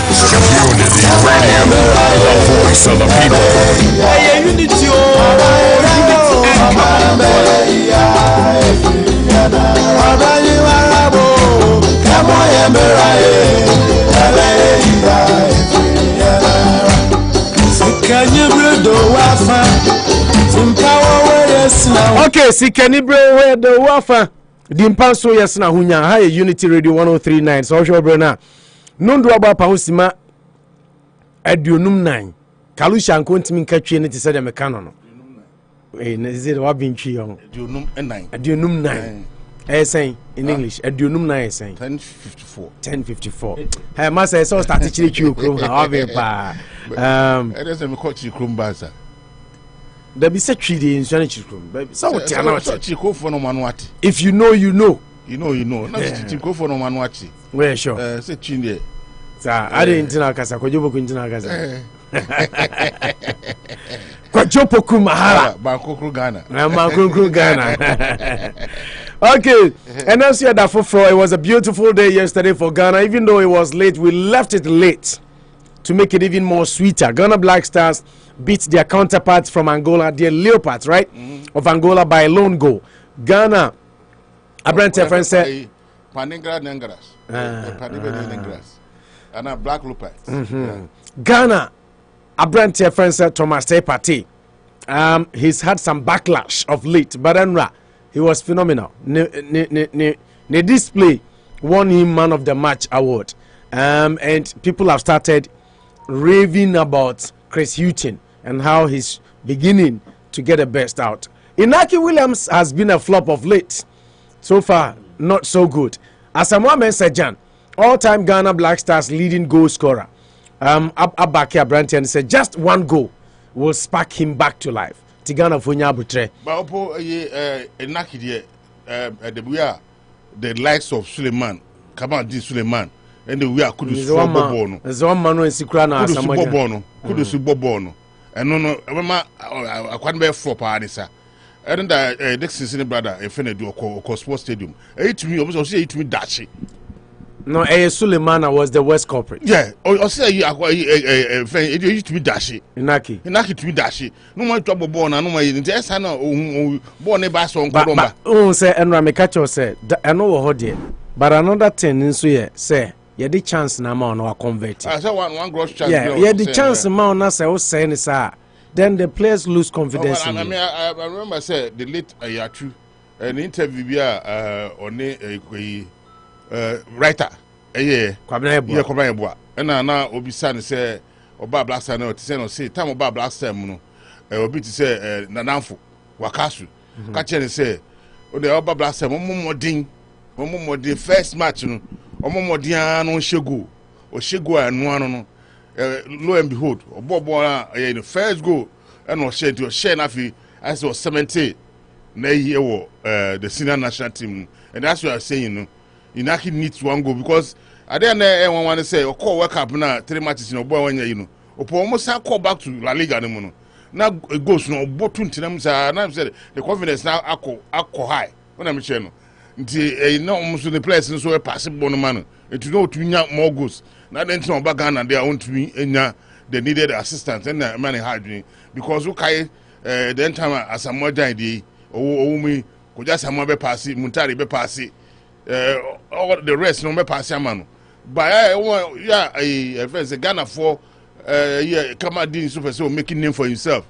Unity Radio, the voice of the people. Hey, unity, okay, see, can you bring where the wafer? The impanso yes na hunya ha Unity Radio 1039 so hwe obrena nondo aba pa hosima aduonum 9 kalusha nkontimi nkatwe ne te se de meka no na zero wa bintwi yon aduonum 9 saying in English aduonum 9 saying 1054 hey ma say so start chiri chi okrom ha wa be pa me ko chi okrom ba sa there be such in Shanichikrum. So if you know, you know. You know. Not to go for no man watching. Well, sure. Say chin there. Sir, I didn't know Casa, Kojobo Kuntinagaza. Kojopo Kumahara, Bangkok Ghana. Bangkok Ghana. Okay, and as you had that for it was a beautiful day yesterday for Ghana. Even though it was late, we left it late to make it even more sweeter. Ghana Black Stars beat their counterparts from Angola, their Leopards, right? Of Angola by a lone goal. Ghana, Abrante friend said, Paningra Nengras, and a Black Leopards. Ghana, Abrante friend said Thomas Tepati. He's had some backlash of late, but Enra, he was phenomenal. The display won him Man of the Match award, and people have started raving about Chris Hutton and how he's beginning to get the best out. Inaki Williams has been a flop of late. So far, not so good. Asamoah Mensah, all-time Ghana Black Stars leading goal scorer. Abaki Brantian said just one goal will spark him back to life. Tigana Funya Butre. But Inaki, the likes of Suleiman, Kamadi Suleiman, and the we are could use Bobono. There's one man in Sikrana Bobono, could use Bobono. And no, I can't bear for Paradisa. And Dixon's brother, a friend of Sports Stadium. To me, also say to me, Dachi. No, Suleiman was the worst culprit. Yeah, or say a friend, it used to be Dashi. Inaki to be Dashi. No more trouble born, and no more. Yes, I know, born a bass on Colomba. Oh, say, and Ramekacho said, I know what dear. But another 10 in Suye, say, you the chance now on our convert. I saw one gross chance. Yeah, the chance amount, as I was saying, is then the players lose confidence. I remember I said the late Ayatu, an interview on a writer. Kwabena and now Obisan say, Oba Black Star, no, to say, time about Black Star, Obi to say, Nanamfu, Wakasu, Catcher say, oh, the Oba Black Star, one more ding, the first match, more Diano Shego, or Shego and one, lo and behold, or Bob in the first goal, and was shared to a share nafi as was 70, the senior national team, and that's what I'm saying, Inaki needs one goal because I don't know want to say or call work up now 3 matches in a boy when you know. Or almost call back to La Liga no mono. Now it goes no bottom to them say now said the confidence now akko high. When I'm saying no no almost the players so a possible man. It to know to more goals. Now then to back and they are on to me they needed assistance and money hard because okay the time as a more day or me could just have be pass Muntari be pass all the rest no me pass man but yeah a friend Ghana for yeah Kamadin super so making name for himself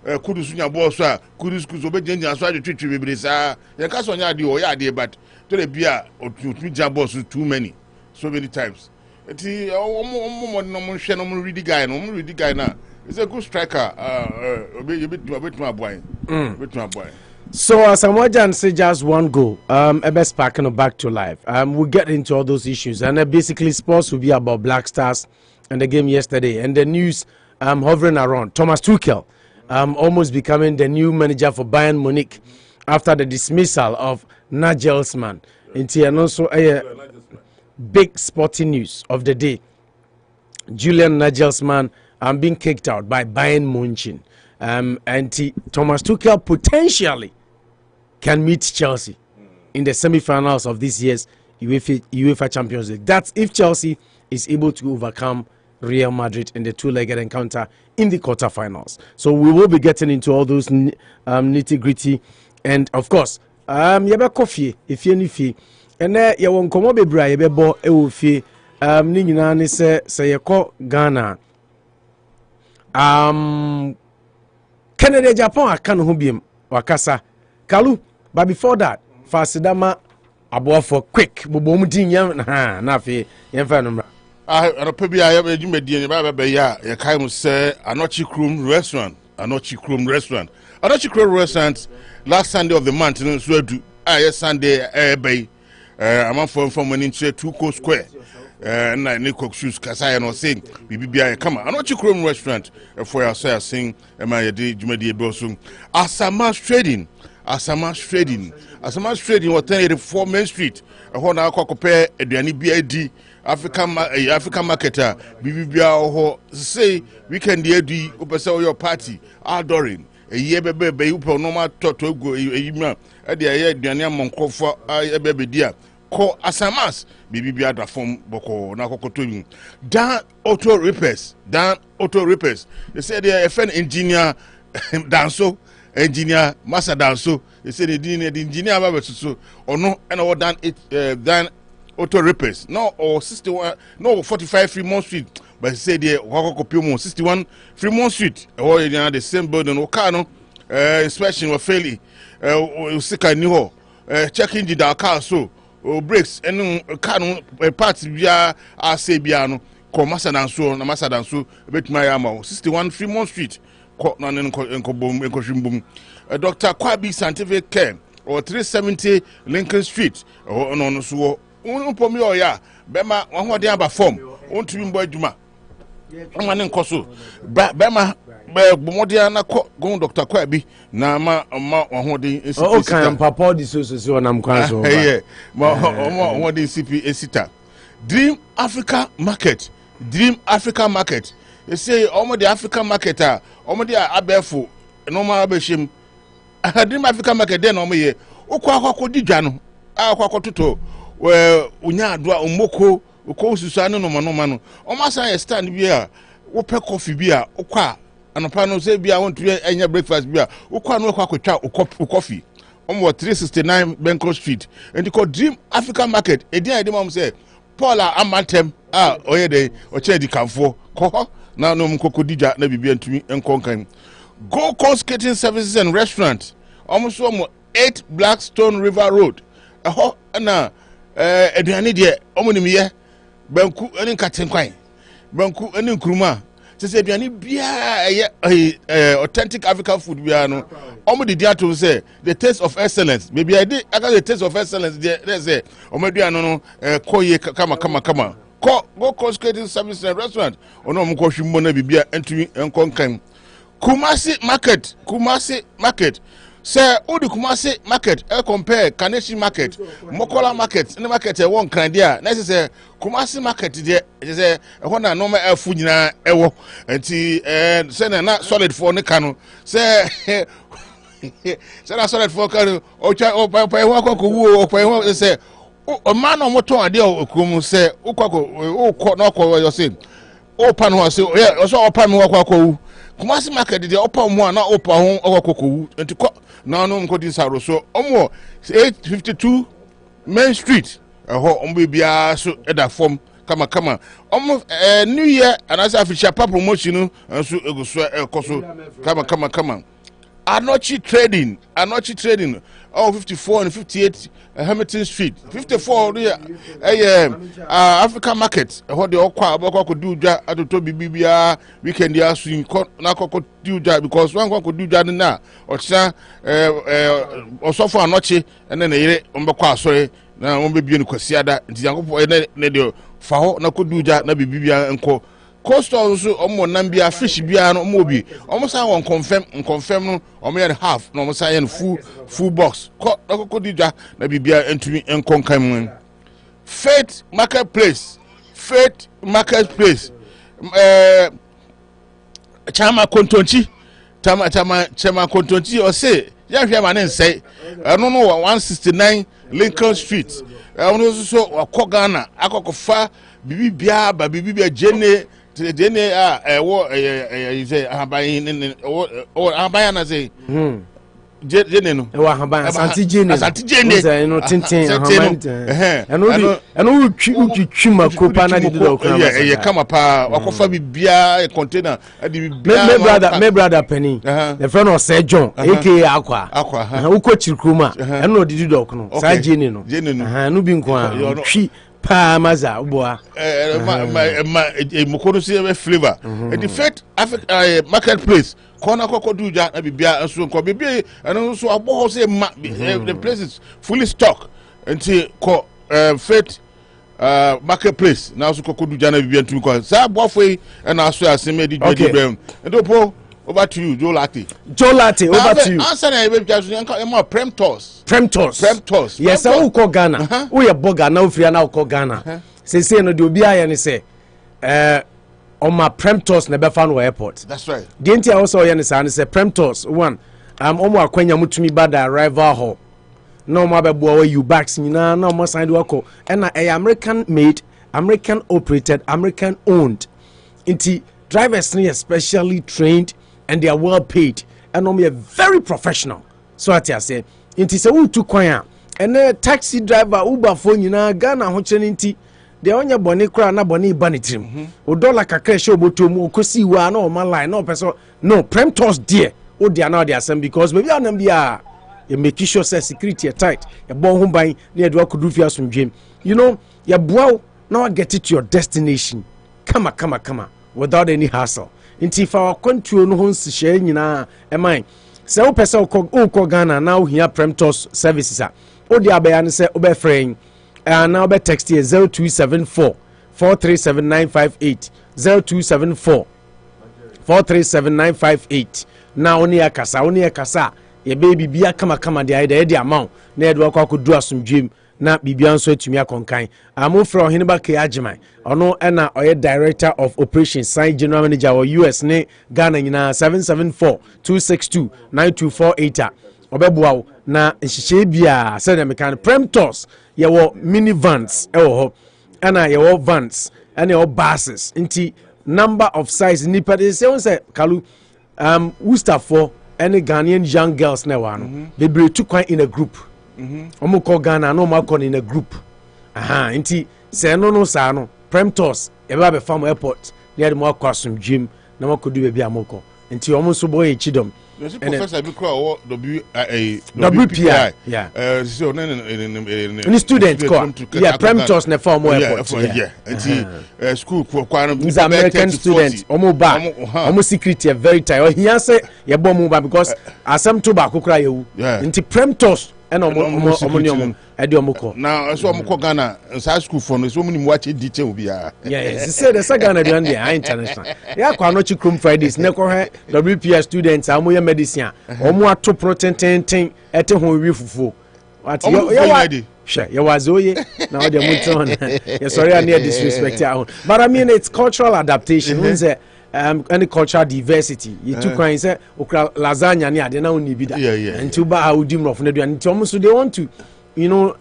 kudu sunya boss kudu so be ginger so the treat be say ya ka so nya dey o ya dey but to the bia otu jam boss too many so many times eti no hwe no read the guy now he's a good striker obetu aboy. So Asamoah say just one goal, best packing back to life. We'll get into all those issues, and basically sports will be about Black Stars and the game yesterday, and the news hovering around Thomas Tuchel almost becoming the new manager for Bayern Munich after the dismissal of Nagelsmann. And also big sporting news of the day: Julian Nagelsmann being kicked out by Bayern Munich. And Thomas Tuchel potentially can meet Chelsea in the semi-finals of this year's UEFA Champions League. That's if Chelsea is able to overcome Real Madrid in the two-legged encounter in the quarterfinals. So we will be getting into all those nitty-gritty, and of course, yebe coffee if you need fee, and you won't come over bra yebe bo ewo fee. Ni nyina ne say yeko Ghana. Canada, Japan, I can't him wakasa. Kalu, but before that, Fasidama Aboa for quick. Bubomudin yam na fe yemfa number. Anopa bi a you made the ba ya kai say Anochi Krum restaurant. Anochi Krum restaurant. Anochi Krum restaurant last Sunday of the month no so do. Yes Sunday bay. I'm from when into 2 Coast Square. And I need cook shoes Kasaya no saying BBI come on. Anochi Krum restaurant for yourself sing my day Jumedi Bosuo. Asamas trading was 1084 Main Street. A whole now compare Ediani BID African marketer BBI say weekend the AD upper your party adoring a year baby upo no ma to go a yima at the air Diana Monco for a baby dear. Call Asamas BBI da form Boko Nakotoing. Dan auto repairs. They said they are a fan engineer danso. Engineer Master Danso, they said they didn't the engineer so or no and all done it done auto repairs. No or 61 no 45 Fremont Street, but they said they Wakopiomo 61 Fremont Street or the same building Okano inspection was fairly Sika Niho check engine the car so brakes and car parts via Sebiano call Master Danso bet my ammo 61 Fremont Street. Dr. Kwabi Scientific Care or 370 Lincoln Street or no so unpomi oya bema won de aba form ontu mbo adwuma amane nkoso bema bomode na ko Dr. Kwabi na ma won de o kan papa di so onam kwan so ma won de CP esita Dream Africa Market they say almost the African market almost the abefo normal abeshim Dream African market then omo ye okwa didwa no akwa toto unya adoa omoko uko susu no no omo san stand bi a wo pe coffee bi a okwa anopa no say bi a want to enya breakfast bi a okwa no okwa kwatwa coffee omo 369 Benko Street and called Dream African Market edin ade mom say Paula Amantem oye dey o che di kanfo ko na no mkoko dija na bibia ntumi enkonkan Go Coast Skating Services and Restaurant almost 8 Blackstone River Road na eduane de omonim ye banku eni katenkwan banku eni nkruma se eduane bia authentic African food bia no omo de dia to say the taste of excellence maybe I got the taste of excellence there say omo eduane no koye kama Go Coast Skating Service and Restaurant ono mko hwimmo na bibia entumi enkonkan Kumasi Market say odi Kumasi Market compare Kaneshi Market Mokola Market ni market won kran dia na say Kumasi Market dia say ho na no ma afu nyina ewo enti say na solid for ne kanu say say na solid for kanu o pa ho akoko o pa ho say o man o moto ade okumu se ukọ na okọ yo se o pa no se o so o pa me wakọ Kumasi Market de o pa mu na o pa ho okọ enti na no mko din saro so omo 852 Main Street ho ombe bia so eda form kama omo new year anasa official promotion so eguso ekoso kama Anochi Trading 54 and 58 Hamilton Street 54 African Market ho de okwa aboko do dwa atoto bibia weekend ya swing na kokko do dwa because one kokko do dwa na ochia osofo Anochi ene na yire ombekwa asore na ombebie ni kwasiada nti yankopo ne de fa ho na kodu dwa na bibia enko Coastal so omo nambia fish bia no omo bi omo say won confirm no omo yen half no omo say yen full box ko dija na bibia entumi enkonkan Faith Marketplace Chama Kontonchi o say ya hwe ma ne nsai no 169 Lincoln Street ono so akọ Ghana akọkọfa bibia jene dene wo say ahaban na say jene no e wa haban asante jene no tintin haban eno utwi makopa na dido okra ye kama pa wakofa bibia e container adi bibia me brother Penny the friend of Sir John aka akwa uko chirikruma eno dido okno sa jene no no bi nko a twi pa maza boa mukono see flavor the fact marketplace corner kokodu ja na bibia enso nko bibia eno so abo say the place is fully stocked until faith marketplace now so kokodu ja na bibia ntumi ko sa boafoi na aso aseme di dwedi bem ndopo over to you Joe Latte over to you answer na ebe bia so yanka Premtos yes who call Ghana who ye boga na ofria na call Ghana say no de obi aye ne say on my Premtos na be fan no airport. That's right. The enti also ye ne say Premtos one omo akwanya mutumi bada arrival hall no mo abebo you backs nyina na omo sign wako na American made, American operated, American owned. Enti drivers ni especially trained and they are well paid and omo very professional. So at ya say enti se untu kwan a taxi driver Uber phone nyina Ghana ho chene enti de onye boni kra na boni ba ne tirim o dollar kakra she obotom okosi wa na o ma line na o person no Premtos there o dia na o dia sem because maybe anam bia you make sure say security tight you bon ho ban na e do akodu fi asomdwem you know you bow now get it to your destination kama without any hassle nti fa kwantuo no ho nsihye nyina e man se o pese o Ghana na o hia Premtos services a o dia ba ya ne se o be frame now be text here 0274 437958 0274 437958 now oni akasa ye baby bia kama de aida e amount na edo akwakodu asomdwem na bibia nso atumi akonkan amofra oheneba ke agiman ono na oye director of operations sign general manager or US ne Ghana nyina 774 262 9248 obeboa na nhihye bia se na mekan Premtos ye wo minivans e wo ho ana ye wo vans ana ye wo buses nti number of size nipa de se won se kalu Worcester for any Ghanaian young girls na wa no bebre tu kwan in a group omo ko Ghana no ma ko in a group nti se no sa no Premtos e ba be farm airport near the mo kwasomdwem na makodu be bia moko nti omo so boy chidom Professor Bikra WPI so in student co Premtos na farm airport nti school kwa no American students omo ba omo security very tight o hia say ye bom ba because asem to ba kokra yewu nti Premtos eno omo edi omo ko now so omo ko Ghana sa school for no so omo ni mu ache di chen obi a yes say the Ghana bi and international ya kwa no chikrum Fridays ne ko he WPS students amo ye medicine omo ato protenten ete ho wi fufuo what you was oye now the muton yeah sorry I near disrespect but I mean it's cultural adaptation means any cultural diversity you took when say lasagna ni ade na oni bi da nti ba how dim rof na duan nti omo so they want to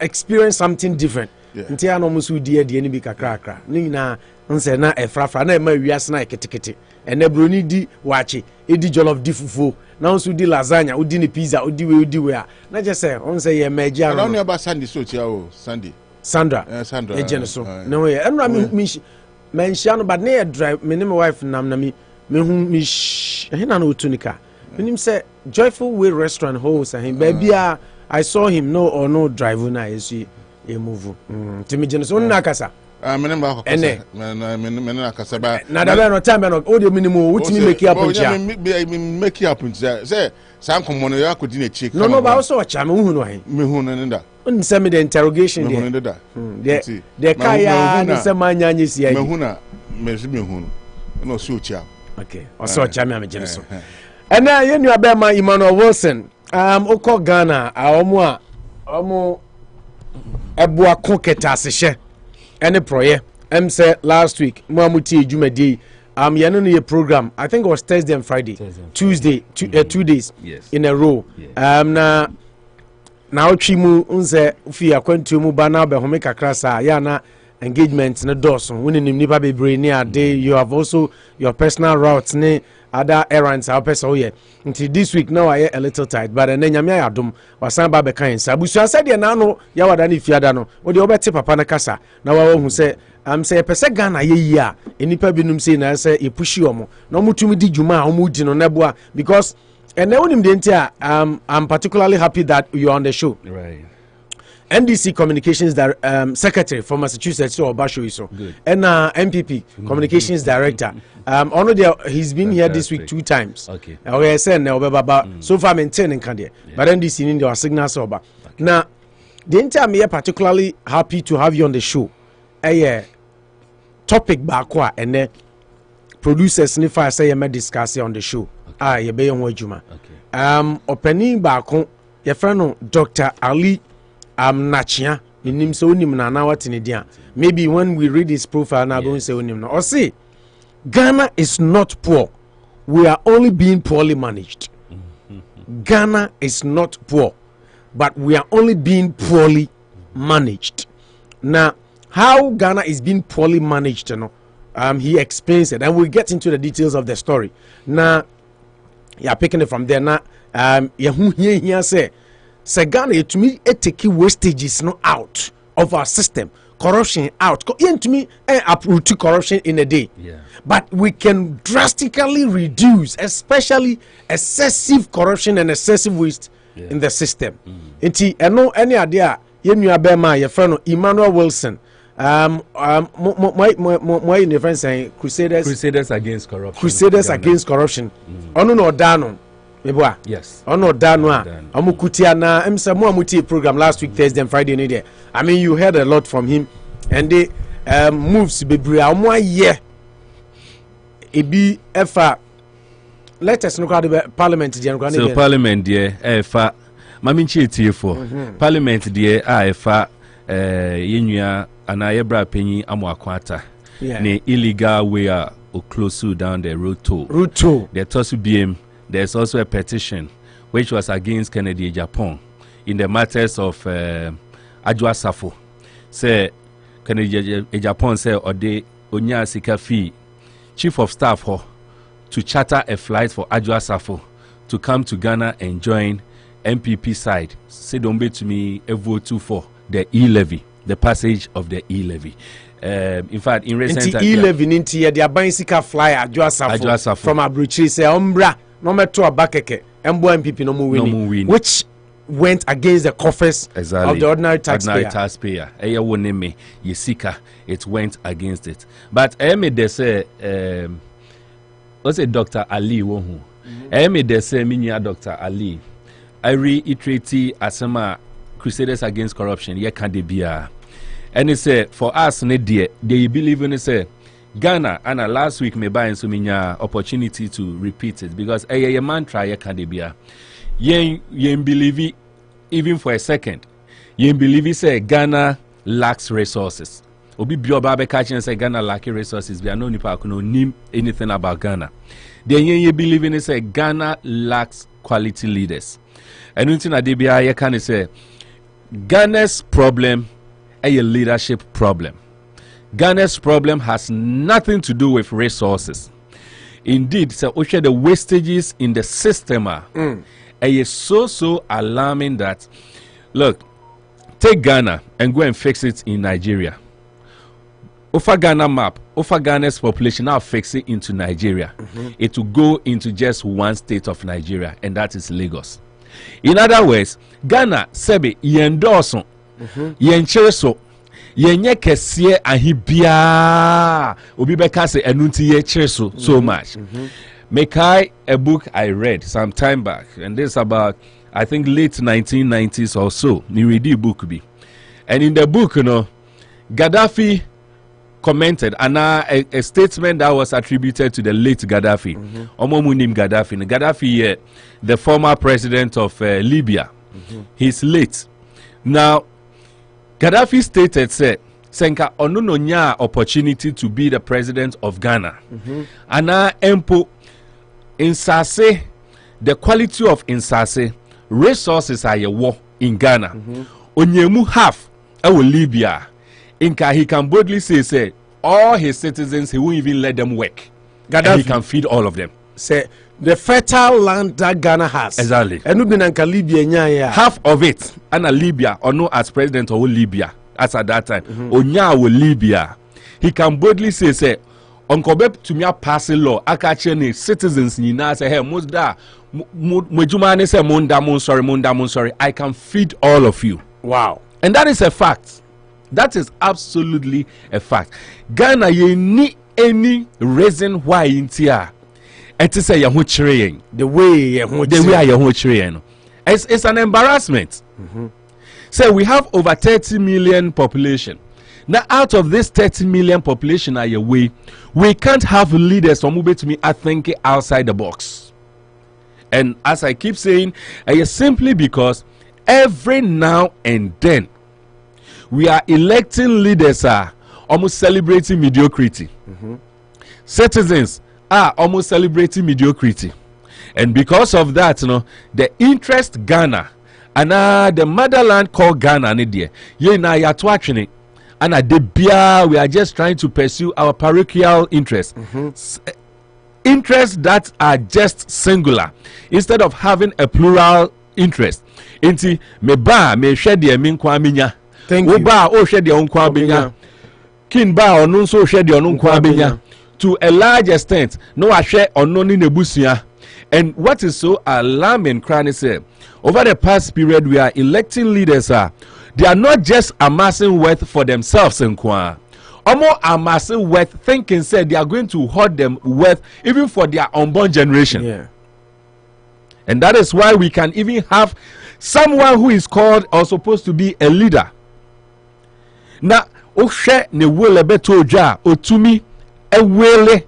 experience something different nti ya no omo so di ade ni bi kakra ni na nse na efrafra na e ma wiase na ketekete ene broni di wache edi jollof di fufuo na nso di lasagna odi ni pizza odi we a na je say on say ye meji ara no ba Sunday so tia o Sandra ejene so no ye enra mi mention but na drive me ne my wife nam na me hu mi na na otunika menim say Joyful Way restaurant host and baby I saw him no drive na yesu e move timi jene so na kasa menem ba akasa menem akasa ba na da no time no o de minimum wutimi make up ntia make up ntia say san komo no yakodi na check no ba so cha me hu no han me hu no nda on send me the interrogation there me hu nda de kaya ni se manya nyesi ya me hu na me hu no so cha okay o so cha me amejere so ena ye nua be ma Emmanuel Wilson okọ Ghana omo ebua koketa asehye any proye say last week muamuti ejumadi yano no program I think it was Thursday and Friday Tuesday 2 days in a row na otwi mu unse fi akwantu mu ba na be home kakra sa ya na engagement ne dawson when in nipa bebre ni ade you have also your personal routes ne other errands our person here until this week now I a little tight but then nyame ayadom wasan ba be kan sa busua said na no ya wada ne fiada no wo de obete papa na kasa na wa hu say say pese Ghana ye yi a enipa binum say na say e pushi omo na omutumi di djuma a omu di no na boa because and then unim de ntia I'm particularly happy that you're on the show. Right. NDC Communications Secretary for Massachusetts or Bosuo so and MPP Communications Director he's been here this week 2 times. Okay. I said now so far maintaining can but NDC in your signal sober. Now the entire me particularly happy to have you on the show. Topic bakwa and then producers if I say me discuss on the show. You be on Juma. Okay. Opening bako your friend Dr. Ali Nachia nim so nim na na watini dia maybe when we read his profile now going say nim no or say Ghana is not poor, we are only being poorly managed. Ghana is not poor, but we are only being poorly managed. Now how Ghana is being poorly managed, you know, he explains it and we'll get into the details of the story. Now picking it from there now here say Ghana to me take wastages no out of our system, corruption out. To me uproot corruption in a day. Yeah. But we can drastically reduce, especially excessive corruption and excessive waste in the system. Inti no any idea you abema your friend Emmanuel Wilson. My friend saying Crusaders against corruption. Crusaders against corruption. Ono no dano. Yes. Ono danwa amukutia na emsa mo amuti program last week Thursday and Friday ni there. I mean you heard a lot from him and they moves bebre amo aye ebi efa let us know the parliament there so parliament there efa maminchi etifo parliament there efa yenua ana yebra penyi amo akwata ne illegal way o close down the road toll the tosu bm. There's also a petition which was against Kennedy Japan in the matters of Adwa Safo. Say Kennedy Japan say Ode Onya Sika fee chief of staff ho to charter a flight for Adwa Safo to come to Ghana and join MPP side. Say don't be to me a vote for the e-levy, the passage of the e-levy. In fact, in recent times, e-levy into the Abansika fly Adwa Safo from Abuchi say Umbra. No matter a bakeke, MPP no more winning, which went against the coffers of the ordinary taxpayer. It went against it. But I made they say, what's it, Dr. Ali Wohu? I made they say, Minya Dr. Ali. I reiterate Asama Crusaders Against Corruption. Yeah, can they be? And he said, for us, they believe in it. Say. Ghana and last week me buy so many opportunity to repeat it because a mantra ye can be yen believe it even for a second. Yen believe it say Ghana lacks resources. Obi bio babe catching say Ghana lacking resources. We are no nipa no name anything about Ghana. Then yen believe in it say Ghana lacks quality leaders. And until na debia ye can say Ghana's problem a leadership problem. Ghana's problem has nothing to do with resources. Indeed, so the wastages in the system are so alarming that, look, take Ghana and go and fix it in Nigeria. Offer Ghana map, offer Ghana's population, now fix it into Nigeria. It will go into just one state of Nigeria, and that is Lagos. In other words, Ghana, Sebe, Yendoson, Yenchereso, yenye kesiye ahibia obi beka say enunti ye cheso so much. Mekai a book I read some time back, and this about I think late 1990s or so. Ni read the book be, and in the book, you know, Gaddafi commented and a statement that was attributed to the late Gaddafi. Omomunim Gaddafi. Gaddafi, the former president of Libya, he's late now. Gaddafi stated, say, Senka onunonya opportunity to be the president of Ghana. Ana empo insase, the quality of insase, resources are war in Ghana. Onyemu half ewo Libya. Inca, he can boldly say, all his citizens, he won't even let them work. And he can feed all of them. Say, the fertile land that Ghana has. Exactly. And Libya, half of it, and Libya, or no as president of Libya, as at that time, Onya will Libya. He can boldly say, Uncle Beb to me a passing law, Akachene citizens, Nina say, hey, Muzda, Mujumane say, Munda, sorry, I can feed all of you. Wow. And that is a fact. That is absolutely a fact. Ghana, you need any reason why in here. And to say, the way it's an embarrassment. So we have over 30 million population. Now, out of this 30 million population, we can't have leaders from Ube to me are thinking outside the box. And as I keep saying, it's simply because every now and then we are electing leaders almost celebrating mediocrity. Citizens are almost celebrating mediocrity. And because of that, the interest Ghana and the motherland called Ghana, and at the beer, we are just trying to pursue our parochial interests. Interests that are just singular instead of having a plural interest. Inti me ba me share the minkwa minya. Thank you. Ba o share the unkwa minya. Kin ba onu so share the unkwa minya. To a large extent, no I share onu ni nebusia. And what is so alarming, Cranny said, over the past period, we are electing leaders. They are not just amassing wealth for themselves in Kwa. Omo amassing wealth, thinking said they are going to hoard them wealth even for their unborn generation. Yeah. And that is why we can even have someone who is called or supposed to be a leader. Now, Oshe ne wele betoja otumi ewele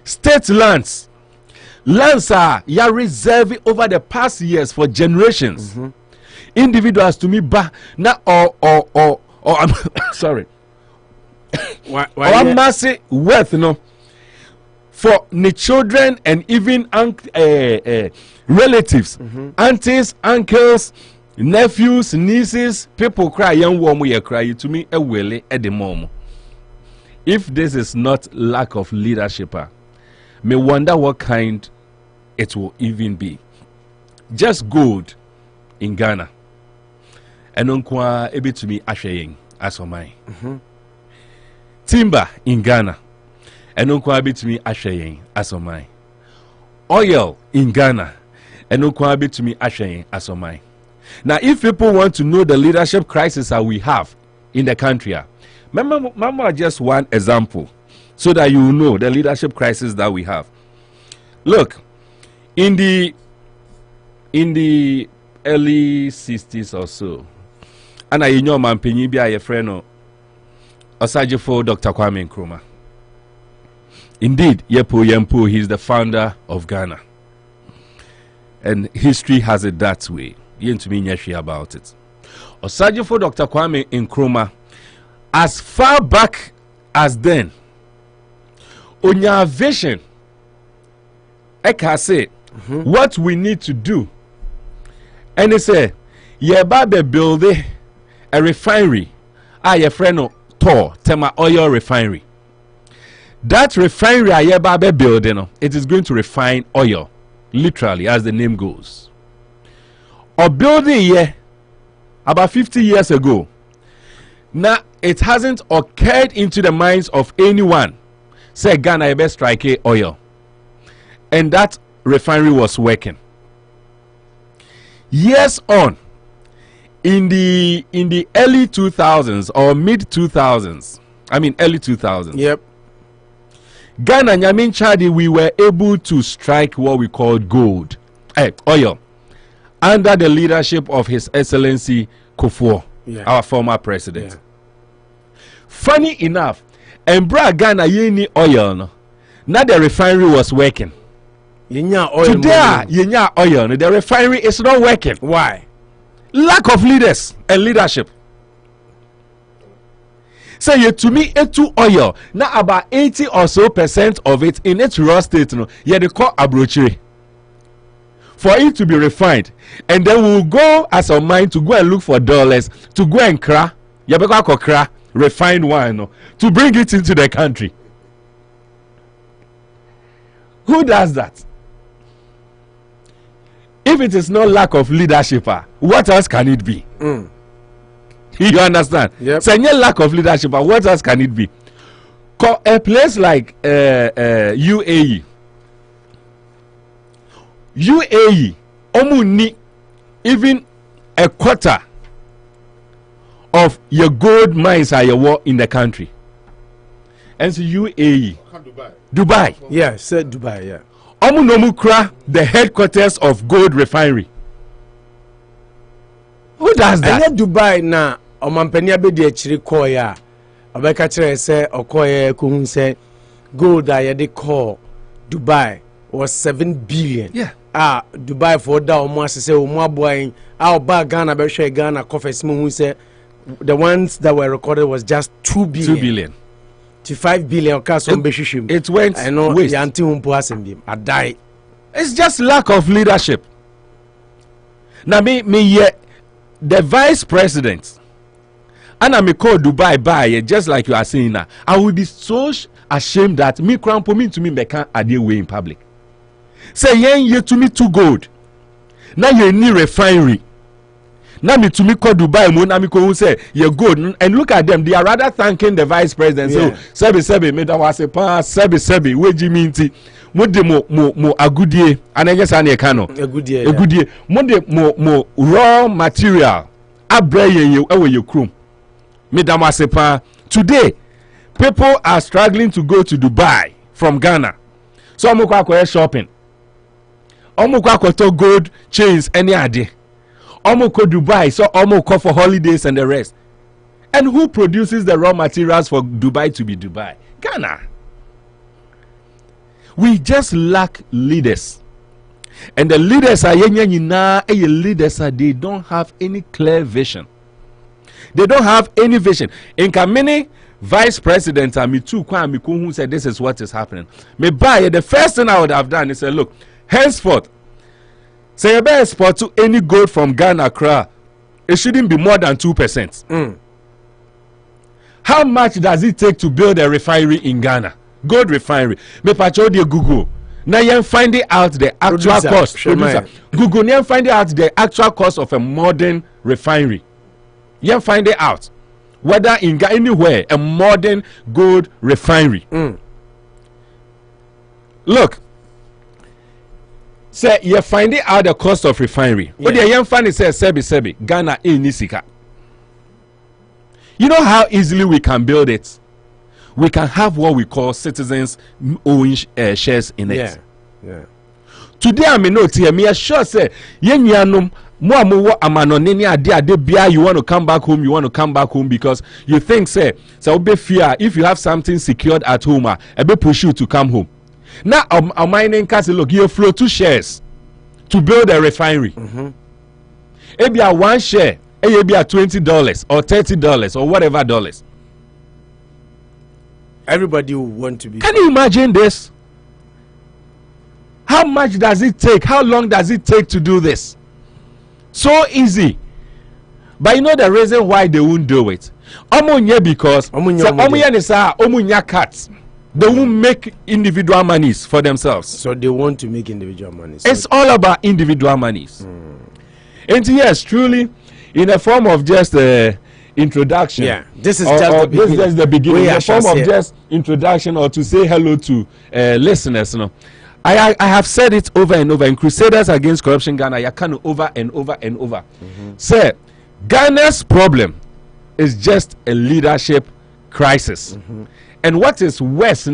state lands. Lands are ya reserved over the past years for generations. Individuals to me ba na or I'm sorry. Or massive wealth, for the children and even relatives, aunties, uncles, nephews, nieces, people cry, young woman, cry to me a willy at the moment. If this is not lack of leadership, me wonder what kind it will even be. Just gold in Ghana. And unkwa ebe to me ashaying as for mine. Timber in Ghana. And unkwa ebe to me ashaying as for mine. Oil in Ghana. And unkwa ebe to me ashaying as for mine. Now, if people want to know the leadership crisis that we have in the country, remember just one example so that you know the leadership crisis that we have. Look, in the early 60s or so, and I know man penyi bi a friend Osajifo Dr. Kwame Nkrumah. Indeed, Yepo Yempo, he is the founder of Ghana. And history has it that way. You to me about it. Osajifo Dr. Kwame Nkrumah, as far back as then, on your vision, I can say what we need to do. And they say, Yeba build a refinery. Your friend Tor Tema Oil Refinery. That refinery Yeba building, it is going to refine oil, literally, as the name goes. Or building here about 50 years ago. Now it hasn't occurred into the minds of anyone. Say Ghana Yeba strike oil. And that refinery was working. Years on, in the early 2000s or mid 2000s, I mean early 2000s. Yep. Ghana Nyamin Chadi, we were able to strike what we call gold, oil, under the leadership of His Excellency Kufuor, our former president. Funny enough, and Ghana yeni oil no, now the refinery was working. Today, oil, the refinery is not working. Why? Lack of leaders and leadership. So you to me etu oil now about 80 or so % of it in its raw state no you they call abrochire for it to be refined, and then we'll go as a mind to go and look for dollars to go and cra you be cra refined wine no, to bring it into the country. Who does that? If it is not lack of leadership, what else can it be? You understand? Yep. So lack of leadership, what else can it be? A place like UAE, omuni even a quarter of your gold mines are your in the country. And so UAE, Dubai. Yeah, said Dubai. Yeah. Omunomukra, the headquarters of gold refinery. Who does that? And Dubai na omampania be de chiri koya. Abeka chere say okoye kuhun say gold that they call Dubai was 7 billion. Yeah. Dubai for that almost say omo aboyin. Ba Ghana be share Ghana coffers mo say the ones that were recorded was just 2 billion. 2 billion. To 5 billion It went I know waste. I die. It's just lack of leadership. Now me the vice president and I may call Dubai by just like you are saying now. I will be so ashamed that me crampo me to me can't adhere way in public. Say yen to me too gold. Now you need refinery. Now me to me call Dubai mo na me ko say you're good and look at them, they are rather thanking the vice president. Yeah. So sebi me da wase pa sebi we jimi nti mo de mo agudie anenye sa na e ka no agudie mo de mo raw material abraye ye ewe ye krom me da wase pa. Today people are struggling to go to Dubai from Ghana, so mo kwa shopping, omo kwa to gold chains any ade. Omoko Dubai, so Omoko for holidays and the rest. And who produces the raw materials for Dubai to be Dubai? Ghana. We just lack leaders. And the leaders are leaders they don't have any clear vision. They don't have any vision. In Kamini, vice president who said this is what is happening. Me buy the first thing I would have done is say, look, henceforth, say you better export to any gold from Ghana, Accra, it shouldn't be more than 2%. How much does it take to build a refinery in Ghana? Gold refinery. Me pacho de Google. Now you find out the actual cost. Google now find out the actual cost of a modern refinery. You find it out whether in Ghana anywhere a modern gold refinery. Look. Say you find it out the cost of refinery. But the young fan says sebi Ghana in Nisika. You know how easily we can build it? We can have what we call citizens owning shares in it. Yeah. Today I may not hear me sure say yenyanum mo amanonini ade bia you want to come back home because you think say be fear if you have something secured at home a be push you to come home. Now, a mining castle, look, you flow 2 shares to build a refinery. It be a 1 share, it be a $20 or $30 or whatever dollars. Everybody will want to be. Can you imagine this? How much does it take? How long does it take to do this? So easy. But you know the reason why they won't do it? Because omunya cuts. They won't make individual monies for themselves. So they want to make individual monies. It's all about individual monies. And yes, truly, in a form of just introduction. Yeah, this is just the beginning. This is just the beginning. In a form of just introduction or to say hello to listeners. You know, I have said it over and over in Crusaders Against Corruption Ghana. I can over and over and over. Say, Ghana's problem is just a leadership crisis. And what is worse,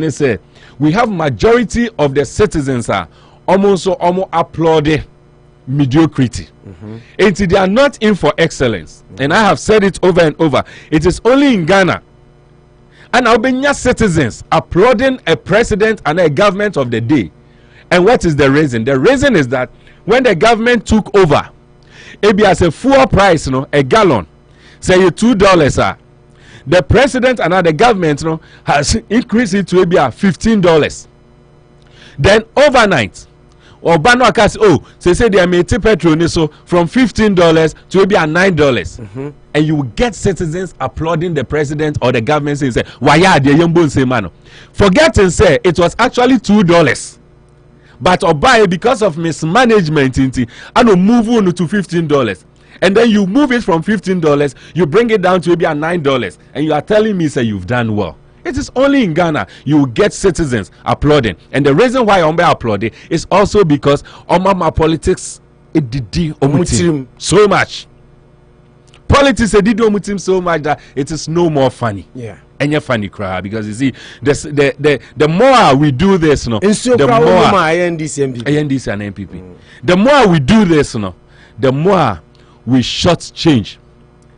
we have majority of the citizens are almost applauding mediocrity. And they are not in for excellence. And I have said it over and over. It is only in Ghana and Albania citizens applauding a president and a government of the day. And what is the reason? The reason is that when the government took over, it be as a fuel price, a gallon, say $2. The president and the government has increased it to maybe $15. Then overnight, Oba no akasi say they may take petrol ni so from $15 to maybe $9. And you will get citizens applauding the president or the government saying, why are they young say man? Forgetting say it was actually $2. But Oba, because of mismanagement, and move on to $15. And then you move it from $15, you bring it down to maybe $9, and you are telling me say you've done well. It is only in Ghana you will get citizens applauding. And the reason why I'm applauding is also because my politics it did so much. Politics it did so much that it is no more funny. Yeah. And you're funny cry because you see the more we do this, the more NDC and NPP. The more we do this, the more we shortchange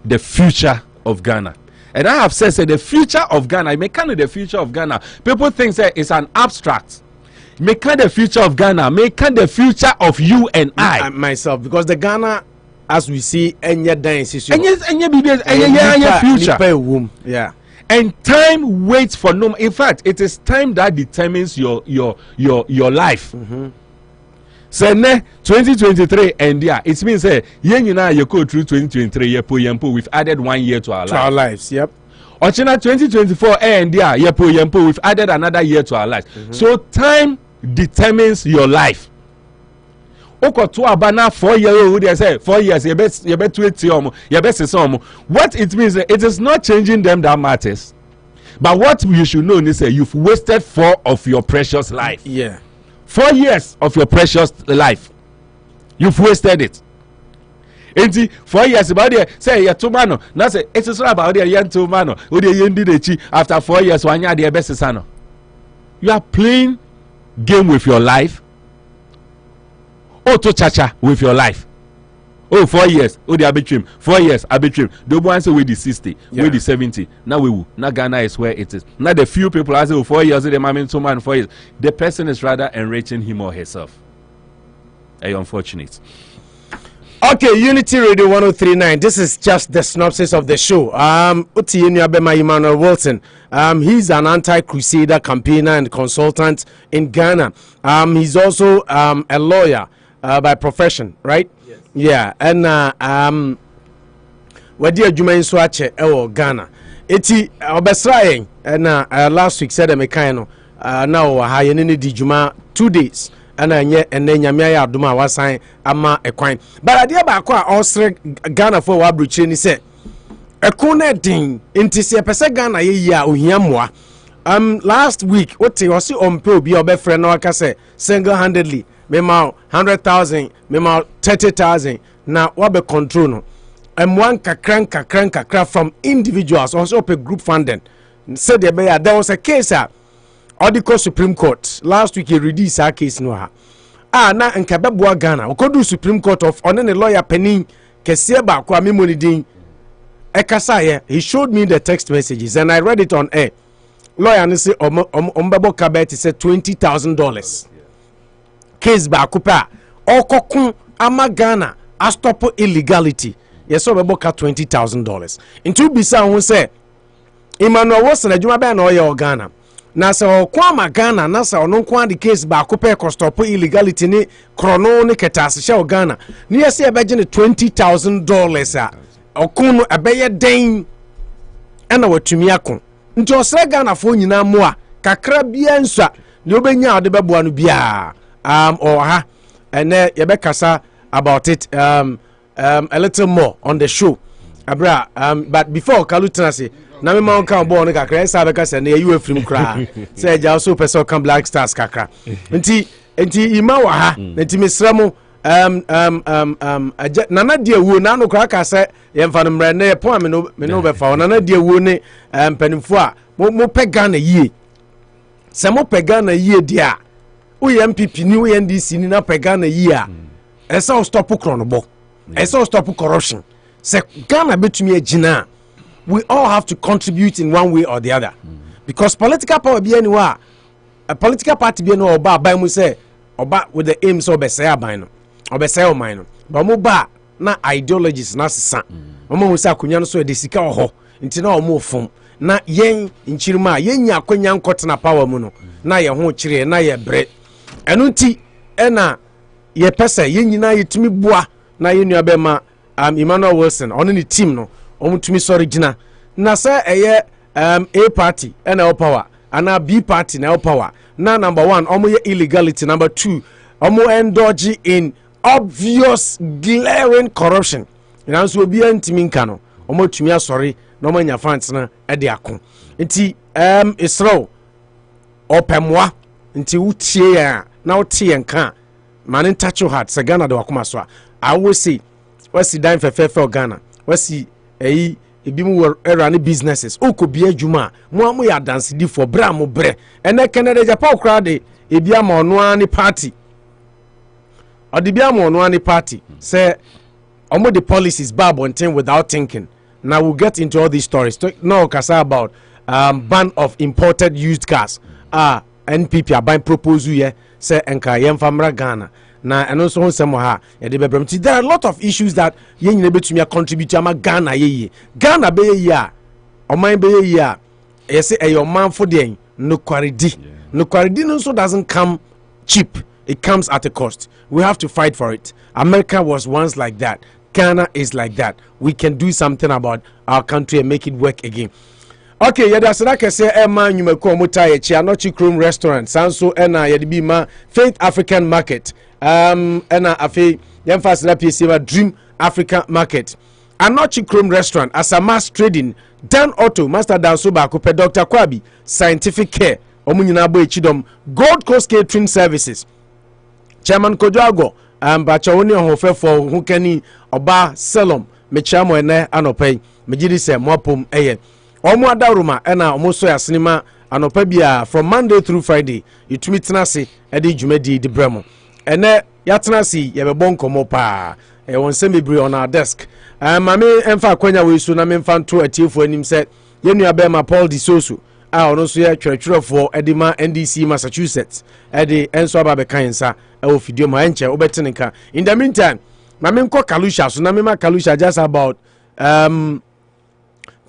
the future of Ghana. And I have said the future of Ghana, make kind of the future of Ghana. People think that it's an abstract. Make kind of the future of Ghana, make kind of the future of you and I. Myself, because the Ghana, as we see, future. Yeah. And time waits for no. In fact, it is time that determines your life. So 2023 and it means you go through 2023 we've added 1 year to our lives. Yep. Ochina 2024 and we've added another year to our lives. So time determines your life. Oko to abana 4 years they say 4 years you bet 20 what it means it is not changing them that matters. But what you should know is you've wasted 4 of your precious life. Yeah. 4 years of your precious life. You've wasted it. 4 years about there say you two man. Now say it is not about there young two man. After 4 years, 1 year the best son. You are playing game with your life. To chacha with your life. 4 years. The arbitrary. 4 years arbitrary. The one say with the 60, with the 70. Now we will. Now Ghana is where it is. Now the few people I say 4 years. The man 2 man 4 years. The person is rather enriching him or herself. Unfortunate. Okay, Unity Radio 103.9. This is just the synopsis of the show. Emmanuel Wilson. He's an anti-crusader campaigner and consultant in Ghana. He's also a lawyer by profession, right? Yes. Yeah, and wadi adwuma nso ache Ghana. Eti obesra and last week said mekan no na ha ye ne di dwuma 2 days. And nyame ya adoma wasan ama ekwan but ade ba ko a osre Ghana for wa bruche ni se ekun na din nti se pese Ghana ye yi a ohia moa last week ote osi ompe obi obefre na waka se single handedly me ma 100,000 me ma 30,000 na wa be control no one kakran from individuals also pe group funding said there was a case Audico Supreme Court last week he released our case no ha na nkabeboa Ghana okodu Supreme Court of on the lawyer Penin kese ba kwa memoni din ekasa ye he showed me the text messages and I read it on air. Lawyer ni say ombebo kabet say $20,000 case ba kupa okokun ama Ghana a stop illegality yes ombebo ka $20,000 into bisa who say Emmanuel Wilson adwuma be na oye Ghana na se kwama Ghana na se ono kwa the case ba akopɛ kostop illegality ni krono ni ketase hye Ghana ni yesi ebeje ne $20,000 a okun no ebeye den ana watumi akon nti osre Ghana fo nyina mo a kakra bia nsa ne obenya ade beboa no bia or ha ene yebekasa about it a little more on the show abra but before Kalutana say na me ma kan bo no kakra esa be ka se na you afrim kra say ja also person kan Black Stars kakra nti ima wa ha nti mesramo nana die wo na no kra ka se ye mfa no mre na ye po me no be fa nana die wo ne panimfo a mo pe Ghana yie se mo pe Ghana yie dia wo ye MPP ni wo ye NDC ni na pe Ghana yie a esa stop kronobo esa stop corruption se Ghana betumi agina we all have to contribute in one way or the other because political power be anywhere a political party be no oba by mu say oba with the aims of obesay aban no obesay o man no but mo ba na ideologies na sesa mo say akonya no so de sika ho nti na o mo fom na yen nchirima yen akonya nkotena power mu no na ye ho kire na ye bre enu nti na ye pese ye nyina yetumi boa na ye nua be ma Emmanuel Wilson on the team no omutumi sorry gina na say eye A party and our power and B party na power na number 1 omo ye illegality, number 2 omo endorge in obvious glaring corruption na so obi antimi nka no omo tumi asori na omo nya fans na e de akon nti Israel opemwa nti wutie ya na wutie nka man touch your heart se Ghana de wakoma so I will say wasi dan fefefe Ghana wasi ebi mu run businesses okobi adwuma mo amu ya dance di for bra mo bre ene Canada Japan crowd ebi ama ono ani party odi ama ono ani party say omo the policies babonten without thinking. Now we'll get into all these stories. No kasa about ban of imported used cars. NPP are buying proposal here say enka yemfamra Ghana. Na and also ha there are a lot of issues that yen nebetumi contribute to Ghana ye. Ghana be ye o man be ye e say e your man for den no kwaridi. No kwaridi also doesn't come cheap. It comes at a cost. We have to fight for it. America was once like that. Ghana is like that. We can do something about our country and make it work again. Okay, yeah, that's like I say, Emma, you may call Mutaye, Chianochi Chrome Restaurant, Sanso, Ena, Yadibima, Faith African Market, Ena, Afe, Yemfas Lapi, Dream African Market, Anochi Chrome Restaurant, Asama Trading, Dan Auto, Master Dan Soba, Kupe Dr. Kwabi, Scientific Care, Omunyinabo Chidom, Gold Coast Catering Services, Chairman Kojoago, Bachawoni Hofe for Hukeni, Oba Selom, Mechamo Ene, Anope, Mejidise, Mwapum, Eye. Omo adaruma ena omo so ya cinema Anopa bia from Monday through Friday yutumi tenase edi dwumadi di bremo ene ya tenase ye bebon komo pa e won se mebre on our desk mame emfa kwanya we so na me mfa nto atiefo anim se yenu abema Paul Di Soso ono so ya twerɛtwerɛfo edi ma NDC Massachusetts edi enso aba be kansa e wo fidio ma enche obeteneka. In the meantime mame nko Kalusha so na me ma Kalusha just about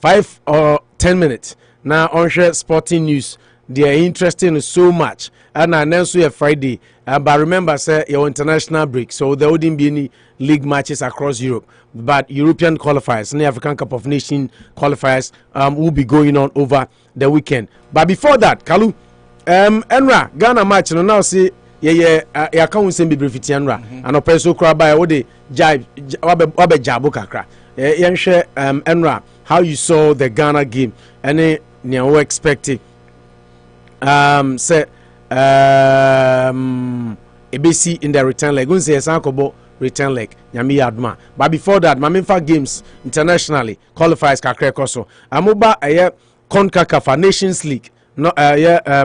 5 or 10 minutes. Now on share sporting news. They are interesting so much. And announce a Friday. But remember, sir, your international break. So there wouldn't be any league matches across Europe. But European qualifiers, the African Cup of Nations qualifiers will be going on over the weekend. But before that, Kalu, Enra, Ghana match, no now say, yeah, I can't send me briefity Enra. And a person cry by what they jibe, wabe jabu kakra. Share Enra, how you saw the Ghana game, any you expecting say ABC in the return leg. We say Sankobo return leg nyami adma. But before that, Mamimfa games internationally qualifies kakre koso. Amuba aye CONCACAF Nations League no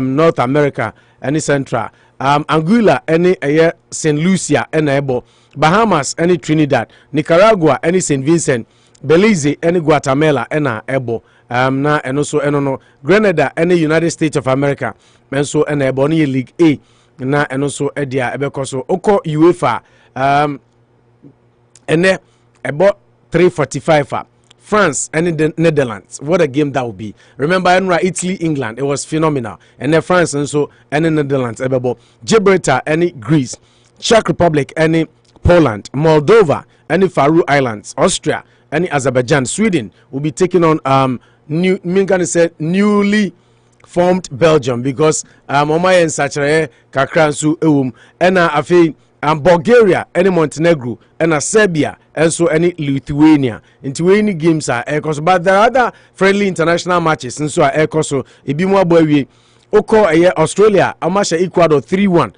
North America any Central. Anguilla any aye St. Lucia any ebo. Bahamas any Trinidad. Nicaragua any St. Vincent. Belize any Guatemala ena ebo na eno so eno no Grenada any United States of America menso ena ebo ni League A na eno so edia ebeko so oko UEFA ene ebo 3:45 France and the Netherlands. What a game that would be. Remember Enra Italy England, it was phenomenal. And then France and so any Netherlands ebebo. Gibraltar any Greece, Czech Republic any Poland, Moldova any Faroe Islands, Austria any Azerbaijan, Sweden will be taking on newly formed Belgium because Omaya and Sachare Kakransu and afi Bulgaria any Montenegro and Serbia and so any Lithuania. Into any games are air but there are other friendly international matches and so are air so Ibimwa boy Oko Australia Amasha Ecuador 3-1.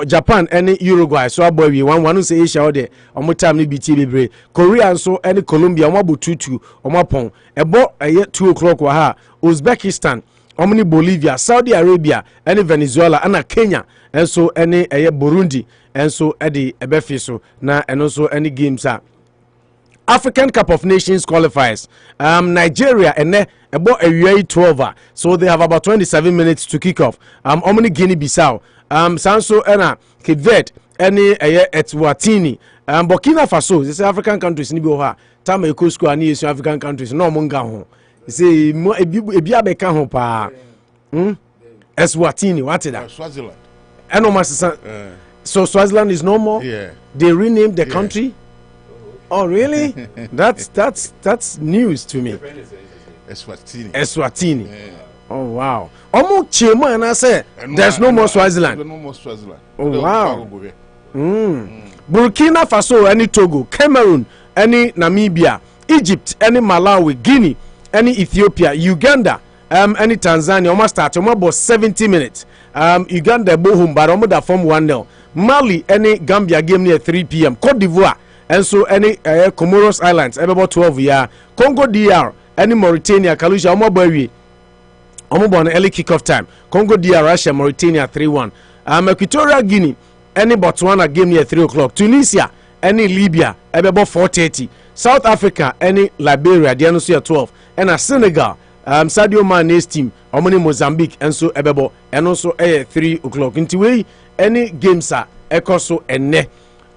Japan any Uruguay so boy we 1-1 say Asia or there omo time ni BT bebre Korea so any Colombia omo bo 2-2 omo pon ebo 2 o'clock wa ha Uzbekistan omo ni Bolivia Saudi Arabia any Venezuela and Kenya and so any Burundi and so edi ebefi so na and also any games are African Cup of Nations qualifiers. Nigeria and about a 12 so they have about 27 minutes to kick off. Omni Guinea Bissau. Sanso ena Cape Verde any Etwatini. Burkina Faso. This African countries ni biwa. Tama eko ani African countries no monga ho. Say ebia beka ho pa. Eswatini what is that? Swaziland. Eno masisa. So Swaziland is no more. Yeah. They renamed the country. Oh really? that's news to me. Eswatini. Yeah. Oh wow. Omo chema and I say there's no more Swaziland. No more Swaziland. Oh wow. Burkina Faso, any Togo, Cameroon, any Namibia, Egypt, any Malawi, Guinea, any Ethiopia, Uganda, any Tanzania. Almost start about 70 minutes. Uganda bohum, but almost that form 1-0. Mali, any Gambia game near 3 p.m. Cote d'Ivoire, and so any Comoros Islands, about 12 year. Congo DR, any Mauritania, Kalusha, almost on early kickoff time. Congo DR, Russia, Mauritania 3-1. Equatorial Guinea, any Botswana game near 3 o'clock. Tunisia, any Libya, about 4:30. South Africa, any Liberia, the NOC 12. And Senegal, Sadio Mane's team, Omoni Mozambique, and so Ebebo, and also 3 o'clock. Into way, any games are Ekoso and Ne.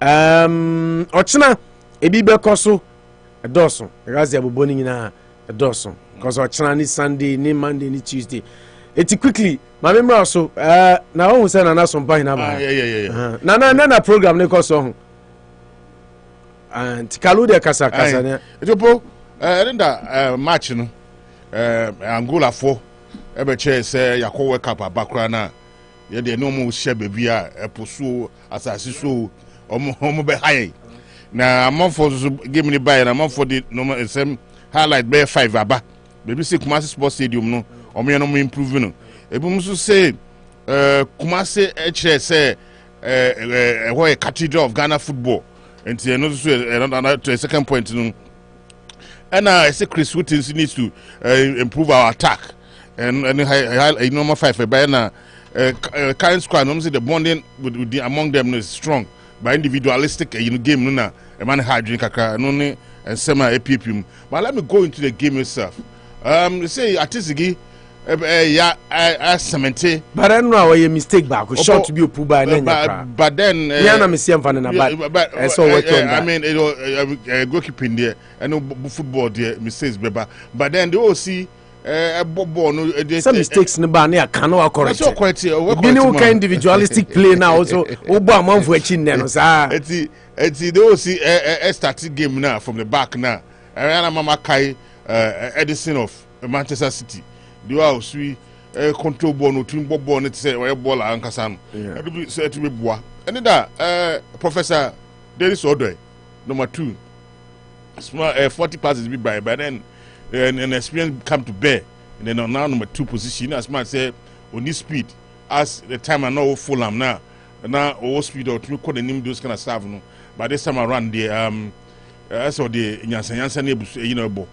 Ochina, Ebibe Koso, a dozen. Razi Abuboni in a dozen. Because Ochina ni Sunday, ni Monday, ni Tuesday. It's quickly. My memory also. Now who said another some buying about? Yeah. Na program ne koso. And Kalude kasa ne. Ejopo match no. Angola 4 ebe che say Yakowe Cup abakra na. Ye de no mo share baby a Bosuo asase so omo be high. Na amfo so game ni buy na amfo the no same highlight be 5 aba. Baby say Kumasi Sports Stadium no. Omo no improve no. Ebum so say Kumasi HSA say a cathedral of Ghana football. And to a second point no. And I say Chris Wootens needs to improve our attack. And number 5 by now current squad the bonding with among them is strong. By individualistic game no a man hard drink and semi APPM. But let me go into the game itself. Say Atisigi I cemented. But I know a mistake back. Short to be pulled by but then I mean goalkeeping there and football there mistakes but then they all see some mistakes in the bar near cannot correct. So quite individualistic play now also Obama for chin then they all see a starting game now from the back now. And Mama Kai Edison of Manchester City. The house we control ball no twin ball no say or ball ankasa no e say to be boa and that Professor Dennis Odoi number 2 small 40 passes be by then an experience come to bear and then now number 2 position as man say on this speed as the time I know full am now all speed or to call the name those kind of stuff no but this time around the so the nyansa you know bo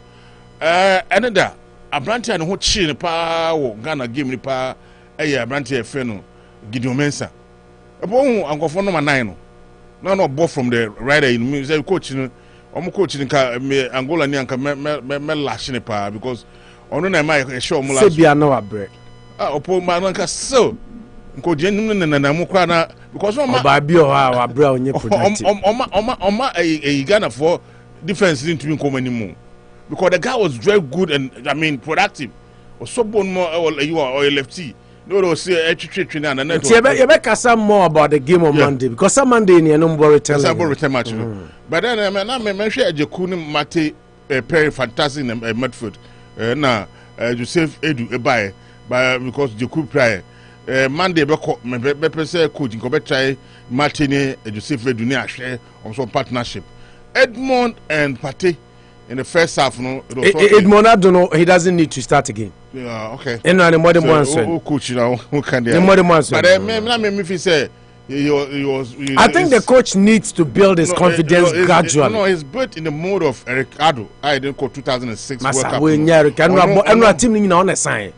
and that Abranti and what chin pa Ghana game ni pa Abranti Feno Gideon Mensah. Upon Uncle for number 9. No ball from the rider in me say coaching coaching Angola Nyanka me lashing pa because on my show Mula Sebia no break. Upon Mananka so Uncle Jenny and Namukana because on my Babio our brown a Ghana for defense didn't even come anymore. Because the guy was very good and I mean productive. Or so born more or you are or a lefty. No, say training and you make some more about the game on Monday because some Monday in no more return. Match. But then I mention Jakuni Mate Perry fantastic in Medford. Now Joseph Edu Ebaye because Jaku Prayer. Monday be say coach in try Martini Joseph Edu near share on some partnership. Edmond and Pate. In the first half, no. Edmond, I don't know. He doesn't need to start again. Yeah, okay. And the more than once. Who coach now? Who can they? The more than once. But if he say he was. I think the coach needs to build his confidence gradually. No, he's built in the mode of Ricardo. I didn't call 2006 World Cup. We are team in on a sign.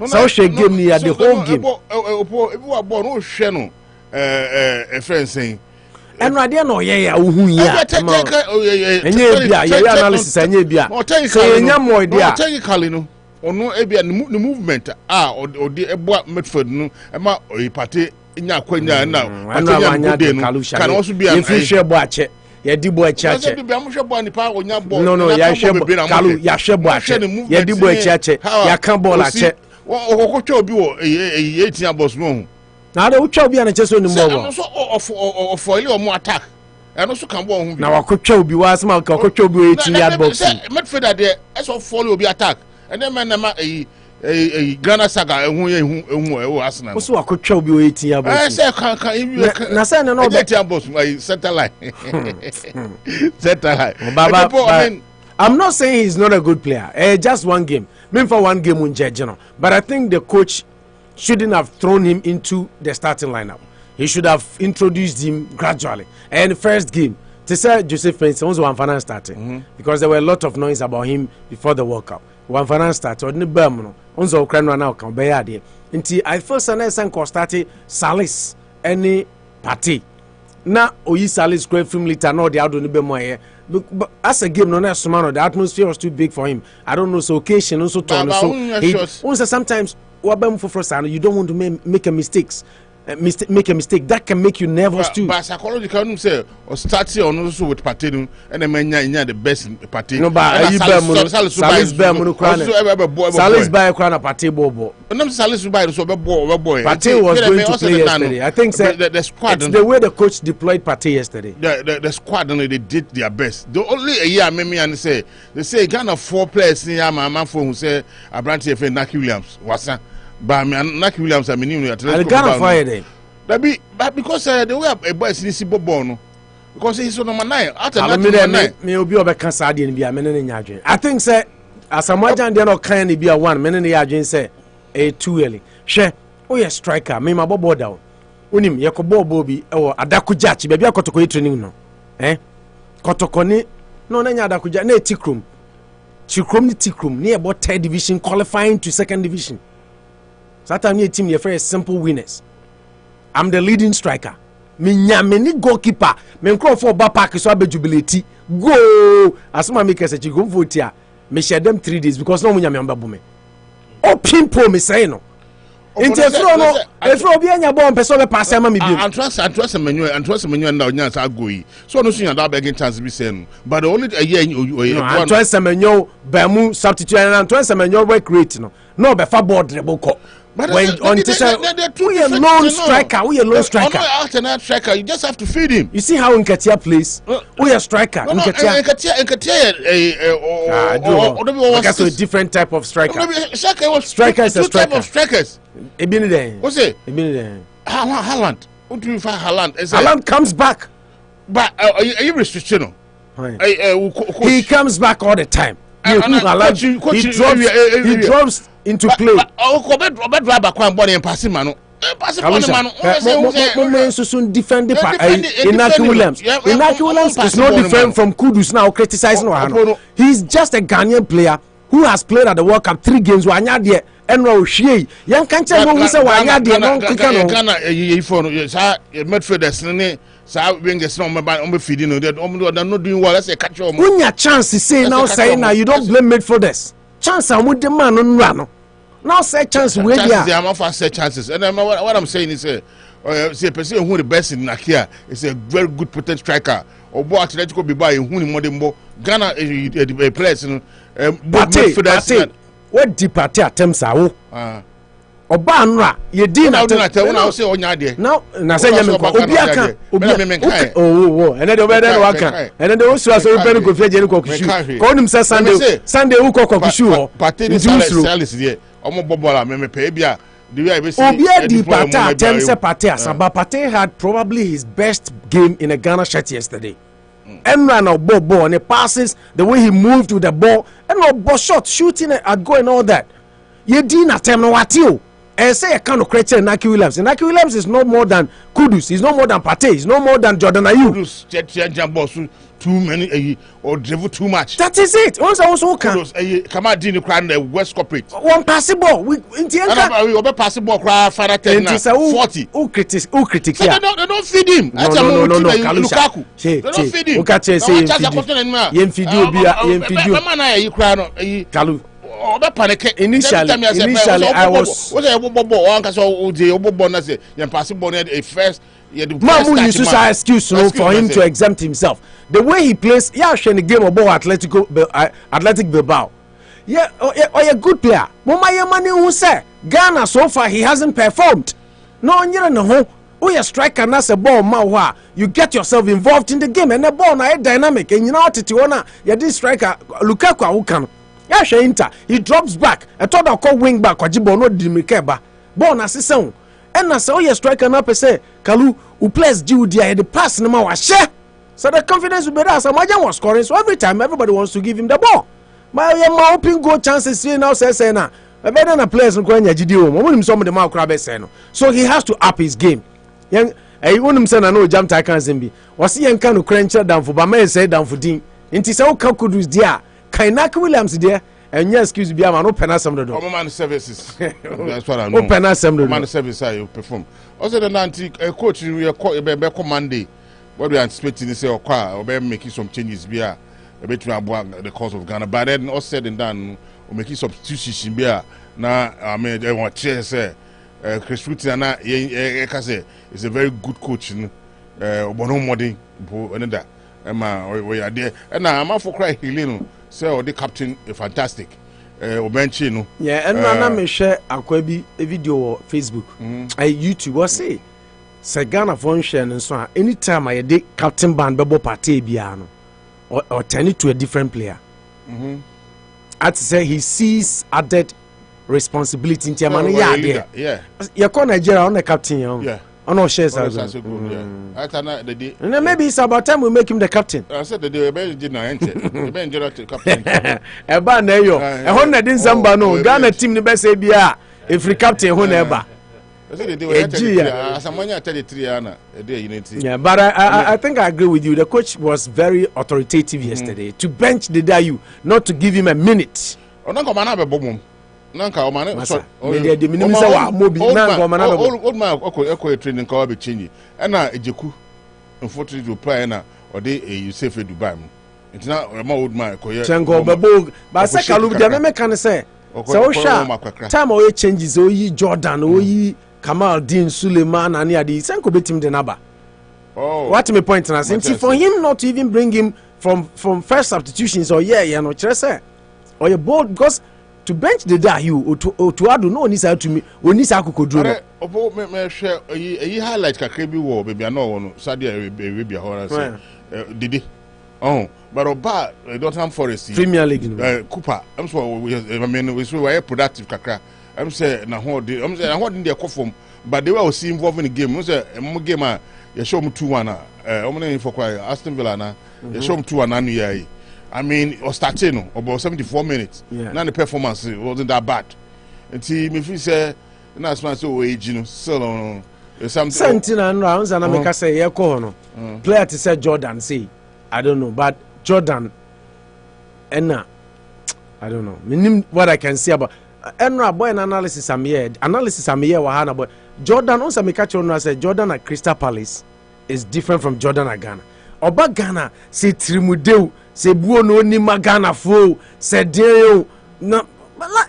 So she gave me at the whole game. If you are born, no sheno. A friend saying. And right there, no, yeah, who ya? And yeah, analysis, and yeah, more idea. Technically, no, or no, the movement, or the Eboa Medford, no, Emma, or a party in your quenya now. Can also be a future watch. Ya di boy church. No, ya shebo Kalu, ya shebo watch. Ya di boy church. Ya can ball at check. What be 18 boss no. Now the ucha obi na cheso ni mbo. So of foil or more attack. And also can go. Now wakotwa obi wa asema wakotwa obi 18 yard box. Midfielder there as of follow be attack. And then man a Ghana saga who Arsenal. Also wakotwa obi 18 yard box. I say can na say no bet boss my center line. Center line. Baba, I'm not saying he's not a good player. Just one game. Maybe for one game on Jejino. But I think the coach shouldn't have thrown him into the starting lineup. He should have introduced him gradually. And the first game, to say Joseph Prince was one final starting because there were a lot of noise about him before the World Cup. One final starter, or the Bermuno, also Ukraine now can be added. Until I first and started Salis any party. Now, Oyi Salis great film later, no, the outdoor Nibemoye. But as a game, no, the atmosphere was too big for him. I don't know, so occasion also turn. So sometimes you don't want to make a mistakes. Make a mistake that can make you nervous too. But psychological say or start on also with party and then the best party. No, but Salis buy party bobo. No, Salis buy so boy. Party was going to play yesterday. I think the squad. It's the way the coach deployed Party yesterday. The squad they did their best. The only a year me and say they say Ghana 4 players here. My man for who say Abranti F. Naki Williams was. But Naki Williams, I mean, Ghana fire them. But because the way a boy is this bono, because he's on number 9. After that, me will be over Cassadi and be a minute in Yajin. I think, say, as a Majan, they're not kind be a 1 minute in Yajin, say, a too early. She, oh, yes, striker, me my bobo down. Unim, Yakobo Bobby, or Adakujachi, baby, I got to go training no. Kotokoni, no, Nanya Adakuja, ne Tikrum. Tikrum, near about 3rd division, qualifying to 2nd division. Saturday team you very simple winners. I'm the leading striker. Me nyameni goalkeeper. Me nkro for ba park so abejubility. Go. Asuma make say go vote here. Me share them 3 days because no nyame amba me. O pimpo me say no. Inte efro obi anya bomb person be pass am me bi. Antrust menyo na onya sa go yi. So no sunya da begging chance be say no. But only a year Antrust menyo ba mu substitute and Antrust menyo work rate no. No be fa board the boko. But when on we a lone striker, alternate striker, you just have to feed him. You see how Nketia plays? We a striker. Nketia that's a different type of striker. Striker is a striker. Type of strikers. What's it? Haaland. What do you find Haaland? Haaland comes back. But are you restriction? He comes back all the time. He drops into play. Defending Inaki Williams. Inaki Williams is not different from Kudus now criticizing. He's just a Ghanaian player who has played at the World Cup 3 games. Wanya and Roshi. Young can't tell who is a Wanya. Midfielders. So when the snow on feeding, they're not doing well. Let's say catch your when your chance to say now, say now you don't blame midfielders. Chance I'm with the man on run. Now say chance where they are. I'm off say chances, and what I'm saying is, say a person who the best in Nakia is a very good potential striker. Or boy Atletico be by who in Modembo Ghana a place in midfielders. What deep party attempts are? Obanra ye din na tell na say onya de now na say nyame ko obi aka oh and then the weather no aka and then the osu aso be no kofi agye no kokushu ko nim say Sunday wo kokushu ho party ni sales there omo bobola me pe bia the way I be see obi di party attempt say party asaba party had probably his best game in a Ghana shirt yesterday. Emra no ball and the passes the way he moved with the ball and no ball shot shooting at goal and all that ye din attempt no watio. And say a kind of creature Naki Williams. And Naki Williams is no more than Kudus. He's no more than Partey. He's no more than Jordan Ayew. Kudus, too many or dribble too much. That is it. Once I also can. Come out, Dini Crown, the West Corporate. One passable. We in the end. Passable cry, Father 40. Who critic here? They don't feed him. No. Lukaku. They don't feed him. Who can't say Kalu. Initially, I was. Mamu used to excuse for him to exempt himself. The way he plays, yeah, in the game about Athletic Bilbao. Yeah, a good player. Mama Yamani who said Ghana so far he hasn't performed. no onyere ne ho we a striker na se ball ma ho you get yourself involved in the game and the ball na dynamic and you know tete wona ya this striker Lukaku awuka no ya hwe Inter he drops back e to da call wing back kwaji ball no dimike ba ball na sesen and na se we a striker na pe say Kalu who plays Judia the pass na ma wa hye so the confidence will be there so Majan was scoring so every time everybody wants to give him the ball my open goal chances see now say na better na players no kwanya gidi o mo nim some the ma kra be say no so he has to up his game yen wonim say na no jam ta kan zembi wose yen kan no krancha danfo ba ma say danfo din nti say wo ka kudus dia Kainak Williams dia enya excuse bia ma no penasem do o man services that's what I know o penasem do man service I perform also the nanti coach we be Monday what we anticipating is say okwa we making some changes bia between the cause of Ghana but then all said and done we making substitutions bia na I mean they want to say Chris Witana say is a very good coach obono modern another we are there and I'm for cry healing say the captain fantastic obenchi no yeah and na me share akwa bi video on Facebook YouTube what say Ghana function so anytime I dey captain band bebo party bia no or turn it to a different player at say he sees added responsibility in Tiamani yeah you call Nigeria on the captain yeah on no shares and then maybe it's about time we make him the captain I said the day be na enter the be general captain e ba na yo e ho na din samba no Ghana team ni be say bia if free captain ho na e ba I said the day we asamanya 33 ana e dey unity yeah but I think I agree with you the coach was very authoritative yesterday to bench the Dayu not to give him a minute onanko mana be bomom nanka o mane so the minimum say wa mobi nanka o mana old man eko training ka be change na ejeku unfortunately to play na o dey you safe Dubai mu ntina ma old man ko ye chengo bebo ba se Kalu de me kan say so sha time o changes o yi Jordan o yi Kamal Din Suleiman and adi senko betim de naba what me point na say for him not to even bring him from first substitutions or you know chere say or you bold because to bench the da you to adu no onisa to me onisa akokodro no obo me hwe yi highlight kakra bi wo be bia no wo no sadia we bia ho say didi but oba Nottingham Forest Premier League Cooper I'm so I mean we were productive kakra I'm say na ho dey I'm say na ho dey kofom but they were see involved in the game I'm say mo game you show me 2-1 omo for kwai Aston Villa na you show me 2-1 anu yayi I mean, or starting about 74 minutes. Now the performance wasn't that bad. And see, me feel say, that's why so age, you know, so something. 17 rounds and I make say, yeah, no. Player to say Jordan say, I don't know, but Jordan, and I don't know. What I can say about Enra boy analysis I'm here. Wahana boy. Jordan also make catch on say Jordan at Crystal Palace is different from Jordan at Ghana. Oba Ghana say Trimudeu. Se buo no ni magana fo se deo na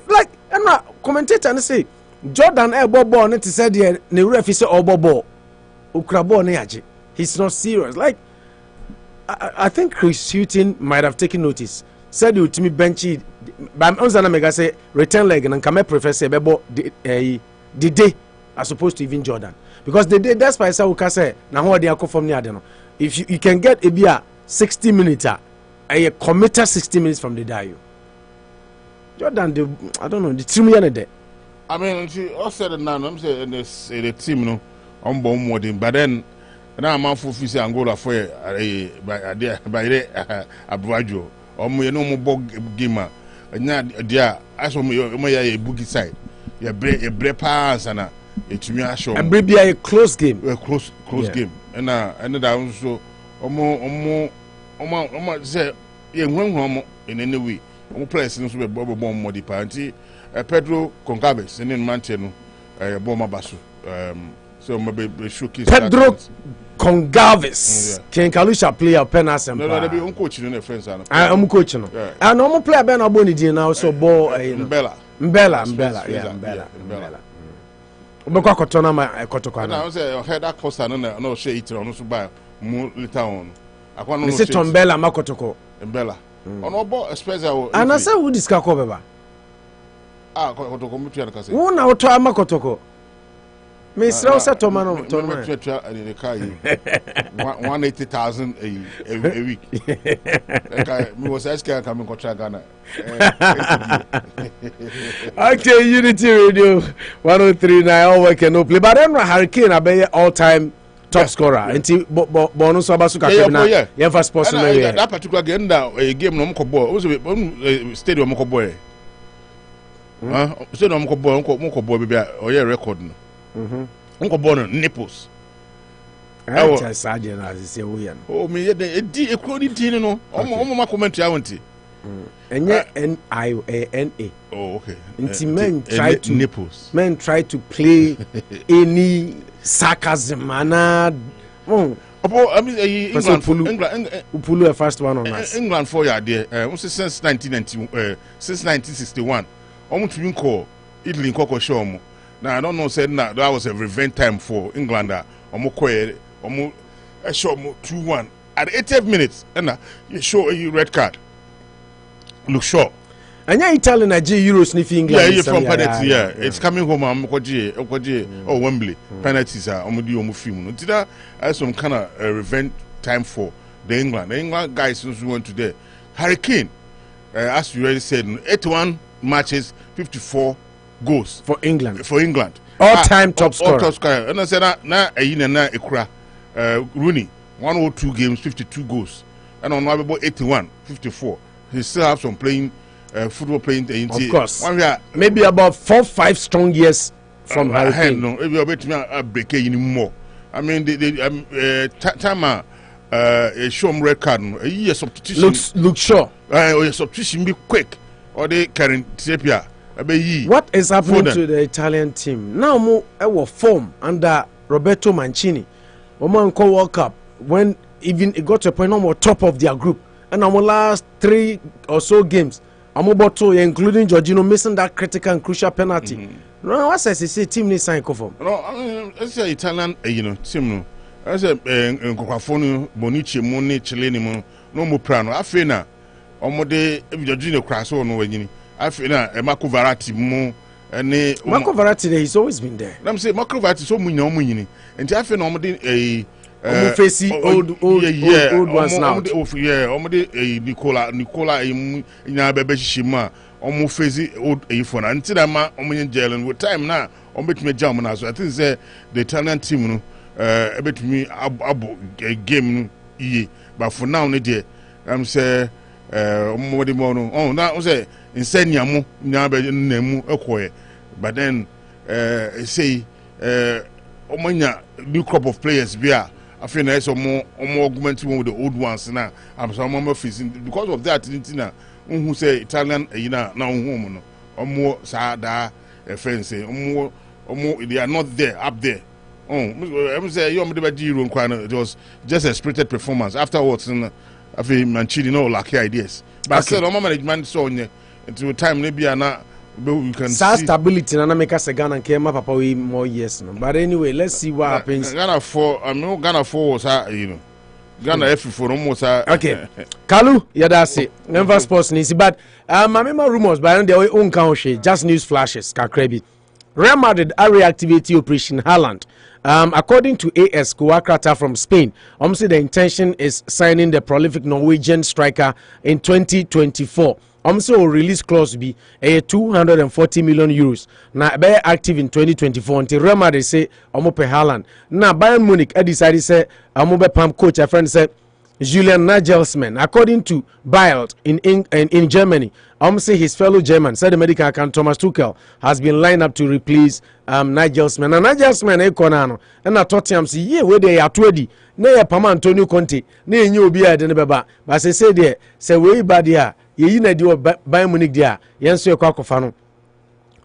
like and commentator and say Jordan ball no to say the ne referee say ball okra ball na yaje he's not serious like I think Chris Hutton might have taken notice said you to me benchy but onzana mega say return leg and come prefer say ball the day as opposed to even Jordan because the day that's why say we can say na ho dey akofom ni ade no if you can get a bia 60 minutes I committed 60 minutes from the Dayo. Jordan, I don't know, the team here there. I mean, she also said now, I'm saying the team, no, I'm born more than, but then now I'm for Fisi Angola for by Abrajo, or me no more bog gamer. And now, dear, I saw me a boogie side. You break pass and to me, I show a close game. A close game. And that also, Omo say ye hwenhwom in any way. Omo players no so be bomb more the party. Pedro Goncalves in Mante no bomb basu. So maybe showcase Pedro Goncalves. Ken Kalusha player penasem. No, they be coach no friends ana. I'm coach no. And omo player be na boni din now so ball Mbella. Yeah. Obekwa kotona ma kotokwa na. Na say head that cost no share it on so buy more later on. Mr. Tombella Makotoko. Mbella. Ono bo special. And I say who discuss ko beba. Kotoko mutu ya kase. Who na oto Makotoko. Miss Rosa Tomano, 180,000 a week. Me was asking coming to Ghana. Okay, Unity Radio 103.9 all work and no play. But then Hurricane I all-time top scorer. Until bonus abasuka kebina. Yeah, for sports no yeah. That particular game now a game no mko boy. Was stadium mko boy. Stadium mko boy baby. Oh yeah, record no. Mko boy no nipples. I just sergeant as say we yan. Oh me e crony tin no. Omo ma comment ya wonti. Enye NIANA. Oh okay. Until men try to nipples. Men try to play any sarcasm and I mean, England Upulu a first one on us. England for ya there. Since 1961, almost to call Italy Coco show. Now I don't know said that was a revenge time for England. Almost show 2-1 at 80th minutes, and you show a red card. Look sure. And yeah, Italian Euro sniffing England. Yeah, from penalty. Yeah, it's coming home. I'm or Wembley penalties are film. Did some kind of revenge time for the England guys since we went to there. Hurricane, as you already said, 81 matches, 54 goals for England. All-time top scorer. Top scorer. And I said na Ekura Rooney 102 games, 52 goals, and on about 81, 54. He still have some football playing. Of course. Maybe about 4-5 strong years from Hurricane. No, maybe a bit break anymore. I mean, time show them red card. A year substitution. Look sure. Or substitution be quick. Or they carry Sepia. What is happening to the Italian team now? More our form under Roberto Mancini. Oman call World Cup when even it got to a point more top of their group, and our last 3 or so games. I'm about to, including Jorginho, missing that critical and crucial penalty. No, what says he say team needs sign conform. No, it's an Italian, team. No, as a Coquafone, Bonici, Moni, Chileni, no more prano. I feel now, Omode, Jorginho crash or no way. I feel now, a Marco Verratti more. Marco Verratti, he's always been there. I'm saying Marco Verratti so many money, and I feel normally a. Old ones now. Nicola, Bebe Shima, almost facing old phone. Until I'm in jail and with time now, on bet me jam now. So I think the Italian team, a bit me a game, but for now, I'm say, oh, now say, insane nemu okoye. But then, say, new crop of players be I feel there's some more augmenting with the old ones now. I'm some more facing because of that. Who say Italian, now home or more sada fancy or more they are not there up there. I would say you it was just a spirited performance. Afterwards, I feel Mancini no lucky ideas. But I said, management saw into time maybe not. We can see stability and make us a Ghana and came up papa we more years no. But anyway, let's see what happens. Ghana 4 was Ghana F for almost okay. Kalu yadasi never sports nisi but I remember rumors by their own country just news flashes kakrebi. Real Madrid are reactivating Operation Haaland. According to AS Kuakrata from Spain, say the intention is signing the prolific Norwegian striker in 2024. Also release clause be 240 million euros. Now be active in 2024 until Real Madrid say omo pe Haaland. Now Bayern Munich decided say omo be pam coach a friend said Julian Nagelsmann. According to Bild in Germany, say his fellow German said the medical account Thomas Tuchel has been lined up to replace Nagelsmann. And Nagelsmann konano and na Tottenham say yeah where they are 20 na ya pam Antonio Conte na enye obi a de ne beba but say there say we bad here ye na di Bayern Munich there yenso ekwa kofa no.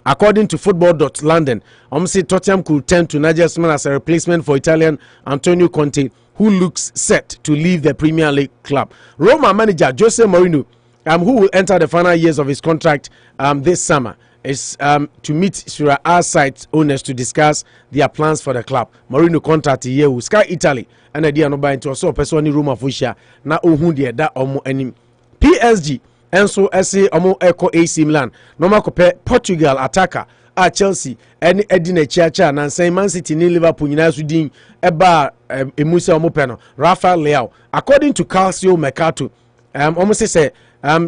According to football.london, say Tottenham could turn to Nagelsmann as a replacement for Italian Antonio Conte, who looks set to leave the Premier League club. Roma manager Jose Mourinho, who will enter the final years of his contract this summer, is to meet Serie A side owners to discuss their plans for the club. Mourinho contract here with Sky Italy and the Anopa into so person Roma Fusha na ohun de da omo anim. PSG and so say omo echo AC Milan no makope Portugal attacker a Chelsea ɛne ɛdi n'akyi na nsan Man City ne Liverpool nyinaa so din ɛba emu sɛ ɔmo pɛ no Rafael Leao according to Calcio Mercato ɔmo sɛ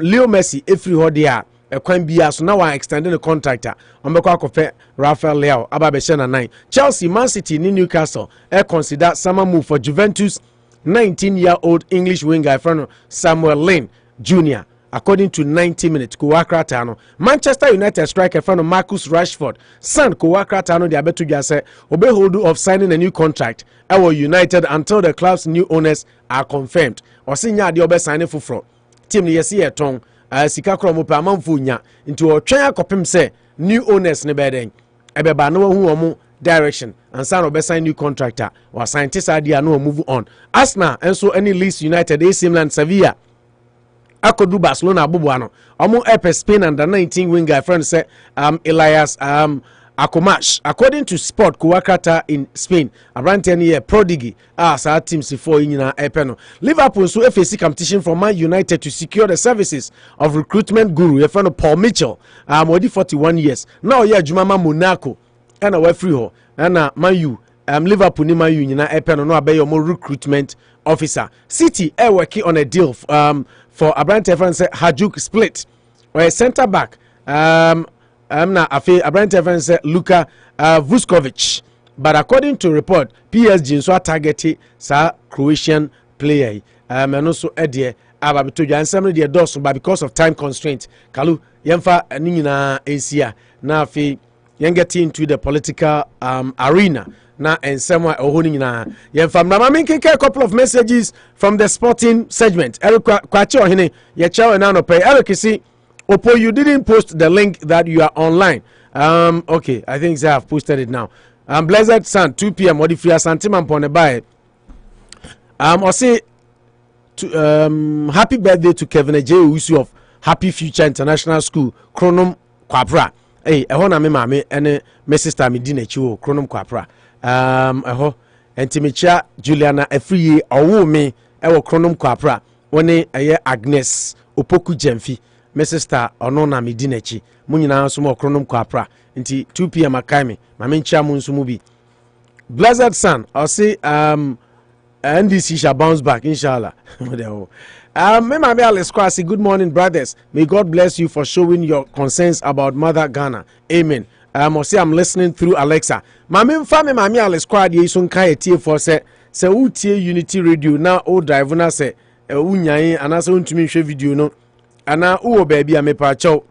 Leo Messi efiri hɔ de a ɛkwan bia so na wa extend the contract a ɔmbɛkɔ akɔfɛ Rafael Leao aba bɛhyɛ na 9 Chelsea Man City ne Newcastle consider summer move for Juventus 19-year-old English winger friend Samuel Lane Jr. according to 90 minutes Kowakrata no Manchester United striker friend Marcus Rashford son Kowakrata no de abeto dwa sɛ obehold of signing a new contract ɛwɔ United until the club's new owners are confirmed ɔsi nya ade ɔbɛ sign foforo team no yɛsi yɛ tɔn sika kora mo pa amanfo nya nti ɔtwɛn akɔpem sɛ new owners ne bɛden ɛbɛba na wahu wɔn direction ansa na ɔbɛsign new contractor wa sign tisa dia no move on Arsenal enso any Leeds United AC Milan Sevilla akodu Barcelona aboboa no ɔmo ɛpɛ Spain under 19 winger friend sɛ Elias Akomash according to Sport Kuwakata in Spain abrante ne prodigy saa teams for nyina ɛpɛ no Liverpool so FAC competition from Man United to secure the services of recruitment guru your friend Paul Mitchell already 41 years now yeah Jumama Monaco ɛna wafiri hɔ ɛna Man U Liverpool ni Man U nyina ɛpɛ no abɛyɛ ɔmo recruitment officer City working on a deal for abrante friend sɛ Hajduk Split or centre back na afi abrante friend sɛ Luka Vuskovic but according to report PSG nso target sa Croatian player ɛno so ɛdeɛ ababeto dwa nsɛm no deɛ dɔso but because of time constraint kalu yɛmfa ne nyinaa ensia na afi get into the political arena na ensem a ɛhɔ no nyinaa yɛmfa mama menkenka a couple of messages from the sporting segment Eric Kwachi Ohene yɛkyɛw na no pay Eric si Opo, you didn't post the link that you are online. Okay, I think I have posted it now. Blessed Sun, 2 p.m. What if you are Santiman Ponebae? I'll say happy birthday to Kevin J. Usu of Happy Future International School, Chronom Kwapra. Hey, I want to me and my sister Medina Chuo, Chronom Kwapra. And Timicha Juliana, a free year, or me, our Chronom Kwapra, one a Agnes, Opoku Jemfi. My sister Onona Medinechi munyina so mo kronom kwapra nti 2 p.m. akaime ma mencha mu nso mu bi Blessed Son I'll say NDC shall bounce back inshallah me ma be Alex Kwasi good morning brothers may God bless you for showing your concerns about Mother Ghana amen I'll say I'm listening through Alexa ma me mfa me ma me Alex Kwadi so nka etie for say utie Unity Radio na o drive na say unyan anase untumi hwe video no ana uwo baby a mepa chow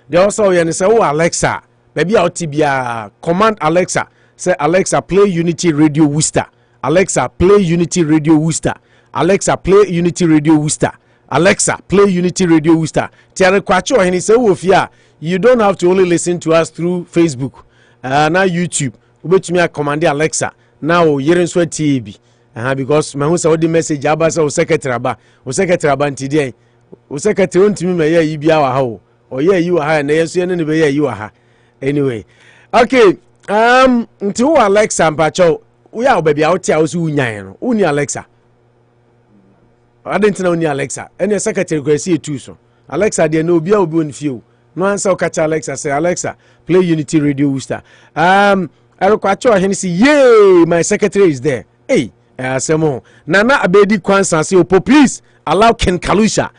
they also yen say oh Alexa baby a otibia command Alexa say Alexa play Unity Radio Worcester Alexa play Unity Radio Worcester Alexa play Unity Radio Worcester Alexa play Unity Radio Worcester tiare kwachi ohini say wo fia you don't have to only listen to us through Facebook na YouTube ubetumi command Alexa now yeren so tie bi because me hu say the message aba say o secretary aba ntidi o secretary ontimi me ya yi bia wa ha o ye yi wa ha na yeso ne be ya yi wa ha anyway okay nti wo Alexa mpacho wo ya obabi a wotia wo so unyan no uni Alexa adenti na uni Alexa ene secretary kwasi etu so Alexa de na obi a obi on fie no answer catch Alexa say Alexa play Unity Radio Worcester Erikwacho Ohene say yay my secretary is there hey asemo Nana Abedi Kwansa say Opo please allow Ken Kalusha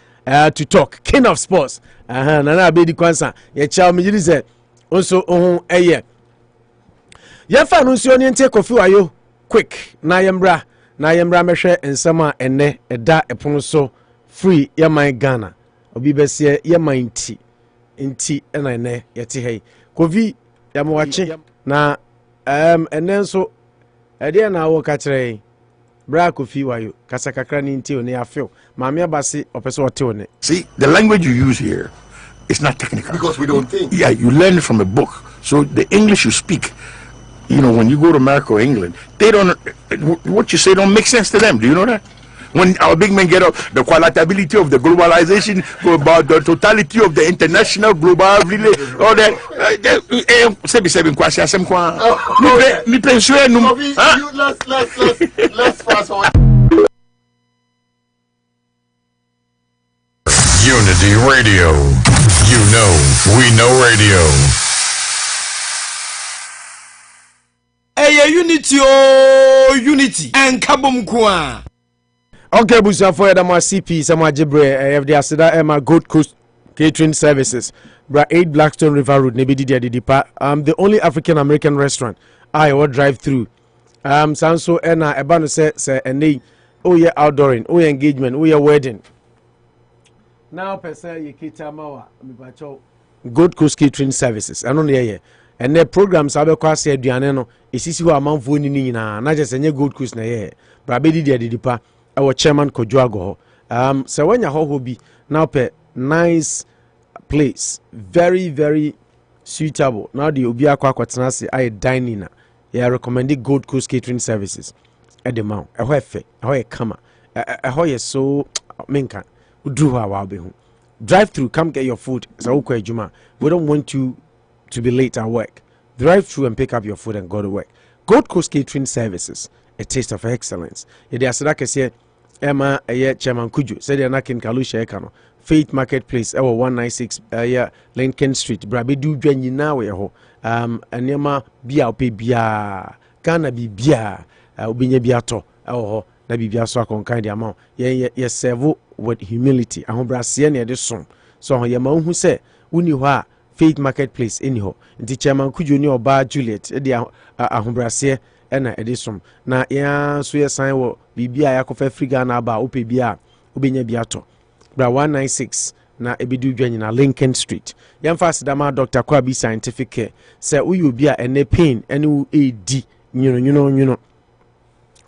to talk king of sports Nana Abedi Kwansa ye chaw me yiri say onso ohun eye ye fa no nsuo ne nte kofi wayo quick na yembra mehwe ensema enne eda epono so free ye man Ghana obi besie ye man nti ena enne yete hei kofi ya mwache na enne nso ede na wo ka kire bra kofi wayo kasa kakra ni nti oni afio maame abase opese wote one. See, the language you use here is not technical because we don't think. Yeah, you learn it from a book. So the English you speak, you know, when you go to America or England, they don't, what you say don't make sense to them. Do you know that? When our big men get up, the qualitability of the globalization, about the totality of the international global relay, all that. Let's fast forward. Unity Radio. You know, we know radio. unity o unity and kabum kwa. Okay, Bosuo for the CP some Jibre the Asida Emma Gold Coast Catering Services. Bra 8 Blackstone River Road Nebidi Dipa. The only African American restaurant I will drive through. Sanso ena ebano say ene oh yeah outdooring, oh yeah engagement, oh yeah wedding. Now per se ye kita mawa mi bacho Gold Coast Catering Services. I know ye. And their programs abe kwase aduane no esisi ho amanfo ni nyina na je senye Gold Coast na ye. Bra bedi dipa our chairman Kojuago. So when you hobby now per nice place, very very suitable. Now the obi akwa kwatenase I dining na. Yeah, recommended Gold Coast Catering Services at the mount. A hoefe, a hoe kama, a hoe so minka. Do how be home. Drive through, come get your food. So Juma. We don't want you to be late at work. Drive through and pick up your food and go to work. Gold Coast Catering Services, a taste of excellence. It is like I say, Emma, Chairman Kuju, said they're not in Kalusha Ekano. Faith Marketplace, 196 Lincoln Street. Brabe do join now. Anyama bia ope bia Ghana bi bia obinya bia to na bibia so akonkan de amount ye serve with humility ahobrase na de som so ye ma hu se uni ho a Faith Marketplace eni ho nti chairman Kujo ni oba Juliet de ahobrase na de som na ya so ye san wo bibia yakofa free Ghana aba ope bia obinya bia to bra 196 na ebidu dwanyina Lincoln Street yamfas dama Dr. Kwabi Scientific Care say uyu bia ene pain ene u edi nyuno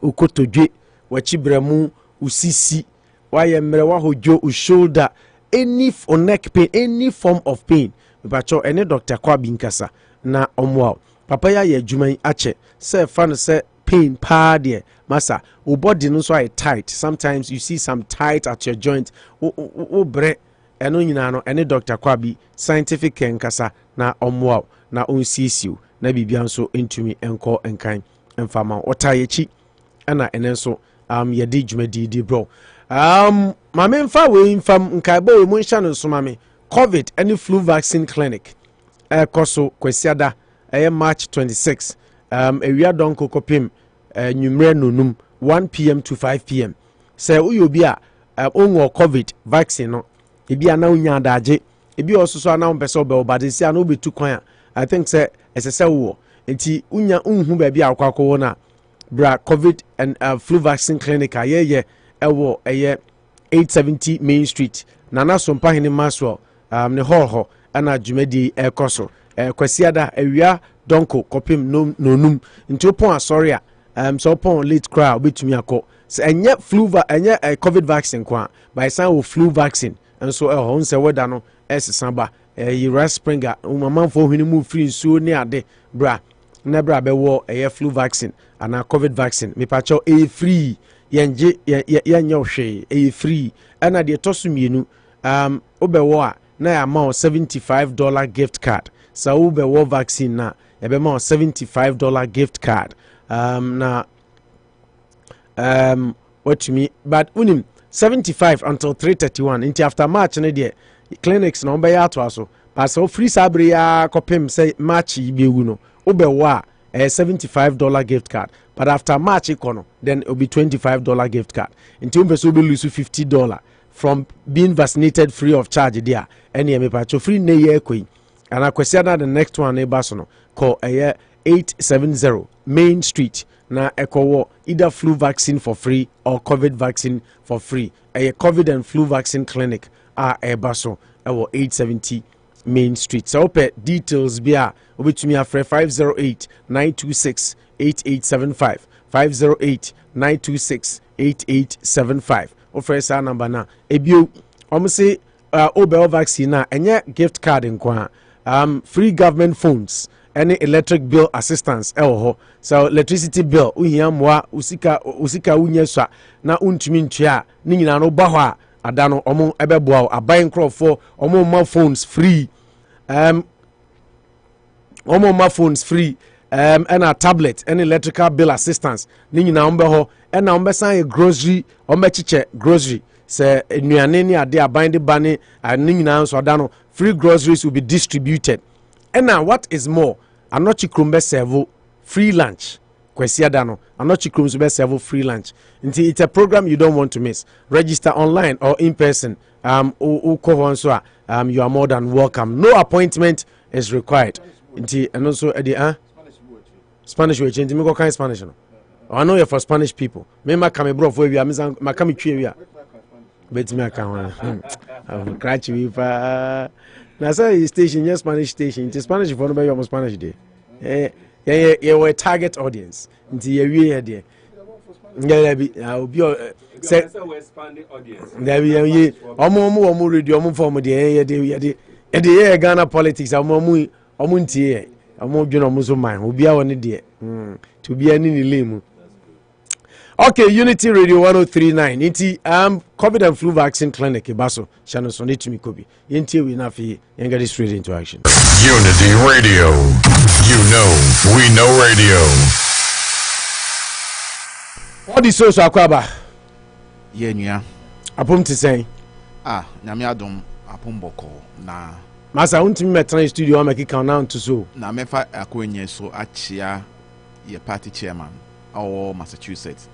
ukotodwe wachibremu usisi waye mre wa hojo u shoulder any for neck pain any form of pain bacho ene Dr. Kwabi nkasa na omwa papa ya adwuman ache say fan say pain pa de masa o body no so tight sometimes you see some tight at your joint o bre eno nyina no ene Dr. Kwabi Scientific Kenkasa na omwa na onsisiu na bibia nso entumi enko enkan emfama otayechi ana ene nso yedi dwumadi di bro mame mfa we mfam nkaibo we munsha no so mame COVID any flu vaccine clinic koso kwesiada March 26 ewia don kokopim numre nonum 1 p.m. to 5 p.m. say uyobi a onwo COVID vaccine no ebi ana unya adaje ebi ososo ana mpese obe obadesi ana obetu kwan I think say esese wo enti unya unhu ba bi akwakowo na bra COVID and flu vaccine clinic ayeye ewo 870 Main Street nana sompa hene Maswell ne ho ana dwumadi ekoso kwasiada awia donko kopim nonum enti opon asori a so opon late crowd betumi akọ so enye enye COVID vaccine kwa by sign of flu vaccine and so on say weda no esesaba yira springer mamamfo hwene mu free nsuo ne ade bra na bra be wo flu vaccine ana COVID vaccine me pacho free yenje yenye hwe free ana de tosumienu obewo a na ya ma $75 gift card so obewo vaccine na ebe ma $75 gift card na what me but unim 75 until 331 into after March ne de clinics no be ya to aso but so free sabre ya kopem say March ibewu no obewo a $75 gift card but after March ikono then it will be $25 gift card into umbeso be lose $50 from being vaccinated free of charge there any me pacho free ne ye koi and akwesiada the next one e baso no call 870 Main Street na ekowo either flu vaccine for free or COVID vaccine for free COVID and flu vaccine clinic baso 870 Main Street so ope details bia obetumi afre 508-926-8875 508-926-8875 ofre sa number na ebio omse obel vaccine na enye gift card nkwa free government phones any electric bill assistance so electricity bill uhia moa usika unya swa na untumi ntua ni nyina no ba ho a adano omo ebeboa aban crofo omo ma phones free omo ma phones free and a tablet and electrical bill assistance ni nyina ombe ho and na ombe san grocery ombe chiche grocery say enuane ni ade aban de bane ni nyina so adano free groceries will be distributed. And now, what is more, Anochi Krumbe serve free lunch Kwesiadano. Anochi Krums be serve free lunch. Until it's a program you don't want to miss. Register online or in person. You are more than welcome. No appointment is required. Until and also at the Spanish we change me go kind Spanish no. I know you're for Spanish people. Me ma come bro for we am ma come twi we. Bet me aka I'm crash we pa. Na say station yes Spanish station. It's Spanish for no be your Spanish day. Yeah, we're target audience. Until you hear there. Yeah, I'll be say we're expanding audience. There be omo radio omo form there yeah Ghana politics omo ntie omo dwena omo so man obi a woni there to be any ni lemu. Okay, Unity Radio 1039. Inti COVID and flu vaccine clinic Baso channel so need to me kobi. Inti we na fi get straight into action. Unity Radio. You know, we know radio. What is so akwaba? Ye nua. Apom ti sen. Nyame adom apom boko na. Masa untimi metra studio ameki kan na nto so. Na mefa akwenye so achia ye party chairman of Massachusetts.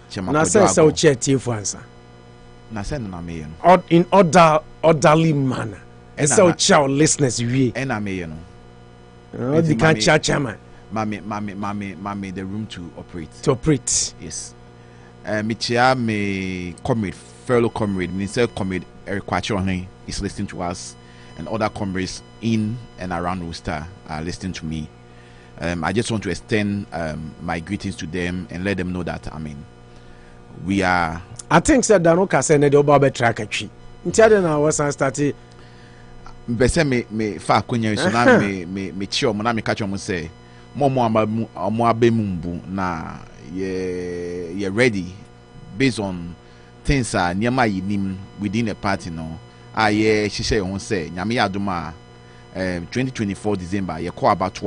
Chairman na say so chair tifu ansa. Na say na me no. In orderly manner. And so chow listeners we. And na me no. The can chairman. Mame the room to operate. To operate. Yes. Me comrade, fellow comrade, Minister comrade Eric Kwachon is listening to us, and other comrades in and around Worcester are listening to me. I just want to extend my greetings to them and let them know that we are. I think that Danoka said the Obabe track a tree. Until now, was I started. Bese me fa akonya so na me chi omo na me catch omo say omo abemumbu na ye ready based on things niema yinim within a party no ye hihye ho say nyame adoma 2024 December ye call about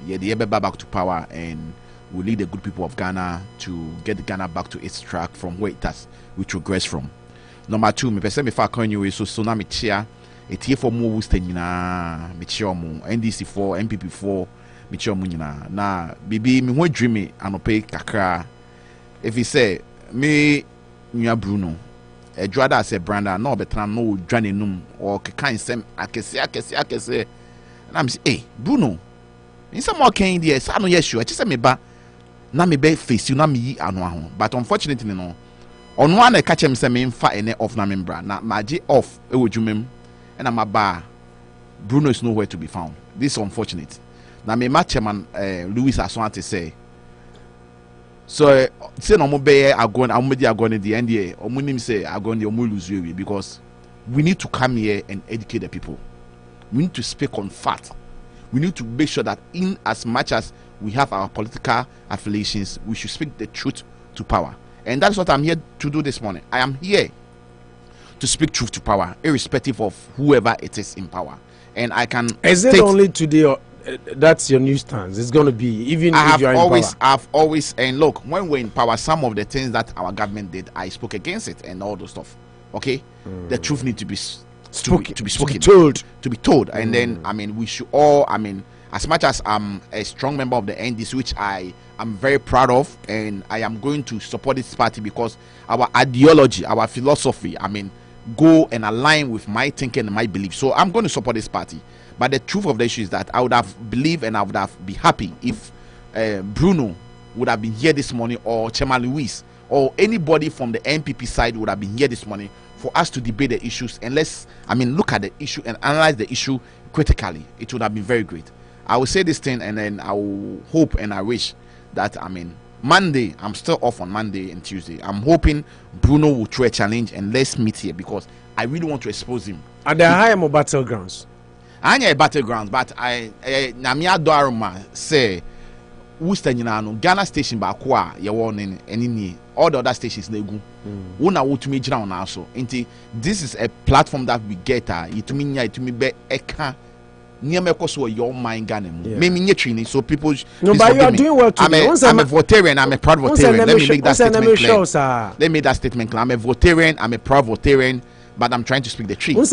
ye the back to power and we lead the good people of Ghana to get Ghana back to its track from where it has which regress from. Number 2 me pese me fa akonya so na me chia etie for more Worcester nyina me chia omo NDC4 MPP4 me chia omo nyina na bibi me ho dream Anopa kakra if he say me nua Bruno edwada say branda na obetra no dwane num or kekan sem akese na me say Bruno in some more can there say no yes sure say me ba na me be face you na me yi ano ho but unfortunately no ono ana ka chem say me mfa ene off na me bra na maji off e wodwumem and I'm a bar. Bruno is nowhere to be found. This is unfortunate. Now, my chairman Louis Aswante say. So, say no more be are going. I'm going in the NDA. Or munim say are going the lose because we need to come here and educate the people. We need to speak on fact. We need to make sure that in as much as we have our political affiliations, we should speak the truth to power. And that's what I'm here to do this morning. I am here to speak truth to power, irrespective of whoever it is in power. And I can. Is it only today or that's your new stance? It's going to be even if you're in power. I've always, and look, when we're in power, some of the things that our government did, I spoke against it and all those stuff. Okay, the truth needs to be spoken, to be told, and then we should all, as much as I'm a strong member of the NDC, which I am very proud of, and I am going to support this party because our ideology, our philosophy, go and align with my thinking and my belief. So I'm going to support this party. But the truth of the issue is that I would have believed and I would have been happy if Bruno would have been here this morning, or Chairman Luis, or anybody from the NPP side would have been here this morning for us to debate the issues and let's look at the issue and analyze the issue critically. It would have been very great. I will say this thing and then I will hope and I wish that Monday, I'm still off on Monday and Tuesday. I'm hoping Bruno will throw a challenge and let's meet here because I really want to expose him. Are there higher more battlegrounds? I know battlegrounds, but Namia Dorma say Worcester Ghana station ba kwa ye warning any all the other stations they go. Una would me down also. This is a platform that we get it me be eka near me so your mind Ghana. Maybe training so people no, but you are doing well today. I'm a Votarian, I'm a proud Votarian. Let me make that statement clear. Let me make that statement clear. I'm a Votarian, I'm a proud Votarian, but I'm trying to speak the truth. Radio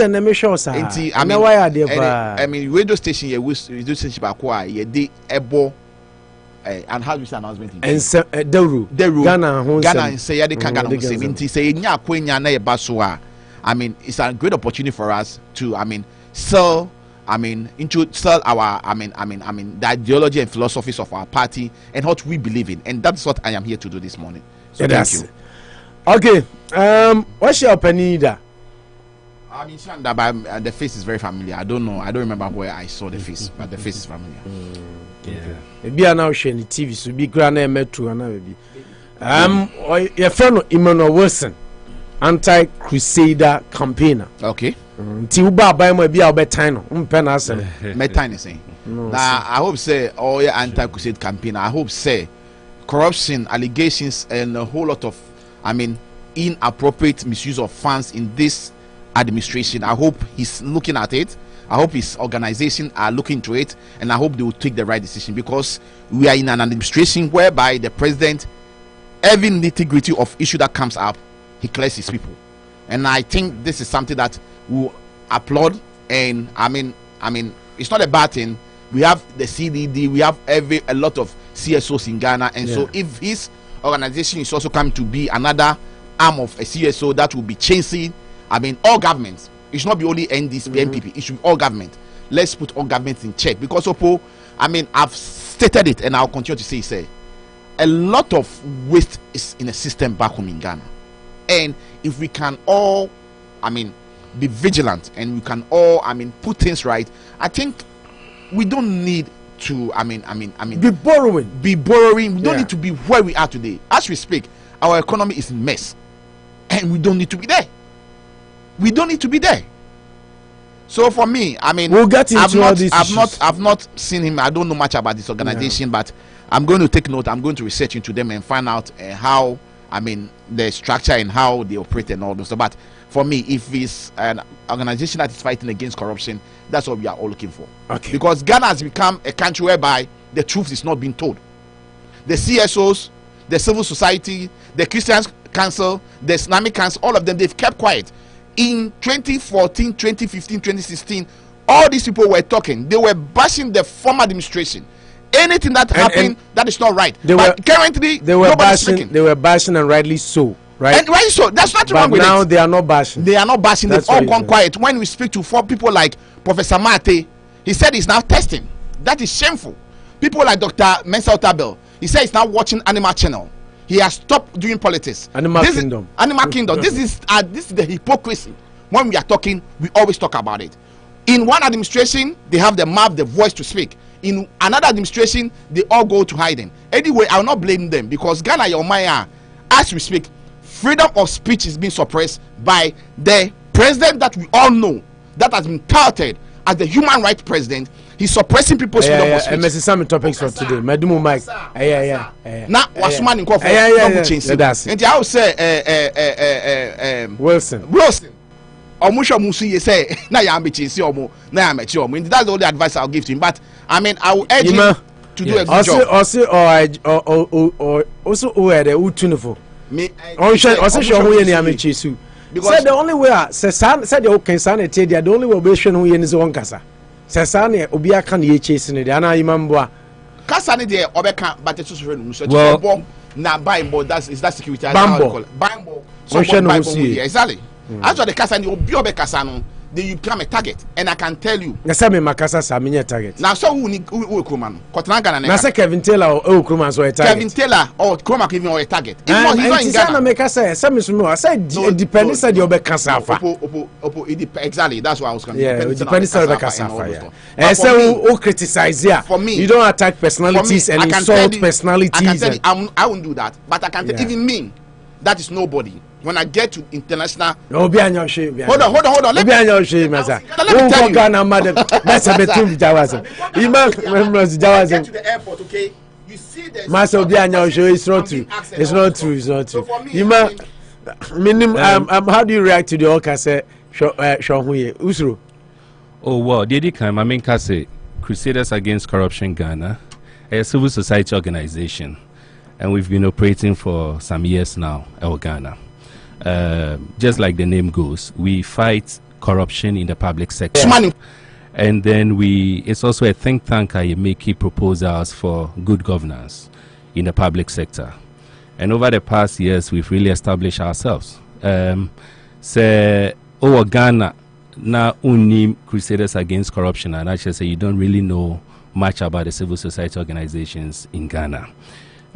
station ye radio station ba kwa ye dey ebo and how do you say announcement? And Deru Ghana say ya de kan Ghana say minti say nya akwenya na e baso a. I mean, it's a great opportunity for us to sell our the ideology and philosophies of our party and what we believe in, and that's what I am here to do this morning. So thank you. Okay, what's your opinion? I mean, the face is very familiar. I don't know. I don't remember where I saw the face, but the face is familiar. Yeah. Maybe I now share the TV, so be grand metro and maybe. Your friend Emmanuel Wilson, anti-crusader campaigner. Okay. Tiuba by my be our bedtime. Penasel. Bedtime saying. Now I hope say all your anti-crusade campaigner. I hope say corruption allegations and a whole lot of inappropriate misuse of funds in this administration. I hope he's looking at it. I hope his organization are looking into it, and I hope they will take the right decision, because we are in an administration whereby the president, every nitty-gritty of issue that comes up, he clears his people, and I think this is something that we applaud. And I mean it's not a bad thing. We have the CDD, we have a lot of CSOs in Ghana, and so if his organization is also coming to be another arm of a CSO that will be chasing all governments, it should not be only NDP, NPP, it should be all government. Let's put all governments in check, because I've stated it and I'll continue to say a lot of waste is in a system back home in Ghana, and if we can all be vigilant and we can all put things right, I think we don't need to be borrowing. We don't need to be where we are today. As we speak, our economy is in mess, and we don't need to be there. We don't need to be there. So for me, we'll get into all these issues. I've not seen him. I don't know much about this organization, but I'm going to take note. I'm going to research into them and find out how the structure and how they operate and all those stuff. But for me, if it's an organization that is fighting against corruption, that's what we are all looking for. Okay. Because Ghana has become a country whereby the truth is not being told. The CSOs, the civil society, the Christian Council, the Islamic Council, all of them, they've kept quiet. In 2014, 2015, 2016, all these people were talking. They were bashing the former administration. Anything that happened, that is not right. Currently, they were bashing. They were bashing, and rightly so. Right? And rightly so. That's not wrong with it. But now they are not bashing. They are not bashing. They've all gone quiet. When we speak to 4 people like Professor Mate, he said he's now testing. That is shameful. People like Dr. Mensah Otabel, he said he's now watching Animal Channel. He has stopped doing politics. Animal Kingdom. This is the hypocrisy. When we are talking, we always talk about it. In one administration, they have the mouth, the voice to speak. In another administration, they all go to hiding. Anyway, I will not blame them, because Ghana, Yomaya, as we speak, freedom of speech is being suppressed by the president that we all know, that has been touted as the human rights president. He's suppressing people's freedom of speech. Some topics for today. Medumo Mike. Now, what's man in coffee? And I will say, Wilson. Omusha Musi, you say, now you am chasing omo, now I'm at you. That's the only advice I'll give to him. But I will urge him to do a good job. Also, where the Utunifo. Also, show who any am chasing. Because the only way, said the okay, son, the only way we show who is one casa. Sasane Obia can ye chasing it, and I remember Cassani de Obeka, but it's also now buying board. That security. Bambo. So exactly. After the Cassani Obiobe Cassano, then you become a target, and I can tell you. Nasame Macassa Samina target. Now, so who Kuman, Kotranga, and Nasa Kevin Taylor or Kuman, so a target. Kevin Taylor or Kroma giving or a target. He's not in Ghana. Make us say, some is more. I said, it depends on your Becassafa. Exactly, that's what I was going to say. It depends on Becassafa. And so, who criticize here? For me, you don't attack personalities and insult personalities. I won't do that, but I can tell even me, that is nobody. When I get to international, hold on. Let me get to the airport, okay? You see the Master it's not true. It's not true. It's not true. How do you react to the Okase Shonhuye Usru? Oh well, the time I mean Kase Crusaders Against Corruption Ghana, a civil society organization, and we've been operating for some years now, Ghana. Just like the name goes, we fight corruption in the public sector. And then it's also a think tank making proposals for good governance in the public sector. And over the past years, we've really established ourselves. Say, Ghana, now only Crusaders Against Corruption, and I should say you don't really know much about the civil society organizations in Ghana.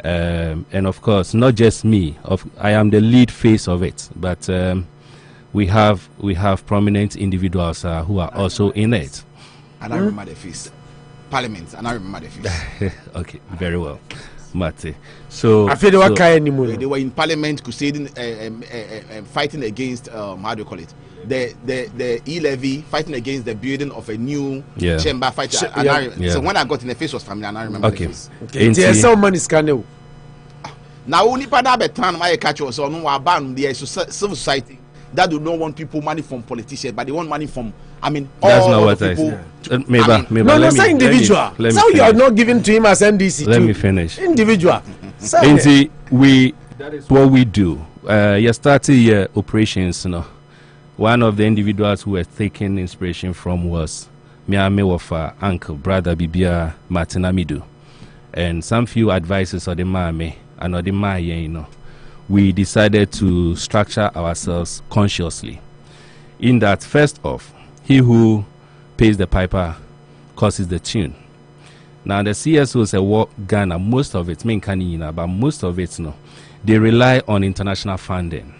And of course, not just me. I am the lead face of it, but we have prominent individuals who are also in it. And I remember the face. Parliament, and I remember the face. Okay, very well. Mate. So I feel they were anymore. They were in Parliament crusading, fighting against how do you call it? The e-levy, fighting against the building of a new chamber. So when I got in the face was familiar, and I remember the face. There's so many scandal. Now only pada betan my catch us on one ban the civil society that do not want people money from politicians, but they want money from that's not what I said. Maybe no, not say individual. So you are not giving to him as NDC. Let me finish. Individual. That is what we do. You started operations, One of the individuals who were taking inspiration from was Miame Wafa uncle, brother Bibia Martinamidu. And some few advices of the Mame and of the Maya, we decided to structure ourselves consciously. In that, first off, he who pays the piper causes the tune. Now the CSOs at Ghana, most of it, but most of it, they rely on international funding.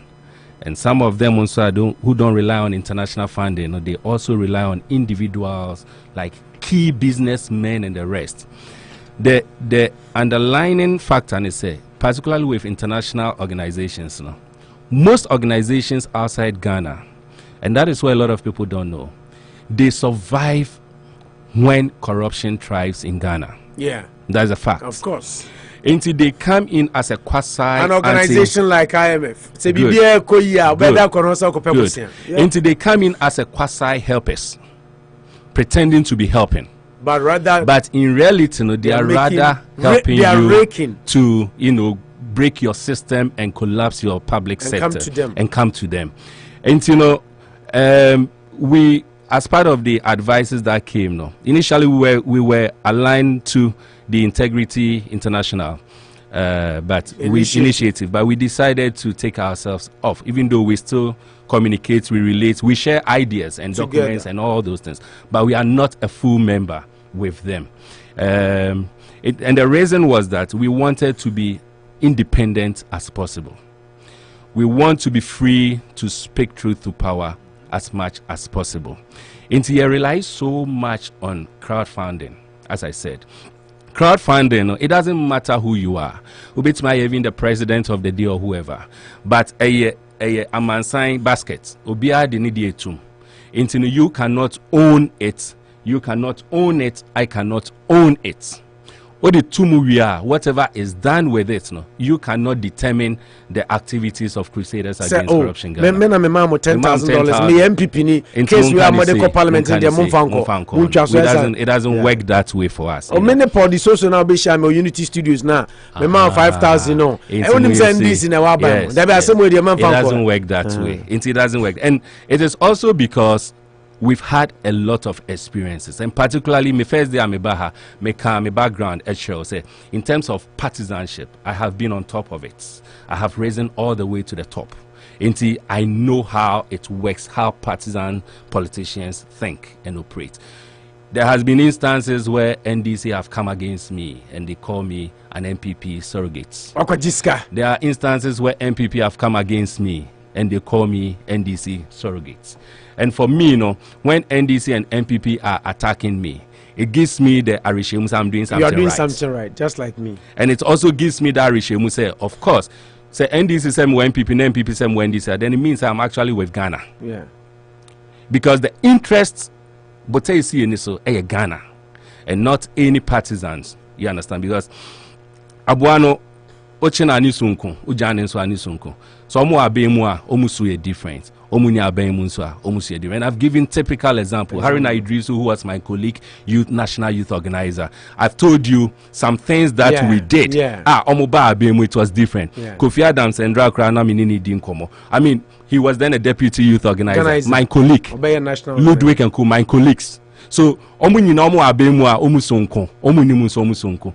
And some of them also who don't rely on international funding, they also rely on individuals like key businessmen and the rest. The underlying factor is particularly with international organizations, most organizations outside Ghana, and that is what a lot of people don't know, they survive when corruption thrives in Ghana. Yeah, that's a fact. Of course. Until they come in as a quasi an organization like IMF. Good. Until they come in as a quasi helpers, pretending to be helping. But in reality, they are rather helping you to break your system and collapse your public sector and come to them. And we, as part of the advices that came, initially we were aligned to the Integrity International initiative, but we decided to take ourselves off, even though we still communicate, we relate, we share ideas and documents and all those things, but we are not a full member with them. And the reason was that we wanted to be independent as possible. We want to be free to speak truth to power as much as possible. And you rely so much on crowdfunding, as I said. Crowdfunding, it doesn't matter who you are. It might even the president of the day or whoever. But a man sign basket, you cannot own it. You cannot own it. I cannot own it. Whatever is done with it, you cannot determine the activities of Crusaders Against Corruption. $10,000. MPP in case we are medical parliament in the it doesn't work that way for us. Many for the social now be Unity Studios now. 5,000 no. It doesn't work that way. It doesn't work, and it is also because we've had a lot of experiences, and particularly my first day my background in terms of partisanship, I have been on top of it. I have risen all the way to the top. Until I know how it works, how partisan politicians think and operate. There has been instances where NDC have come against me and they call me an MPP surrogate. There are instances where MPP have come against me and they call me NDC surrogates. And for me, when NDC and MPP are attacking me, it gives me the Arishemu I'm doing something right. You are doing something right, just like me. And it also gives me the Arishemu say, of course, say NDC same when MPP, and MPP same when NDC, then it means I'm actually with Ghana. Yeah. Because the interests, but you see in this, Ghana, and not any partisans. You understand? Because Abuano, Ochena Anisunko, Ujanenso Anisunko. So Omo Abemua, Omusu different. And I've given typical example. Haruna Idrisu, who was my colleague, national youth organizer. I've told you some things that we did. It was different. Kofi Adams and Drakrana Minini Dinkomo. I mean, he was then a deputy youth organizer. My colleague, Ludwig and my colleagues. So omu nyina omu abemu a omu sonko omu nimu so omu sonko.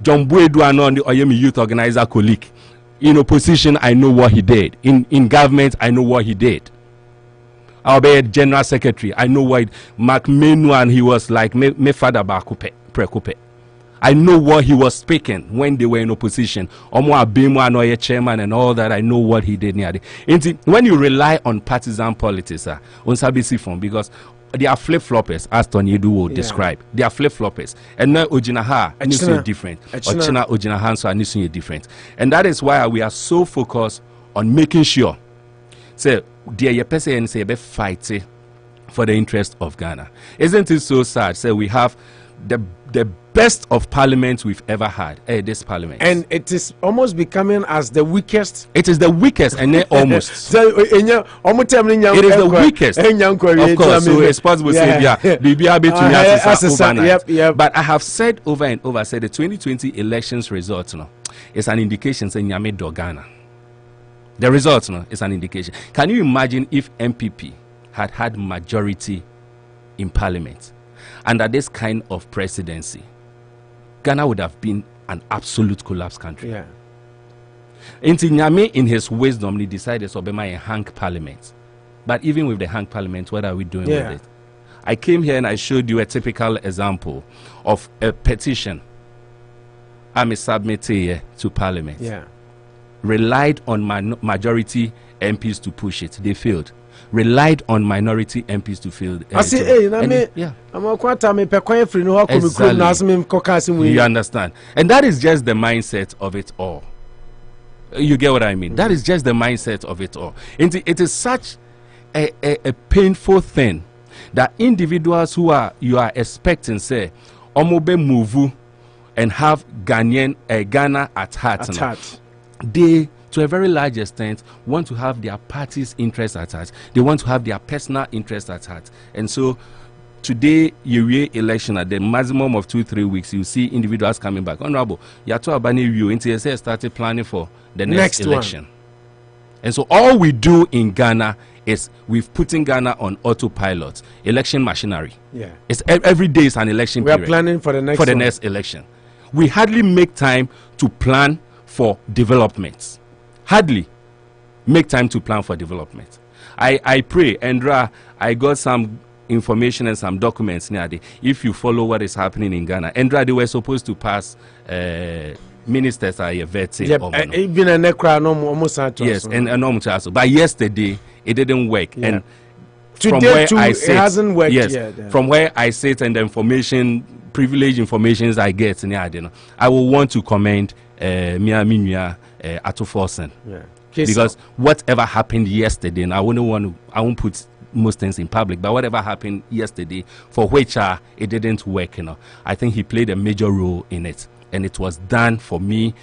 John Buedu and the Oyemi youth organizer colleague. In opposition, I know what he did. In government, I know what he did. I'll be a general secretary. I know what Mark Menuan, he was like me father Bakupe Prekupe. I know what he was speaking when they were in opposition. Omo Abemu Anoye chairman and all that. I know what he did near the. When you rely on partisan politics, unsabisi form because they are flip-floppers, as Tony Edu will describe. They are flip-floppers. And now Ojinaha needs to be different. Ochina Ojinaha so needs to be different. And that is why we are so focused on making sure say dear person and say be fighting for the interest of Ghana. Isn't it so sad? Say we have the best of parliament we've ever had, this parliament. And it is almost becoming as the weakest. It is the weakest, and then almost. So, it is the weakest. Of course, so it's possible to say, but I have said over and over, said the 2020 elections results, it's an indication saying Nyame do Ghana. The results, is an indication. Can you imagine if MPP had majority in parliament under this kind of presidency? Ghana would have been an absolute collapse country. Yeah. Inti Nyame, in his wisdom, he decided to obey a hang parliament. But even with the hang parliament, what are we doing with it? I came here and I showed you a typical example of a petition I'm submitted to parliament. Yeah. Relied on majority MPs to push it. They failed. Relied on minority MPs to fill. I say, hey, I'm quite exactly. You understand? And that is just the mindset of it all. You get what I mean? That is just the mindset of it all. It is such a painful thing that individuals who you are expecting say, Omobe move and have Ghana at heart. They, to a very large extent, want to have their party's interests at heart. They want to have their personal interests at heart. And so today, you election at the maximum of 2-3 weeks, you see individuals coming back. Honorable, Yato Abani you NTSA started planning for the next election. And so all we do in Ghana is we've put in Ghana on autopilot, election machinery. Yeah. It's every day is an election period. We are planning for the next election. We hardly make time to plan for developments. Hardly make time to plan for development. I pray, Andra, I got some information and some documents near the, if you follow what is happening in Ghana. Andra, they were supposed to pass ministers are vetting. Yes, and almost. But yesterday it didn't work. Yeah. And today from where I sit, it hasn't worked yet. Yeah. From where I sit and the information, privileged informations I get, I will want to commend Mia Minya Atoforsen. Yeah. Because whatever happened yesterday, and I won't put most things in public, but whatever happened yesterday, for which it didn't work, I think he played a major role in it, and it was done for me.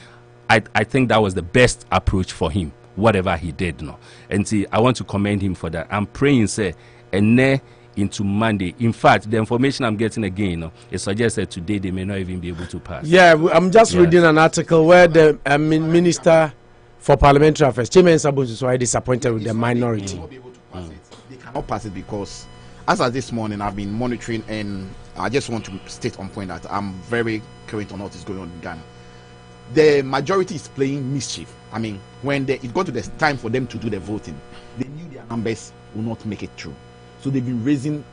I think that was the best approach for him, whatever he did, and see, I want to commend him for that. I'm praying, say, and into Monday. In fact, the information I'm getting again, it suggests that today they may not even be able to pass. Yeah, I'm just reading an article where the Minister for Parliamentary Affairs, Chairman Sabun, is already disappointed with the minority. They cannot pass it because, as of this morning, I've been monitoring, and I just want to state on point that I'm very current on what is going on in Ghana. The majority is playing mischief. I mean, when it got to the time for them to do the voting, they knew their numbers will not make it through. So they've been raising,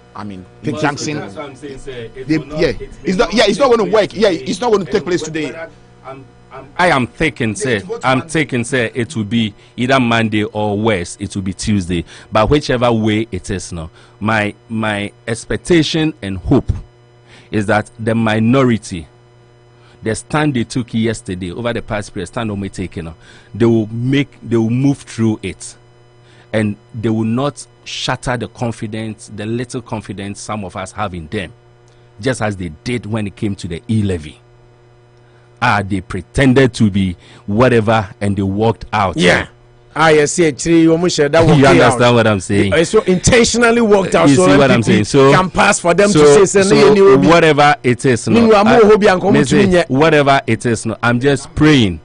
Pete Jackson. That's what I'm saying, sir. It's not going to work. Yeah, it's not going to take place today. I am thinking, sir, it will be either Monday or worse, it will be Tuesday. But whichever way it is now, my expectation and hope is that the minority, the stand they took yesterday over the past period, stand on me taking, they will move through it, and they will not shatter the confidence, the little confidence some of us have in them, just as they did when it came to the e-levy. They pretended to be whatever and they walked out. Yeah. Yes, you understand what I'm saying? So intentionally walked out. You see what I'm saying? So can pass for them to say whatever it is. Whatever it is. I'm just praying.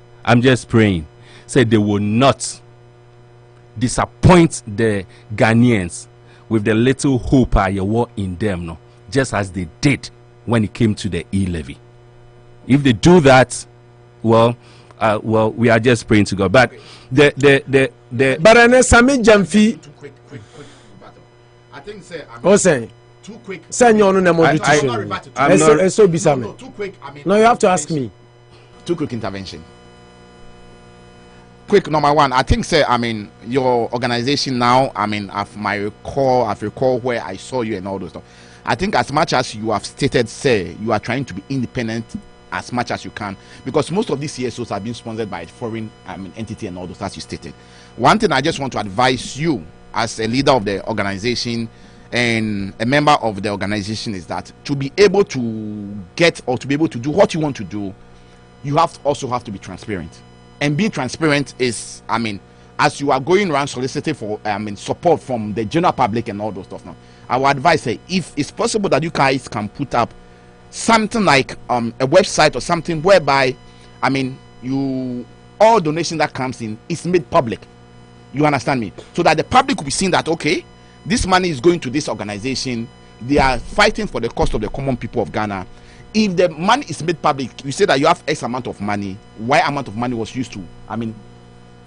Say they will not disappoint the Ghanaians with the little hope you want in them. just as they did when it came to the e-levy. If they do that, well, we are just praying to God. But the but Sami Jamfi. I think say too quick. I'm not so busy. No, too quick. I mean, no, you have to ask me. Too quick intervention. Quick number one. I think say, I mean, your organization now, I mean, I've recall where I saw you and all those stuff. I think as much as you have stated, say, you are trying to be independent as much as you can, because most of these CSOs have been sponsored by foreign entity and all those, as you stated. One thing I just want to advise you as a leader of the organization and a member of the organization is that to be able to get or to be able to do what you want to do, you also have to be transparent. And being transparent is, I mean, as you are going around soliciting for support from the general public and all those stuff now, our advice is, if it's possible that you guys can put up something like a website or something whereby, I mean, all donation that comes in is made public. You understand me? So that the public will be seeing that, okay, this money is going to this organization. They are fighting for the cost of the common people of Ghana. If the money is made public, you say that you have X amount of money. Y amount of money was used to, I mean,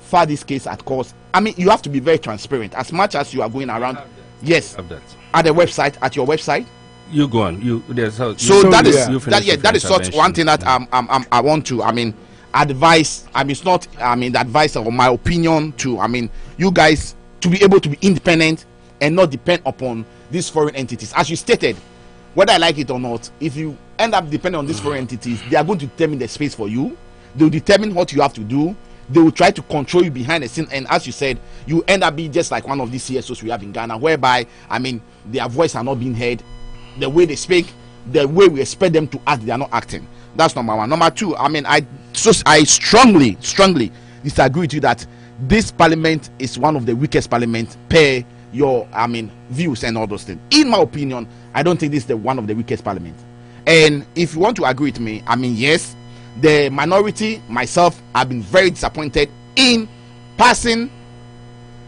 file this case at cost. I mean, you have to be very transparent as much as you are going around. Yes, at the website, at your website. You go on. That is such one thing that I want to, I mean, advise. I mean, it's not, I mean, the advice or my opinion to, I mean, you guys to be able to be independent and not depend upon these foreign entities. As you stated, whether I like it or not, if you end up depending on these foreign entities, they are going to determine the space for you. They will determine what you have to do. They will try to control you behind the scene, and as you said, you end up being just like one of these CSOs we have in Ghana, whereby, I mean, their voice are not being heard. The way they speak, the way we expect them to act, they are not acting. That's number one. Number two, I mean, I strongly disagree with you that this parliament is one of the weakest parliament per your, I mean, views and all those things. In my opinion, I don't think this is one of the weakest parliament. And if you want to agree with me, I mean, yes, the minority, myself, have been very disappointed in passing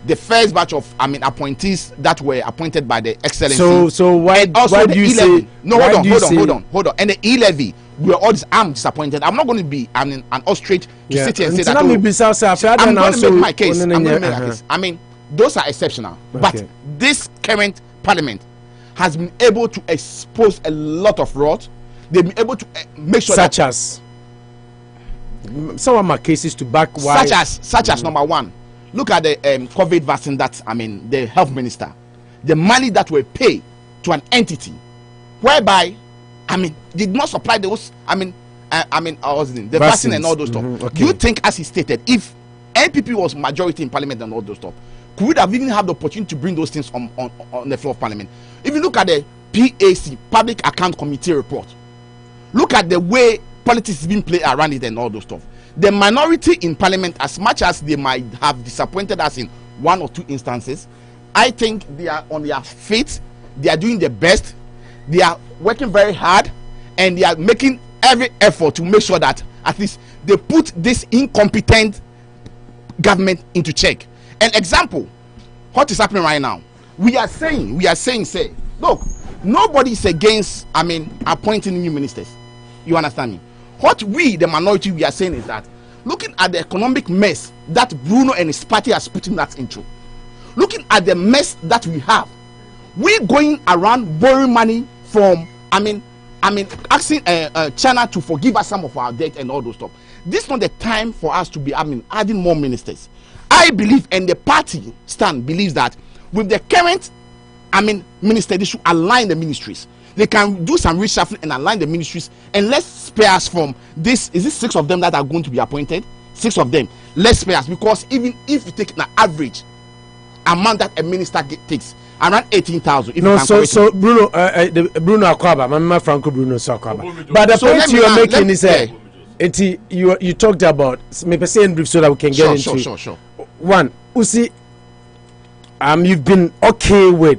the first batch of, I mean, appointees that were appointed by the excellency. So why do you say? No, hold on. And the e-levy, we are all. I'm disappointed. I'm not going to be, I mean, an ostrich to sit here and say that. I'm going to make my case. I mean, those are exceptional. Okay. But this current parliament has been able to expose a lot of rot. They've been able to make sure such as some of my cases to back why. Such as number one. Look at the COVID vaccine that, I mean, the health minister, the money that were paid to an entity whereby, I mean, did not supply those, the vaccine and all those stuff. Okay. Do you think, as he stated, if NPP was majority in parliament and all those stuff, could we have even had the opportunity to bring those things on the floor of parliament? If you look at the PAC, Public Account Committee report, look at the way politics is being played around it and all those stuff. The minority in parliament, as much as they might have disappointed us in one or two instances, I think they are on their feet. They are doing their best. They are working very hard, and they are making every effort to make sure that at least they put this incompetent government into check. An example, what is happening right now? We are saying, say, look, nobody is against, I mean, appointing new ministers. You understand me? What we, the minority, we are saying is that, looking at the economic mess that Bruno and his party has put in us into, looking at the mess that we have, we going around borrowing money from, asking China to forgive us some of our debt and all those stuff. This is not the time for us to be, adding more ministers. I believe, and the party stand believes that with the current, minister, they should align the ministries. They can do some reshuffling and align the ministries, and let's spare us from this. Is it 6 of them that are going to be appointed? 6 of them. Let's spare us, because even if you take an average amount that a minister takes, around 18,000. No, so Bruno, Bruno Akwaba, my Franco Bruno Akwaba. But the point you are making is you talked about, maybe say in brief so that we can get into. Sure. One, Usi, you've been okay with.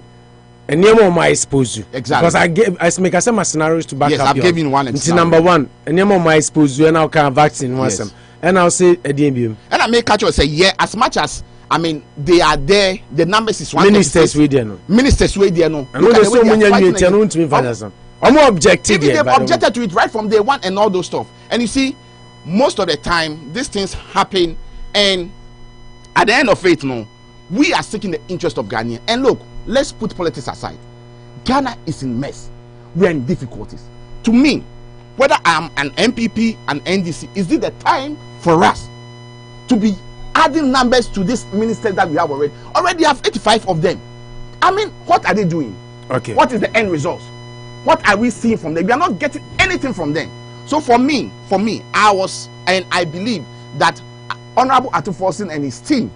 And name my expose you. Exactly. Because I make some scenarios to back up. Yes, I've given you one example. Number one, and name my expose you and now can vaccine one some. And I'll say a DMBM. And I make catch you say, yeah, as much as I mean, they are there. The numbers is one. Ministers we there no. Ministers we there no. Look at the way they are fighting. I'm objective. They've objected to it right from day one and all those stuff. And you see, most of the time these things happen, and at the end of it, no, we are seeking the interest of Ghana. And look, let's put politics aside. Ghana is in mess. We are in difficulties. To me, whether I'm an MPP, an NDC, is it the time for us to be adding numbers to this ministers that we have already? Already have 85 of them. I mean, what are they doing? Okay. What is the end result? What are we seeing from them? We are not getting anything from them. So for me, I believe that Honorable Atuforsin and his team,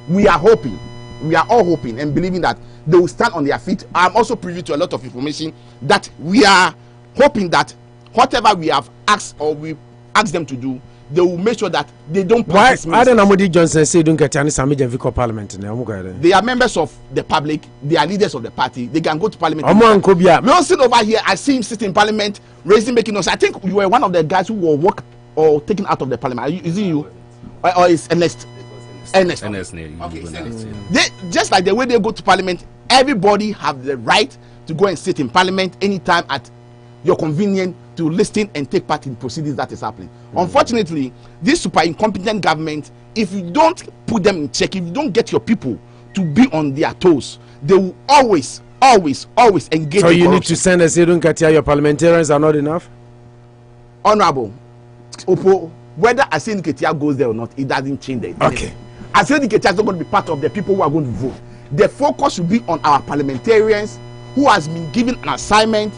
we are all hoping and believing that they will stand on their feet. I'm also privy to a lot of information that we are hoping that whatever we have asked or we ask them to do, they will make sure that they don't practice. Why don't Amodi Johnson say don't get any Samija Vico Parliament? They are members of the public, they are leaders of the party, they can go to Parliament. Wilson over here, I see him sitting in Parliament, making us. I think you were one of the guys who were taken out of the Parliament. Is it you? Or is Ernest? Ernest. Okay. They just like the way they go to Parliament, everybody have the right to go and sit in Parliament anytime at your convenience to listen and take part in proceedings that is happening. Unfortunately, this super incompetent government, if you don't put them in check, if you don't get your people to be on their toes, they will always engage. So in you corruption. need to send a say, don't get your parliamentarians are not enough. Honorable Opo, whether Aseni Ketia goes there or not, it doesn't change it. Okay. Aseni Ketia is not going to be part of the people who are going to vote. The focus should be on our parliamentarians who has been given an assignment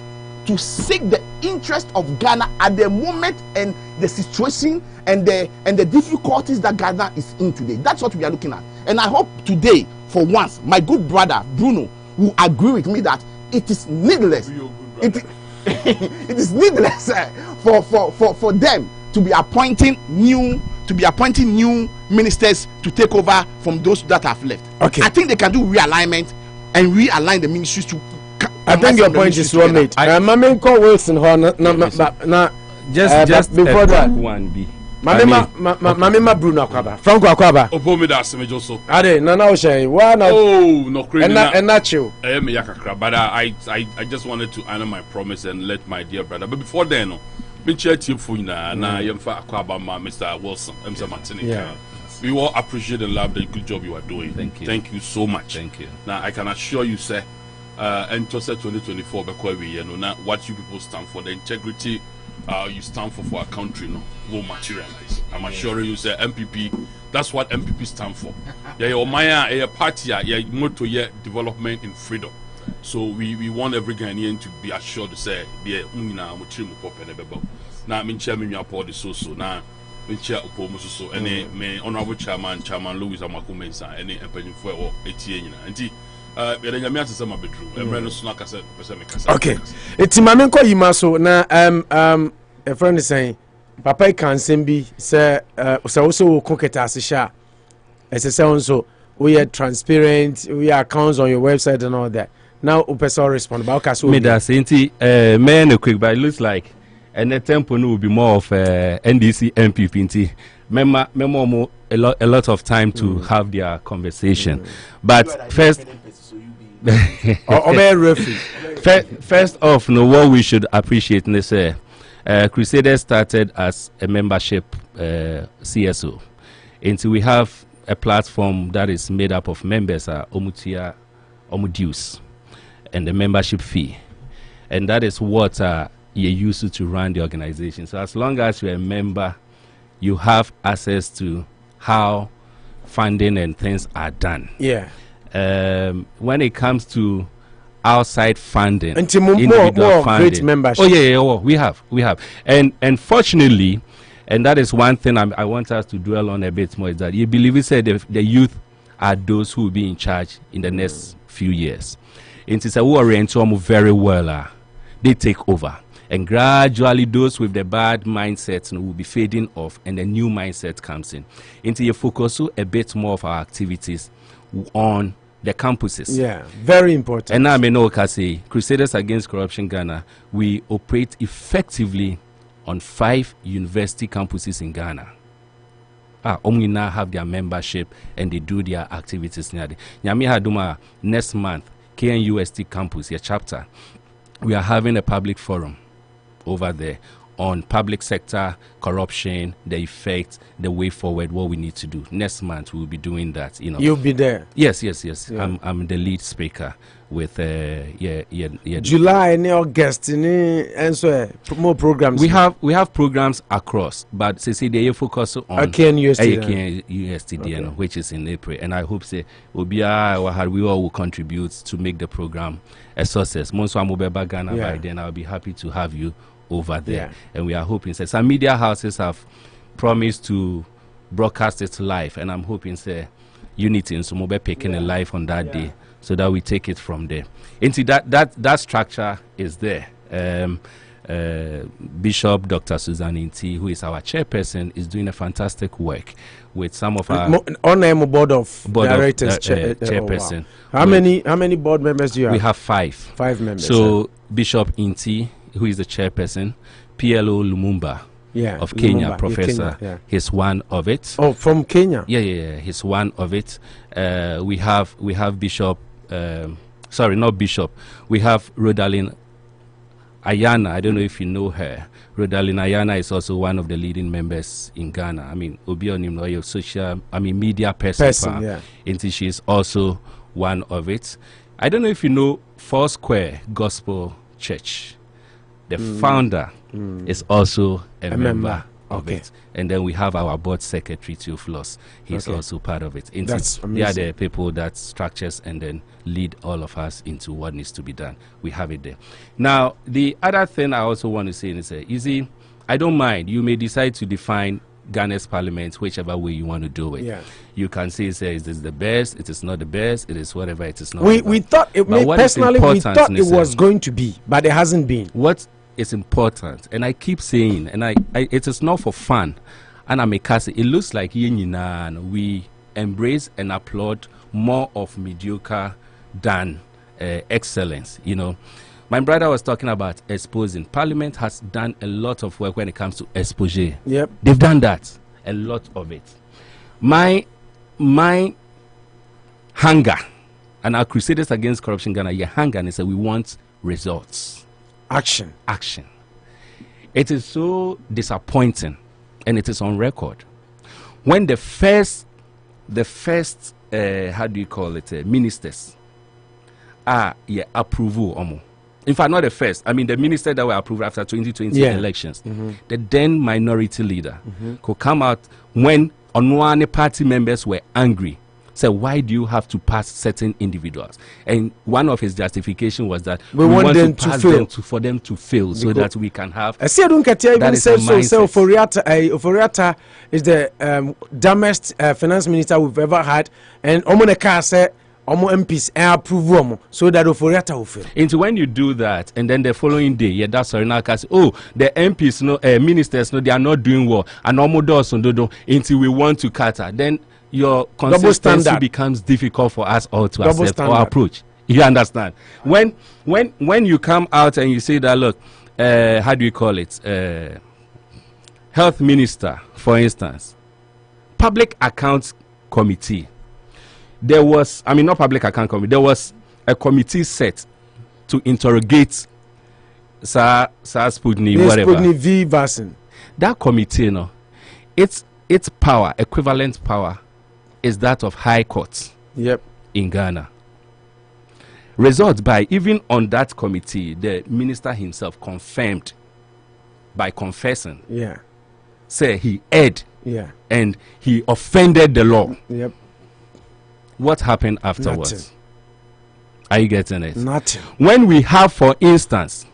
to seek the interest of Ghana at the moment and the situation and the difficulties that Ghana is in today. That's what we are looking at. And I hope today, for once, my good brother Bruno will agree with me that it is needless. It is needless for them to be appointing new ministers to take over from those that have left. Okay. I think they can do realignment and realign the ministries to. I think your point is well made. Mame call Wilson just before that one B. Mame Bruno Akwaba. Franco Akwaba. Opo me da semejo so. Ade na na Oshay. Wa na. Oh, no crazy. And nacho. Me yakakra, but I just wanted to honor my promise and let my dear brother. But before then, no. Been chat you for na yemfa Akwaba ma Mr. Wilson, Mr. Martinic. Yeah. We all appreciate and love the good job you are doing. Thank you. Thank you so much. Thank you. Now I can assure you, sir, enter 2024 now what you people stand for, the integrity you stand for our country will materialize. I'm assuring you, sir, MPP, that's what MPP stand for. Yeah, your Maya, your party, your motto, yeah, development in freedom. So we want every Ghanaian to be assured to say, yeah, now I'm chairman your party so now chair so any me honorable chairman Louis Amakumesa any empanyin for or etie nyina okay. It's Mamenko Yimaso na a friend is saying Papa can be say also cooketa asisha as a sound so we are transparent, we are accounts on your website and all that. Now Upesa respond about Kaso. Me da saying man quick but it looks like and the tempo will be more of NDC MPP. Memo a lot of time to have their conversation. But first first off, what we should appreciate is Crusaders started as a membership CSO. And so we have a platform that is made up of members, Omutia, Omudues, and the membership fee. And that is what you use to run the organization. So as long as you're a member, you have access to how funding and things are done. Yeah. When it comes to outside funding, more great membership. Oh yeah, we have, and fortunately, and that is one thing I want us to dwell on a bit more, is that you believe we said the youth are those who will be in charge in the next few years. And it's a orient very well. They take over. And gradually those with the bad mindsets will be fading off and a new mindset comes in. Until you focus a bit more of our activities on the campuses. Yeah, very important. And now I may know say Crusaders Against Corruption Ghana, we operate effectively on 5 university campuses in Ghana. now have their membership and they do their activities near the Nyami Haduma next month KNUST campus your chapter. We are having a public forum over there on public sector corruption, the effects, the way forward, what we need to do. Next month we will be doing that. You'll be there. Yes. Yeah. I'm the lead speaker with July and August and so more programs. We have programs across, but say they focus on KNUST, which is in April, and I hope say we all will contribute to make the program a success. Monso Amobeba Ghana by then I'll be happy to have you over there, and we are hoping some media houses have promised to broadcast it live, and I'm hoping Unity and Sumobe picking a live on that day so that we take it from there. Into that structure is there. Bishop Dr. Susan Inti, who is our chairperson, is doing a fantastic work with some of our board of directors chairperson. How many board members do you have? We have 5 members. So Bishop Inti, who is the chairperson, PLO Lumumba of Kenya, Professor, he's one of it. Oh, from Kenya? Yeah, he's one of it. We have Bishop, sorry, not Bishop, we have Rodalyn Ayana. I don't know if you know her. Rodalyn Ayana is also one of the leading members in Ghana. I mean, media person. And she is also one of it. I don't know if you know Foursquare Gospel Church. The founder is also a member of it. And then we have our board secretary, Theophilus. He's also part of it. That's amazing. They are the people that structures and then lead all of us into what needs to be done. We have it there. Now, the other thing I also want to say is, you see, I don't mind. You may decide to define Ghana's parliament whichever way you want to do it. You can say is this the best, it is not the best, it is whatever, it is not. We thought it personally we thought it was going to be, but it hasn't been. What is important, and I keep saying, and I it is not for fun, and I make it looks like we embrace and applaud more of mediocre than excellence. My brother was talking about exposing. Parliament has done a lot of work when it comes to exposure. They've done that, a lot of it. My hunger, and our Crusaders Against Corruption Ghana, your hunger is that we want results. Action. It is so disappointing, and it is on record. When the first how do you call it, ministers approval. In fact, not the first. I mean, the minister that were approved after 2020 elections, the then minority leader could come out when Onwane party members were angry. So why do you have to pass certain individuals? And one of his justification was that we want them to pass them for them to fail, so that we can have. I see. I don't get even say so. Oforiatta is the dumbest finance minister we've ever had, and Omoneka said. MPs approve so that Oforiatta will fail. Into when you do that, and then the following day, that's the MPs, ministers, they are not doing well, and until we want to cut her, then your consistency becomes difficult for us all to accept or approach. You understand? When you come out and you say that, look, how do you call it? Health minister, for instance, public accounts committee. There was, not public account committee, there was a committee set to interrogate Sputnik, whatever. Sputnik V vaccine. That committee, its power, equivalent power, is that of high courts in Ghana. Results by, even on that committee, the minister himself confirmed by confessing. Say he erred and he offended the law. What happened afterwards? Nothing. Are you getting it? Nothing. When we have, for instance,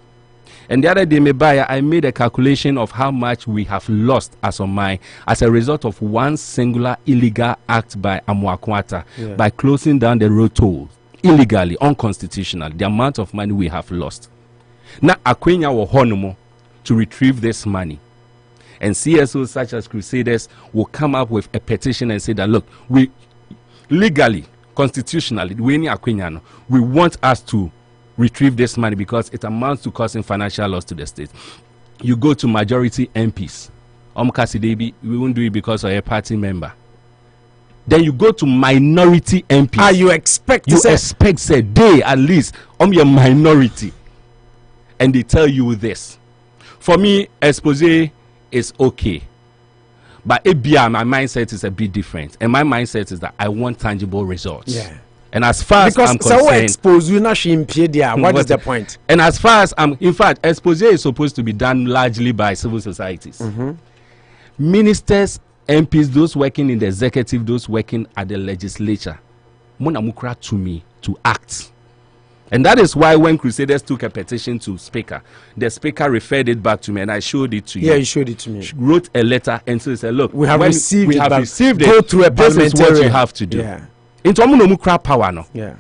and the other day, I made a calculation of how much we have lost as a result of one singular illegal act by Amoakwata by closing down the road toll illegally, unconstitutional. The amount of money we have lost. Now, Akwenya Wohonomo to retrieve this money. And CSOs such as Crusaders will come up with a petition and say that, look, we legally, constitutionally, we want us to retrieve this money because it amounts to causing financial loss to the state. You go to majority MPs Kasidebi, we won't do it because of a party member. Then you go to minority MPs. You expect say they at least your minority, and they tell you this. For me, expose is okay, but ABR, my mindset is a bit different, and my mindset is that I want tangible results. Yeah. And as far as I'm concerned, expose you not what is the point? And as far as in fact, expose is supposed to be done largely by civil societies, ministers, MPs, those working in the executive, those working at the legislature. Monamukra to me to act. And that is why when Crusaders took a petition to Speaker, the Speaker referred it back to me, and I showed it to you. Yeah, you showed it to me. She wrote a letter and so said, look, we have received it. Go through a parliamentarian. This is what you have to do. Yeah. Into Monamukra power no. Yeah.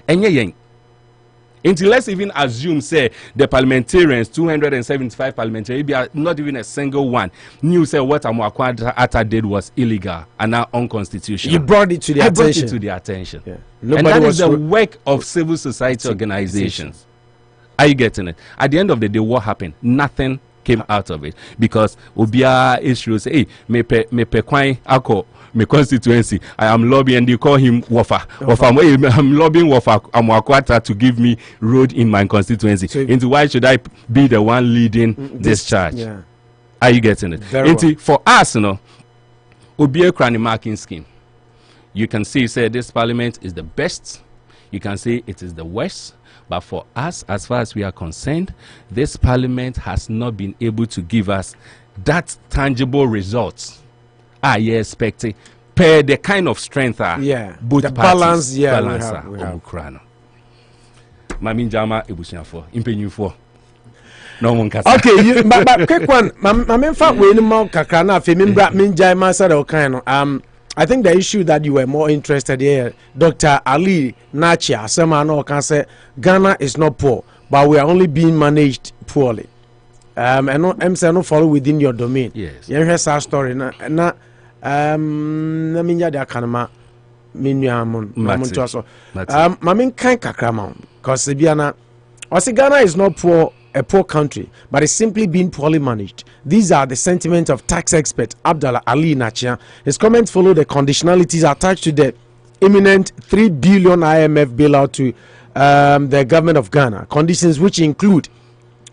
Until let's even assume, say, the parliamentarians, 275 parliamentarians, not even a single one knew, say, what Amuakwa Atta did was illegal and now unconstitutional. You brought it to the attention. I brought it to the attention. Yeah. And that is the work of civil society organizations. Are you getting it? At the end of the day, what happened? Nothing came out of it. Because Obia issue say, hey, me kwai ako my constituency, I am lobbying, and they call him Wafa. I'm lobbying Wafa Amuakwata to give me road in my constituency. So into why should I be the one leading this charge? Yeah. Are you getting it? Into for us, Obia Krani marking scheme. You can say this parliament is the best. You can say it is the worst. But for us, as far as we are concerned, this parliament has not been able to give us that tangible results. You expecting per the kind of strength both the parties balance Mami Jama ebusiafo impenyufo no mon kasa. Okay, but quick one. Mami fa we ni ma kakra na afi membra minjai ma say the kind no. I think the issue that you were more interested in, Dr. Ali Nachia, asema no can say Ghana is not poor, but we are only being managed poorly. And no MC no follow within your domain. Yes. You hear sa story na na minya da kanama minua mon to so. Mamin kan kakra ma because Biana Ghana is not poor, a poor country, but it's simply being poorly managed. These are the sentiments of tax expert Abdallah Ali Nachia. His comments follow the conditionalities attached to the imminent 3 billion IMF bailout to the government of Ghana. Conditions which include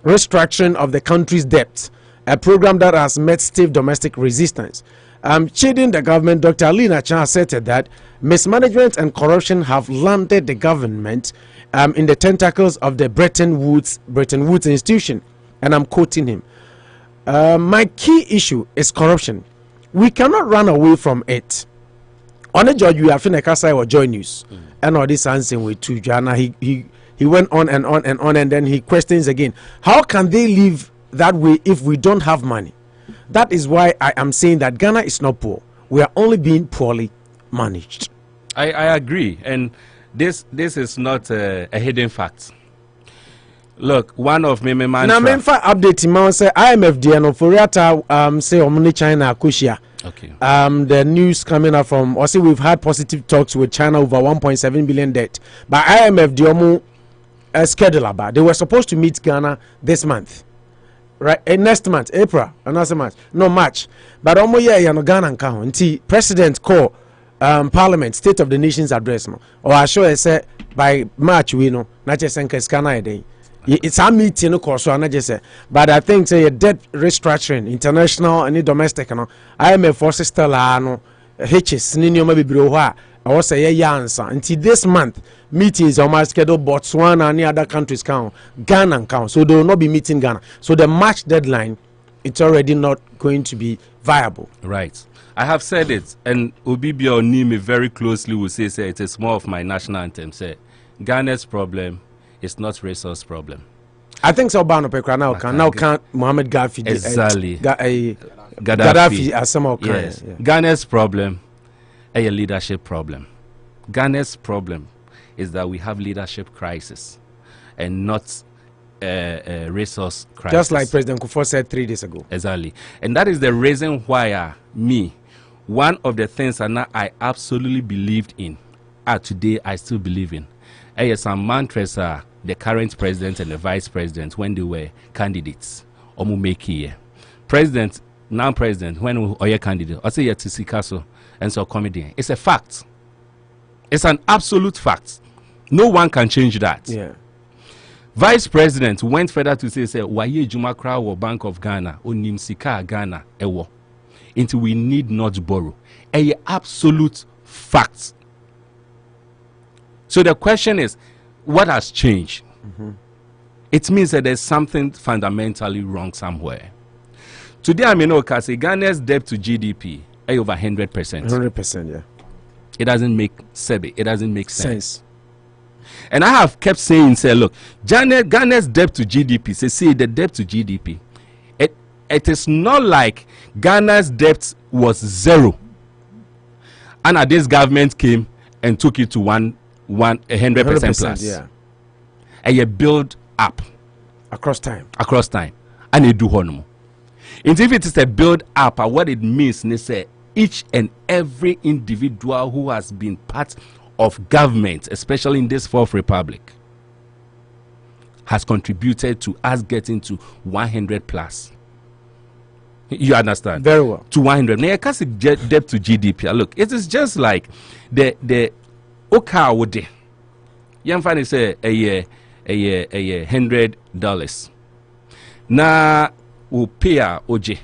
restructuring of the country's debt, a program that has met stiff domestic resistance. Chiding the government, Dr. Ali Nachia asserted that mismanagement and corruption have landed the government in the tentacles of the Bretton Woods institution. And I'm quoting him. My key issue is corruption. We cannot run away from it. On a judge, we have in a Kasai or Joy News. And all this answering with two Jana. He went on and on and on, and then he questions again. How can they live that way if we don't have money? That is why I am saying that Ghana is not poor. We are only being poorly managed. I agree, and this is not a hidden fact. Look, one of me mantra. Now, for update him, say IMF DNO for Riata say Omni China Akushia. Okay. The news coming out from also we've had positive talks with China over 1.7 billion debt. But IMF DNO schedule about they were supposed to meet Ghana this month. Right, next month, April, another month, no March. But Ghana and President call Parliament State of the Nations address no. Or I show say by March we know not just Ghana day. It's a meeting of course, so I just say. But I think say debt restructuring, international and domestic, no. IMF forces still no HS Nino maybe bro. I was say answer until this month meetings on my schedule Botswana and other countries count Ghana count, so they will not be meeting Ghana. So the March deadline it's already not going to be viable. Right. I have said it, and Obibio knew me very closely will say it is more of my national anthem. Say Ghana's problem is not resource problem. I think so. Now can't Mohammed Gaddafi exactly Gaddafi as some of yes. Yeah. Ghana's problem a leadership problem. Ghana's problem is that we have leadership crisis and not a resource crisis. Just like President Kufuor said 3 days ago. Exactly. And that is the reason why one of the things that I absolutely believed in, today I still believe in, some mantras are the current president and the vice president when they were candidates. President now president, when or your candidate, I say to Sikaso and so comedian. It's a fact. It's an absolute fact. No one can change that. Yeah. Vice President went further to say, Waye Jumakra or Bank of Ghana, Onim Sika Ghana, Ewo. Until we need not borrow. A absolute fact. So the question is, what has changed? It means that there's something fundamentally wrong somewhere. Today, I mean, say Ghana's debt to GDP is over 100%. 100%, yeah. It doesn't make sense. It doesn't make sense. And I have kept saying, say, look, Ghana's debt to GDP, say the debt to GDP, it is not like Ghana's debt was zero. And this government came and took it to 100% plus. Yeah. And you build up. Across time. And you do honomo. And if it is a build up, what it means is say each and every individual who has been part of government, especially in this Fourth Republic, has contributed to us getting to 100 plus. You understand? Very well. To 100. Now, debt to GDP. Look, it is just like the Oka Wode. You find say a year $100. Now, we pay OJ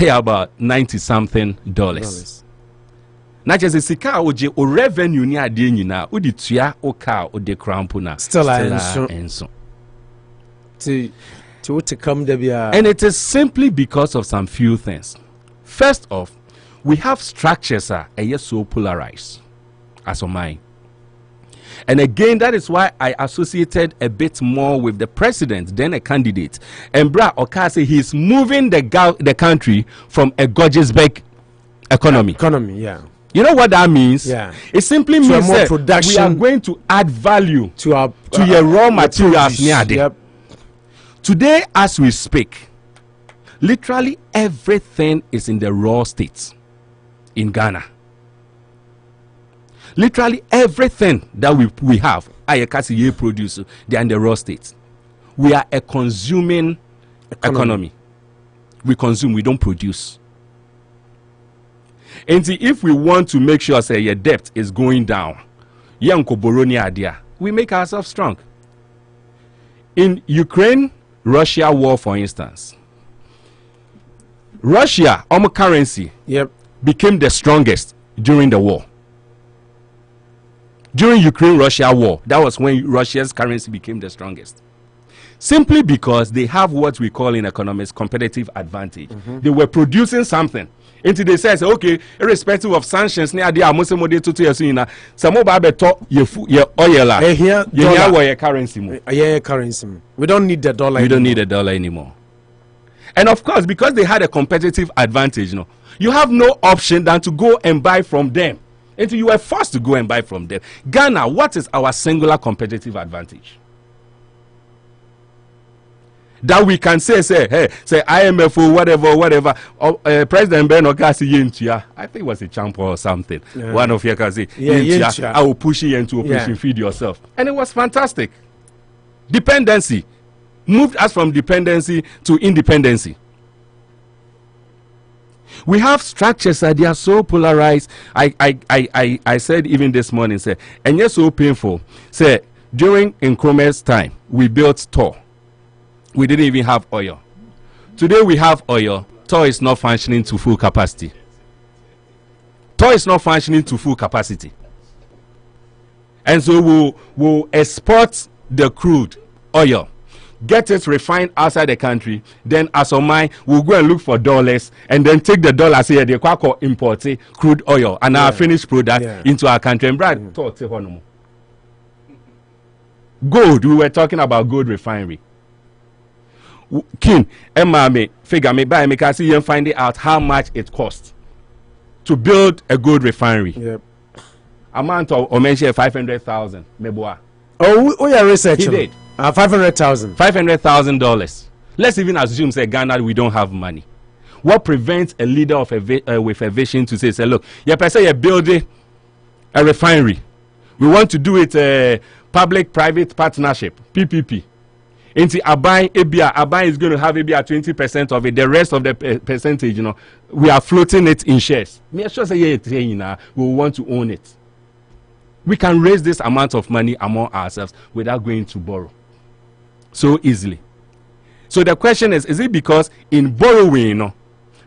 about $90-something. Not just a sika OJ or revenue ni ade nyina udi tua oka o de krampuna still enso to come there. And it is simply because of some few things. First off, we have structures are so polarized as of mine. And again, that is why I associated a bit more with the president than a candidate. And Bra Okase, he's moving the country from a Georgesburg economy. Yeah. You know what that means? Yeah. It simply means more production. We are going to add value to your raw materials. Yep. Today, as we speak, literally everything is in the raw state in Ghana. Literally everything that we have, Ayakasi produce, they are in the raw state. We are a consuming economy. We consume, we don't produce. And if we want to make sure say your debt is going down, we make ourselves strong. In Ukraine-Russia war, for instance, Russia, currency, became the strongest during the war. During Ukraine-Russia war, that was when Russia's currency became the strongest. Simply because they have what we call in economics competitive advantage. They were producing something. Until they say, okay, irrespective of sanctions, some currency. We don't need the dollar. We don't need the dollar anymore. And of course, because they had a competitive advantage, you have no option than to go and buy from them. Until you were forced to go and buy from them. Ghana, what is our singular competitive advantage? That we can say IMF or whatever. President Ben Okasi Yentia, I think it was a champ or something. Yeah. One of you can say, Yentia, I will push you into Operation Feed Yourself. And it was fantastic. Dependency moved us from dependency to independency. We have structures that they are so polarized. I said even this morning, and yet so painful. During Nkrumah's time, we built TOR. We didn't even have oil. Today we have oil. TOR is not functioning to full capacity. TOR is not functioning to full capacity. And so we'll export the crude oil, get it refined outside the country, then as of mine, we'll go and look for dollars and then take the dollars here, they call import crude oil and our finished product into our country. And Brad, gold, we were talking about gold refinery. King, Emma me figure me buy me can see and find out how much it costs to build a gold refinery. Yep. Amount of mention 500,000 meboa. Oh, we are researching. He did. $500,000. $500,000. Let's even assume say Ghana we don't have money. What prevents a leader of with a vision to say look, you person you build a refinery. We want to do it public-private partnership, PPP. Into Abai is going to have maybe 20% of it. The rest of the percentage, we are floating it in shares. Me sure say we want to own it. We can raise this amount of money among ourselves without going to borrow so easily. So the question is it because in borrowing,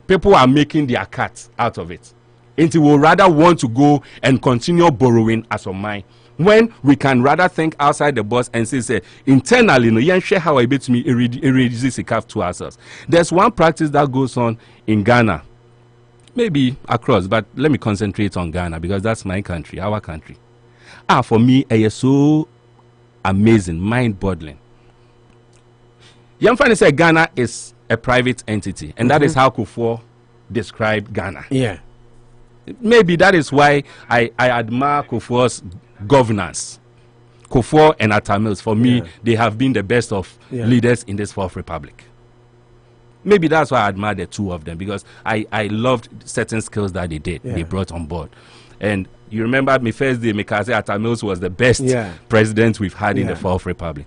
people are making their cut out of it? And we will rather want to go and continue borrowing as a mine when we can rather think outside the box and say internally, you share how I bet me reduce the cap to ourselves. There's one practice that goes on in Ghana, maybe across, but let me concentrate on Ghana because that's my country, our country. For me, it is so amazing, mind-boggling. Yamfani said Ghana is a private entity, and that is how Kufuor described Ghana. Yeah. Maybe that is why I admire Kufuor's governance. Kufuor and Atta Mills, for me, they have been the best of leaders in this Fourth Republic. Maybe that's why I admire the two of them, because I loved certain skills that they brought on board. And you remember me first day, Mikaze Atta Mills was the best president we've had in the Fourth Republic.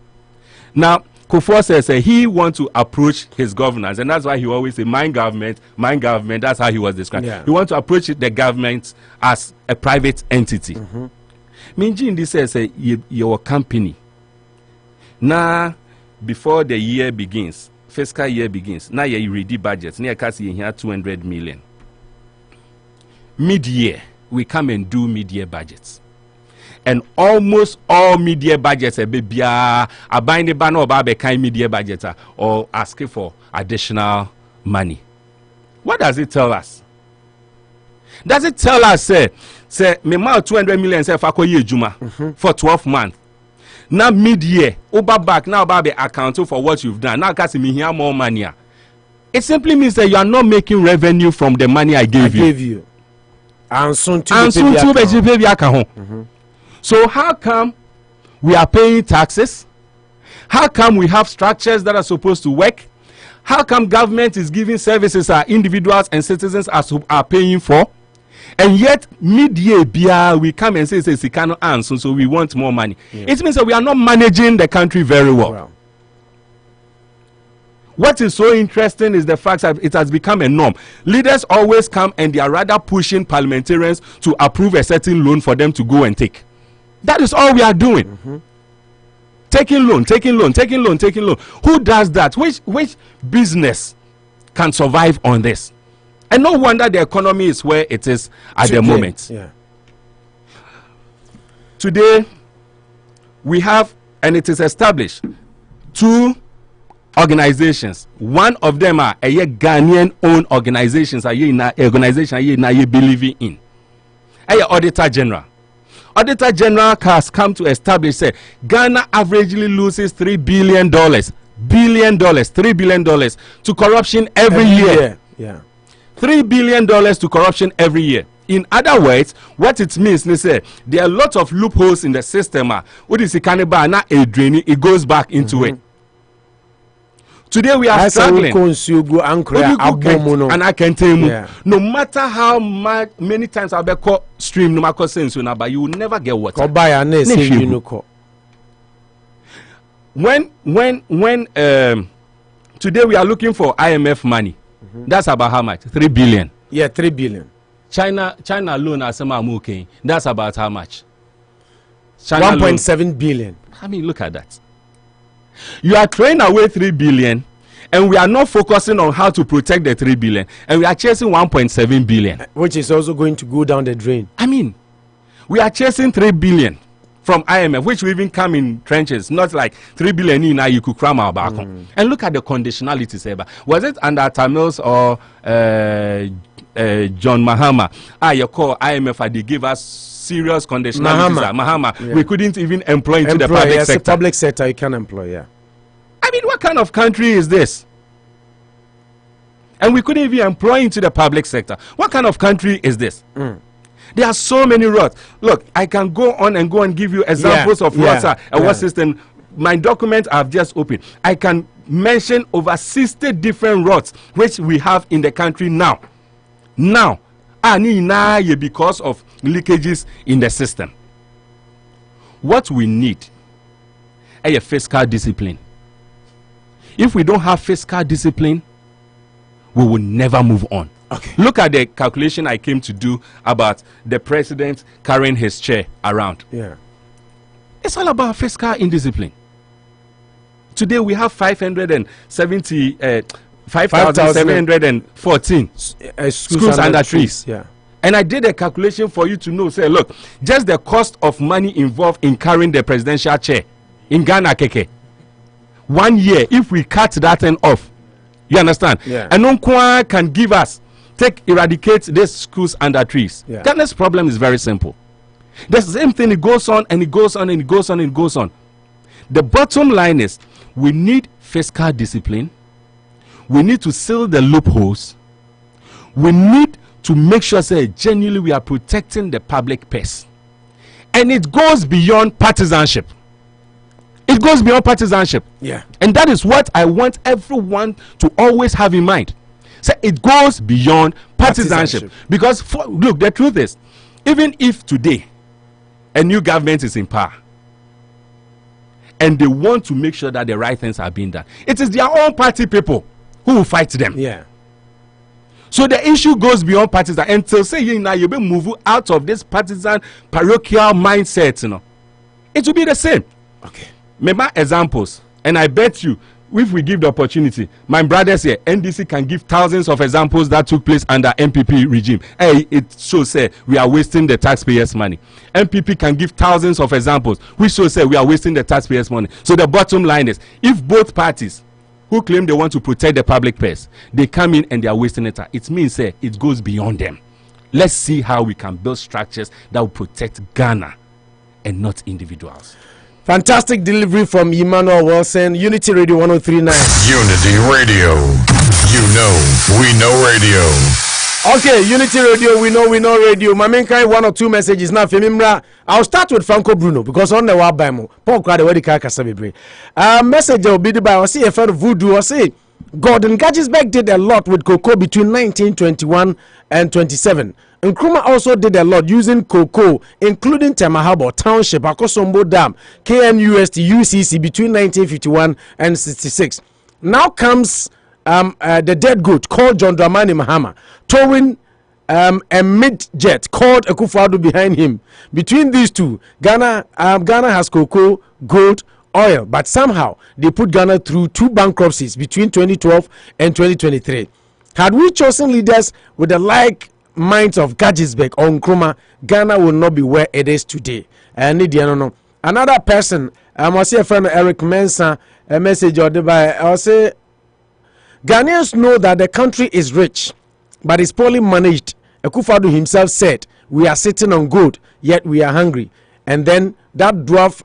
Now, Kufuor says he wants to approach his governance, and that's why he always say, my government, that's how he was described. He wants to approach the government as a private entity. Minji this says your company. Now, before the year begins, fiscal year begins, now you ready budgets, near kasi here 200 million. Mid-year, we come and do mid-year budgets. And almost all media budgets are buying the banner about the kind media budgets or asking for additional money. What does it tell us? Does it tell us say me ma 200 million say for 12 months? Now mid-year, over back now about the account for what you've done. Now kasi me here more money. It simply means that you are not making revenue from the money I gave you. And soon to So how come we are paying taxes? How come we have structures that are supposed to work? How come government is giving services that individuals and citizens are paying for? And yet mid-year we come and say cannot answer, so we want more money. It means that we are not managing the country very well. What is so interesting is the fact that it has become a norm. Leaders always come and they are rather pushing parliamentarians to approve a certain loan for them to go and take. That is all we are doing. Taking loan. Who does that? Which business can survive on this? And no wonder the economy is where it is at the moment. Today, we have, and it is established, two organizations. One of them are a Ghanaian-owned organizations. Organization believing in. Auditor General. Auditor General has come to establish that Ghana averagely loses $3 billion to corruption every year. $3 billion to corruption every year. In other words, what it means is that there are lots of loopholes in the system. What is it goes back into it. Today we are struggling. And I can tell you, no matter how many times I'll be called stream, no matter sense, but you will never get water. When today we are looking for IMF money, that's about how much? 3 billion. Yeah, 3 billion. China loan as okay. That's about how much? 1.7 billion. I mean, look at that. You are throwing away 3 billion, and we are not focusing on how to protect the 3 billion, and we are chasing 1.7 billion, which is also going to go down the drain. I mean, we are chasing 3 billion from IMF, which will even come in trenches, not like 3 billion in now you could cram our back on. And look at the conditionalities. Was it under Atta Mills or John Mahama? You call IMF, they give us serious conditionalities. Mahama. Yeah. We couldn't even employ into the public sector. The public sector you can employ, yeah. I mean, what kind of country is this? And we couldn't even employ into the public sector. What kind of country is this? There are so many routes. Look, I can go on and give you examples of routes and what system. My document I've just opened. I can mention over 60 different routes which we have in the country now. Because of leakages in the system. What we need is a fiscal discipline. If we don't have fiscal discipline, we will never move on. Okay. Look at the calculation I came to do about the president carrying his chair around. Yeah. It's all about fiscal indiscipline. Today we have 5,714 schools under trees. Yeah. And I did a calculation for you to know, say, look, just the cost of money involved in carrying the presidential chair in Ghana, Keke. 1 year, if we cut that thing off, you understand? Yeah. And Unkwa can give us, eradicate these schools under trees. Yeah. Ghana's problem is very simple. The same thing, it goes on and it goes on and it goes on and it goes on. The bottom line is, we need fiscal discipline. We need to seal the loopholes. We need to make sure that genuinely we are protecting the public purse. And it goes beyond partisanship. It goes beyond partisanship. Yeah. And that is what I want everyone to always have in mind. So it goes beyond partisanship. Because, look, the truth is, even if today a new government is in power, and they want to make sure that the right things are being done, it is their own party people who will fight them. Yeah. So the issue goes beyond partisan until say you now you be move out of this partisan parochial mindset, you know. It will be the same. Okay. Remember examples, and I bet you, if we give the opportunity, my brothers here, NDC can give thousands of examples that took place under MPP regime. Hey, it shows say we are wasting the taxpayers' money. MPP can give thousands of examples, which shows say we are wasting the taxpayers' money. So the bottom line is, if both parties who claim they want to protect the public purse, they come in and they are wasting it, it means say it goes beyond them. Let's see how we can build structures that will protect Ghana and not individuals. Fantastic delivery from Emmanuel Wilson, Unity Radio 103.9. Unity Radio. We know radio. Okay, Unity Radio, we know radio. My main kind, 1 or 2 messages now. I'll start with Franco Bruno because on the Wabamo, Paul Crowder, where the car Casabibre. Message will be the by, I see a fellow voodoo, I say Gordon Gadgisbeck did a lot with cocoa between 1921 and 27. Nkrumah also did a lot using cocoa, including Temahabo Township, Akosombo Dam, KNUST, UCC between 1951 and 66. Now comes the dead goat called John Dramani Mahama, towing a mid-jet called Akufo-Addo behind him. Between these two, Ghana has cocoa, gold, oil, but somehow they put Ghana through 2 bankruptcies between 2012 and 2023. Had we chosen leaders with the like minds of Gadgisbeck or Nkrumah, Ghana will not be where it is today. Another person, I must say a friend Eric Mensah, a message or by I'll say Ghanaians know that the country is rich, but it's poorly managed. Akufo-Addo himself said, we are sitting on gold, yet we are hungry. And then that dwarf,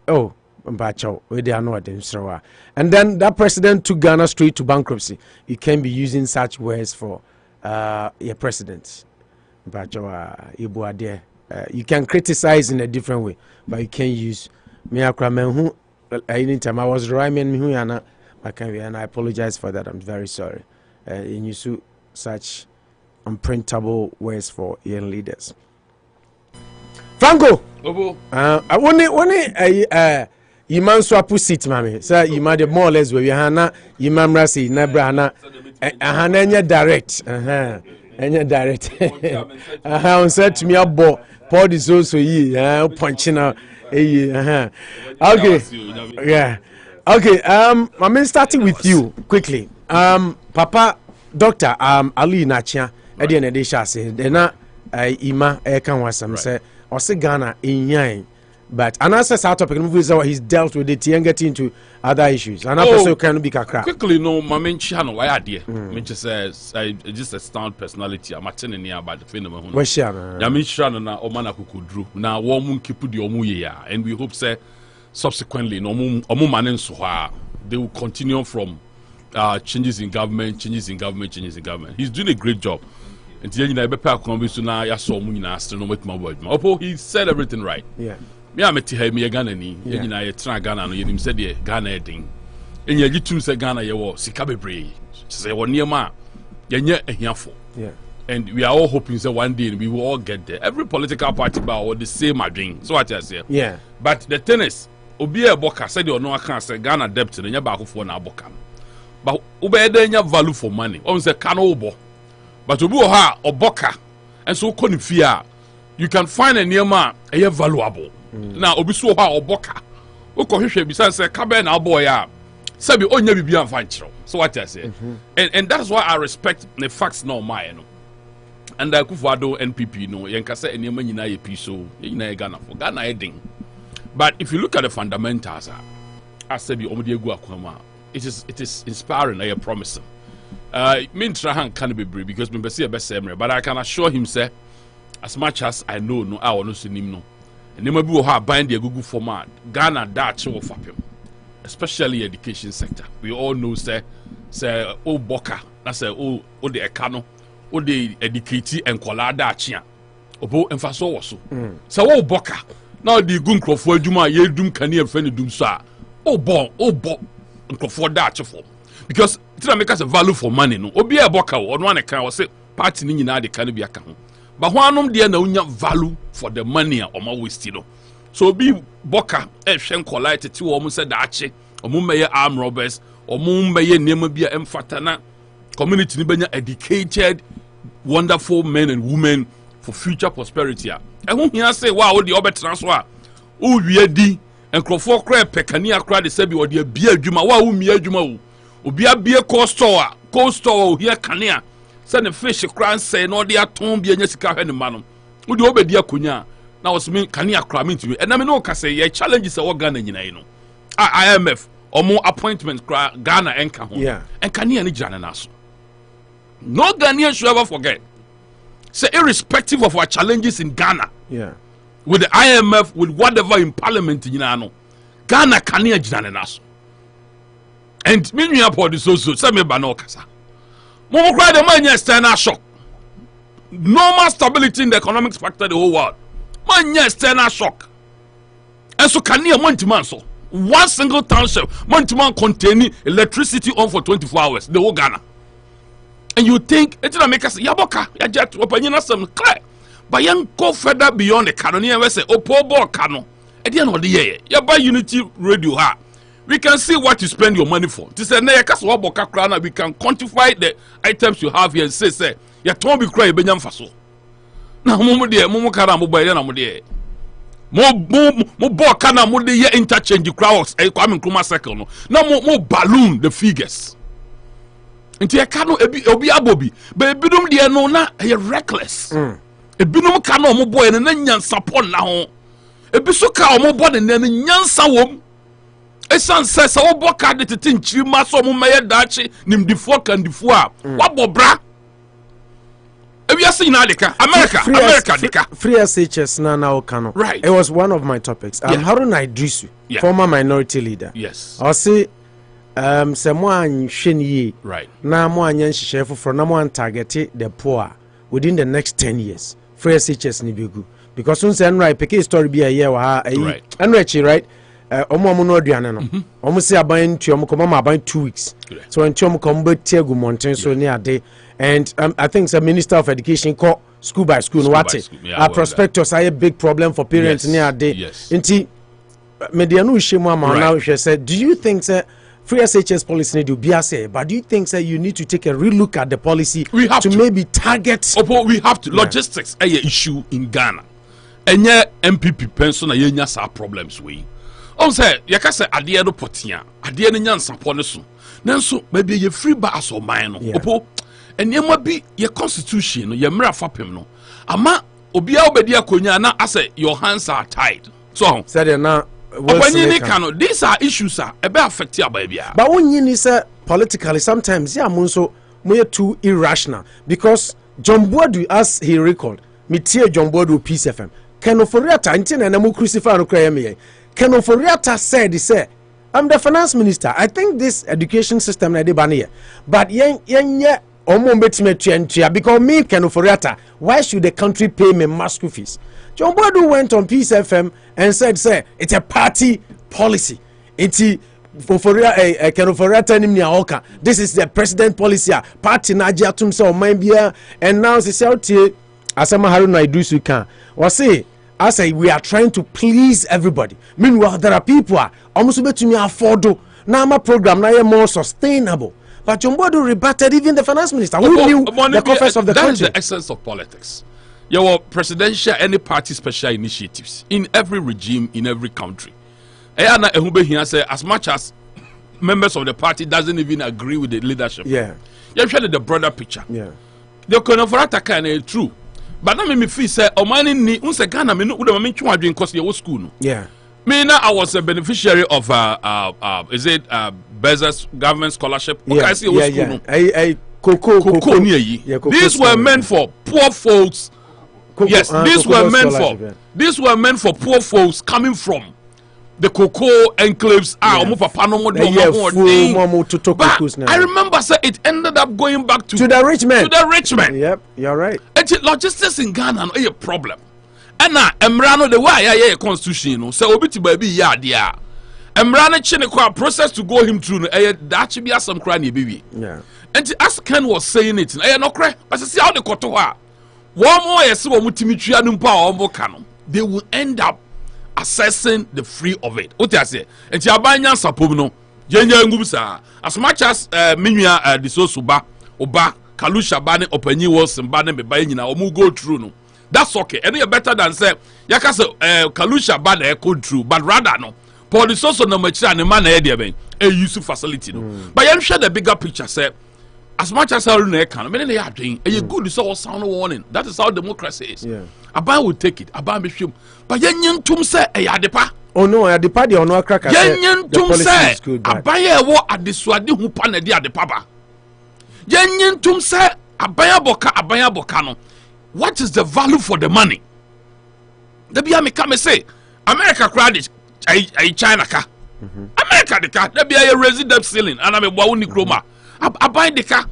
and then that president took Ghana straight to bankruptcy. You can't be using such words for your president. You can criticize in a different way, but you can't use me. Anytime I was rhyming, and I apologize for that. I'm very sorry. You use such unprintable words for young leaders. Franco, I want you man swap seat, mammy. Sir, you might have more or less where you hana, you mamrasi, nabrana, hana direct. And you're direct. Said to me, Paul is also ye, punching out. Okay, yeah. Okay, I mean, starting with you quickly. Papa, Doctor, Ali Nachia, Eddie Nadesha said, then Ima Ekan was some say, or say Ghana in Yang. But an answer topic movies how he's dealt with it and get into other issues. And also can be kakra. Quickly, no, my main channel, why idea? Just says just a sound personality. I'm attending here about the phenomenon. Where's Shana? I mean, Shana na Omana Kukudru. Now, one keep the Omuya, and we hope say subsequently, no Omuman and Soha, they will continue from changes in government. He's doing a great job. Until you know, he said everything right. Yeah. Me I met him me Ghana ni you know you Ghana no you said the Ghana thing and you too say Ghana you was sika bebre say one near ma yenye ehiafo. Yeah. And we are all hoping that one day we will all get there. Every political party or the same dream. So what I say. Yeah. But the thing is, obi e boka said you no can say Ghana debt no nya ba akofo na aboka. ubedenya value for money. On say kanobo. But obi ha oboka and so konifia you can find a near man a valuable. Now obi so ha oboka. Oko hwehwe bi say kabe na boy ya. Sabi onya bibia mfanchiro. So what I say. And that's why I respect the facts no my no. And I Kufado NPP no yen kase enema nyina ye piso nyina ye Ghana for Ghana heading. But if you look at the fundamentals as sabi omudi egu akwama it is inspiring and promising. Mintra han can be brave because me be best but I can assure him say as much as I know no I no sinim no. And nema bi wo ha bind the Google format Ghana that will fapem. Especially education sector. We all know say o boka na say o de ekano o de educate and kolada achia obo emfaso wo so say o boka na the gu nkrofo adwuma ye dum kane emfa ne dum so a o bo nkrofo da achefo because it make us a value for money no obi e boka wo no an kan wo say party ni nyina de kan bia ka ho but ho anom de na unya value for the money o ma waste no so obi boka e hwe nkola tete wo mo say da ache o mo meye arm robbers o mo meye nema bia emfata na community ni benya educated wonderful men and women for future prosperity a ho hia say wow the obetra so a o wie di enkrofo kra pekani akra de sabi o de bia adwuma wa o mi adwuma o obi abie cold store o hia kanea say ne fish kra say no de aton bia nya sika hwe ne ma no o de obedi akonya na was me kanea kra me ntimi enam no ka say ye challenges e wo Ghana nyina yi no IMF omo appointment kra Ghana enka ho en kanea ni jana na so no Ghanaian should ever forget. Say irrespective of our challenges in Ghana, with the IMF, with whatever in Parliament, Ghana Kania Jananas. And me upon the social, say me banokasa. Momo cry the man external shock. Normal stability in the economic factor the whole world. Man external shock. And so Kania Montiman so one single township, Montiman containing electricity on for 24 hours, the whole Ghana. And you think it's gonna make us yaboka ya jet opanyina some clear but yan go further beyond the canon we say poor boy canon at the end of the year ya buy Unity Radio ha we can see what you spend your money for this say na ya kasa waboka kra we can quantify the items you have here and say ya ton bi kra e benya mfaso na mo de mo kara mo buy na mo de mo boka na mo de ye interchange crowds e kwa me Nkrumah circle no na mo balloon the figures. Nti e ka no obi abobi but ebinum de no na e reckless ebinum ka no mo boy na nyansa pon na ho ebi so ka mo boy na nyansa wom esan se wo boka de tete nchiri ma so mo meye daachi nimdifo kandifo a wabobra ebi ase na deka America deka free SHS na okano right. It was one of my topics. Haruna Idrisu, former minority leader. Yes. I'll say se mo anhwe ye right na mo anya nhihye foforo na mo target the poor within the next 10 years free SHS ni begu because sun say right pick story be a year wa ha enrechi right omo no aduane no omo se aban ntu omo komo aban 2 weeks so ntu omo komo betie gu mountain so ni ade and I think the Minister of Education call school by school no what our prospectus are a big problem for parents ni ade nti media no hwemu ama na hwe say do you think say free SHS policy need to be say, but do you think that you need to take a real look at the policy to maybe target? We have to. Logistics a issue in Ghana. Enye MPP pension na yenya sa problems we. On say yaka say ade no potia, ade no nyansa pɔ so. Nanso maybe ye free ba aso man no. Opo enema bi ye constitution no ye mra fapem no. Ama obia obedi akonya na ase your hands are tied. So said na these are issues about affect your baby. But when you say politically, sometimes munso we are too irrational because John Boadu, as he recalled, me tear John Boadu Peace FM. Ken Oforiatta, intina na mu crucify no cry me. Ken Oforiatta said, he said, I'm the finance minister. I think this education system na de baniye. But yen omo betime because me Ken Oforiatta, why should the country pay me my school fees? John Boadu went on Peace FM and said, "Say it's a party policy. It's this is the president policy. Party Nadia Tumsa Mambia and now it's out here. Asama Haruna Idrisu can or say, I say we are trying to please everybody. Meanwhile, there are people almost bet to me afford now my program now more sustainable. But John Boadu rebutted even the finance minister who knew the coffers of the country. That is the essence of politics. Your presidential, any party special initiatives in every regime, in every country. As much as members of the party doesn't even agree with the leadership. Yeah. You have the broader picture. Yeah. The Konofarata kind of true. But now me feel say Omani ni unse Ghana me no me twa adwen cause you school no. Yeah. Me now I was a beneficiary of is it Bezos government scholarship? Okay, I see school no. Cocoa near ye. These were meant for poor folks. Yes, these were meant for poor folks coming from the cocoa enclaves. But I remember it ended up going back to the rich men. To the rich men. Yep, you're right. Logistics in Ghana is a problem. And now, Emrano the way I constitution, so obiti baby ya Emrano chine process to go him through. That should be some cranny baby. Yeah. And as Ken was saying it, no cry. But see how the kotoa. One more yes, they will end up assessing the free of it. What I say? And Tiabanya Sapumno, Jenya Ngusa, as much as Minya Disosuba, Oba, Kalusha Bane, Openi was and Bane Bayina, or mu go through. No, that's okay. And you're better than say, Yakasa Kalusha Bane go through, but rather no. Paul Disoso no much and a man a use facility. No, but I'm sure the bigger picture say. As much as I can, many they are doing a good sound warning. That is how democracy is. Yeah. Abba will take it. Abba be shame. But yen tum say a yadepa. Oh no, yadepa the ono cracker. Yen tum say Abba ye wo adisuade hu pa na di adepa ba. Yen tum say Abba boka no. What is the value for the money? The be me come say America credit China ka. America the ka. The be a resident ceiling and I'm a wa uni kroma. Abai the car.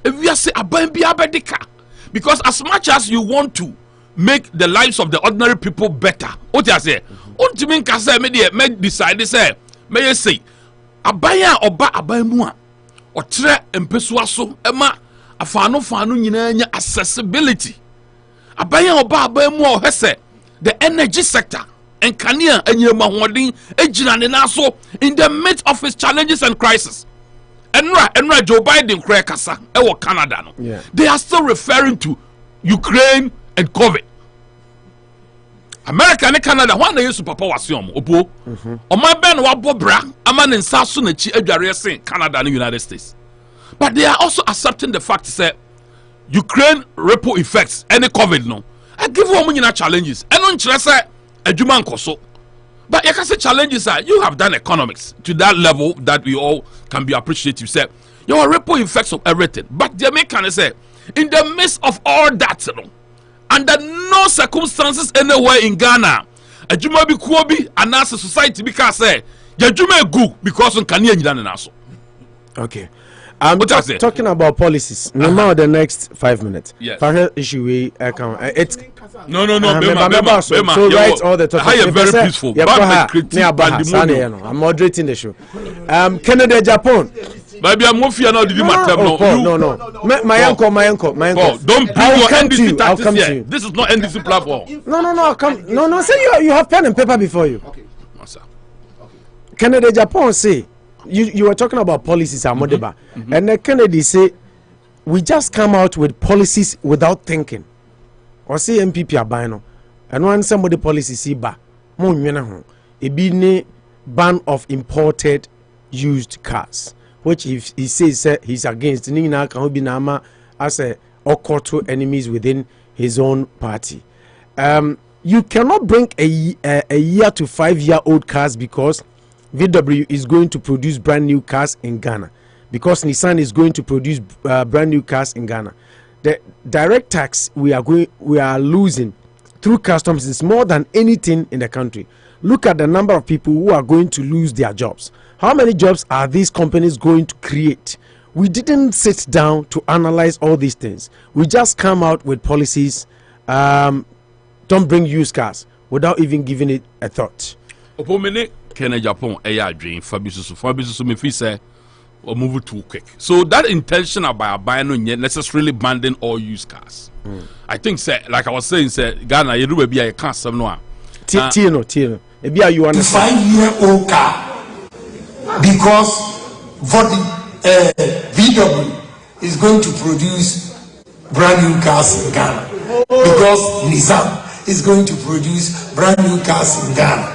If you say abai be the car, because as much as you want to make the lives of the ordinary people better, what you say? Ultimate kasa me decide say me say abaya oba abai mua or tre empesuaso ema afano nyina accessibility. Abaya oba abai mua hese the energy sector and kania enyema hoden ejina ne naso in the midst of its challenges and crisis. Enra Joe Biden kasa ewo Canada no. Yeah. They are still referring to Ukraine and COVID. America and Canada one day super power siom opo. Oma ben wa bobra ama ne nsa so na chi adware sen Canada and United States. But they are also accepting the fact that Ukraine ripple effects any COVID no. I give one nyina challenges. Eno nkyere say adwuma nkoso. But you can say challenges are you have done economics to that level that we all can be appreciative. Say your ripple effects of everything. But the American say in the midst of all that, you know, under no circumstances anywhere in Ghana, a juma be kuobi and as a society because say your juma good because on Kanye Naso. Okay. I'm talking about policies. No matter the next 5 minutes. Yes. Issue it's no. So write all the topics. I am very peaceful. I'm moderating the show. Canada, Japan. Maybe I'm moving now. Did you matter? No. My uncle. Don't bring your NDC tactics here. This is not NDC platform. No. I'll come. No. Say you have pen and paper before you. Okay. Sir. Canada, Japan say. You were talking about policies, Amodeba, and Kennedy say we just come out with policies without thinking. Or say MPP abano, and when somebody policy see ba, mo nyena ho, e bi ne ban of imported used cars, which if he says he's against, ni na kan obi na ama as a okoto enemies within his own party. You cannot bring a year to 5-year-old cars because VW is going to produce brand new cars in Ghana, because Nissan is going to produce brand new cars in Ghana. The direct tax we are losing through customs is more than anything in the country. Look at the number of people who are going to lose their jobs. How many jobs are these companies going to create? We didn't sit down to analyze all these things. We just come out with policies. Don't bring used cars without even giving it a thought. Kenya Japan dream Fabisu me fi say or move too quick. So that intention about buying no necessarily banning all used cars. I think say like I was saying say Ghana you do be a car some no. Tino. Maybe you understand. 5-year-old car because VW is going to produce brand new cars in Ghana because Nissan is going to produce brand new cars in Ghana.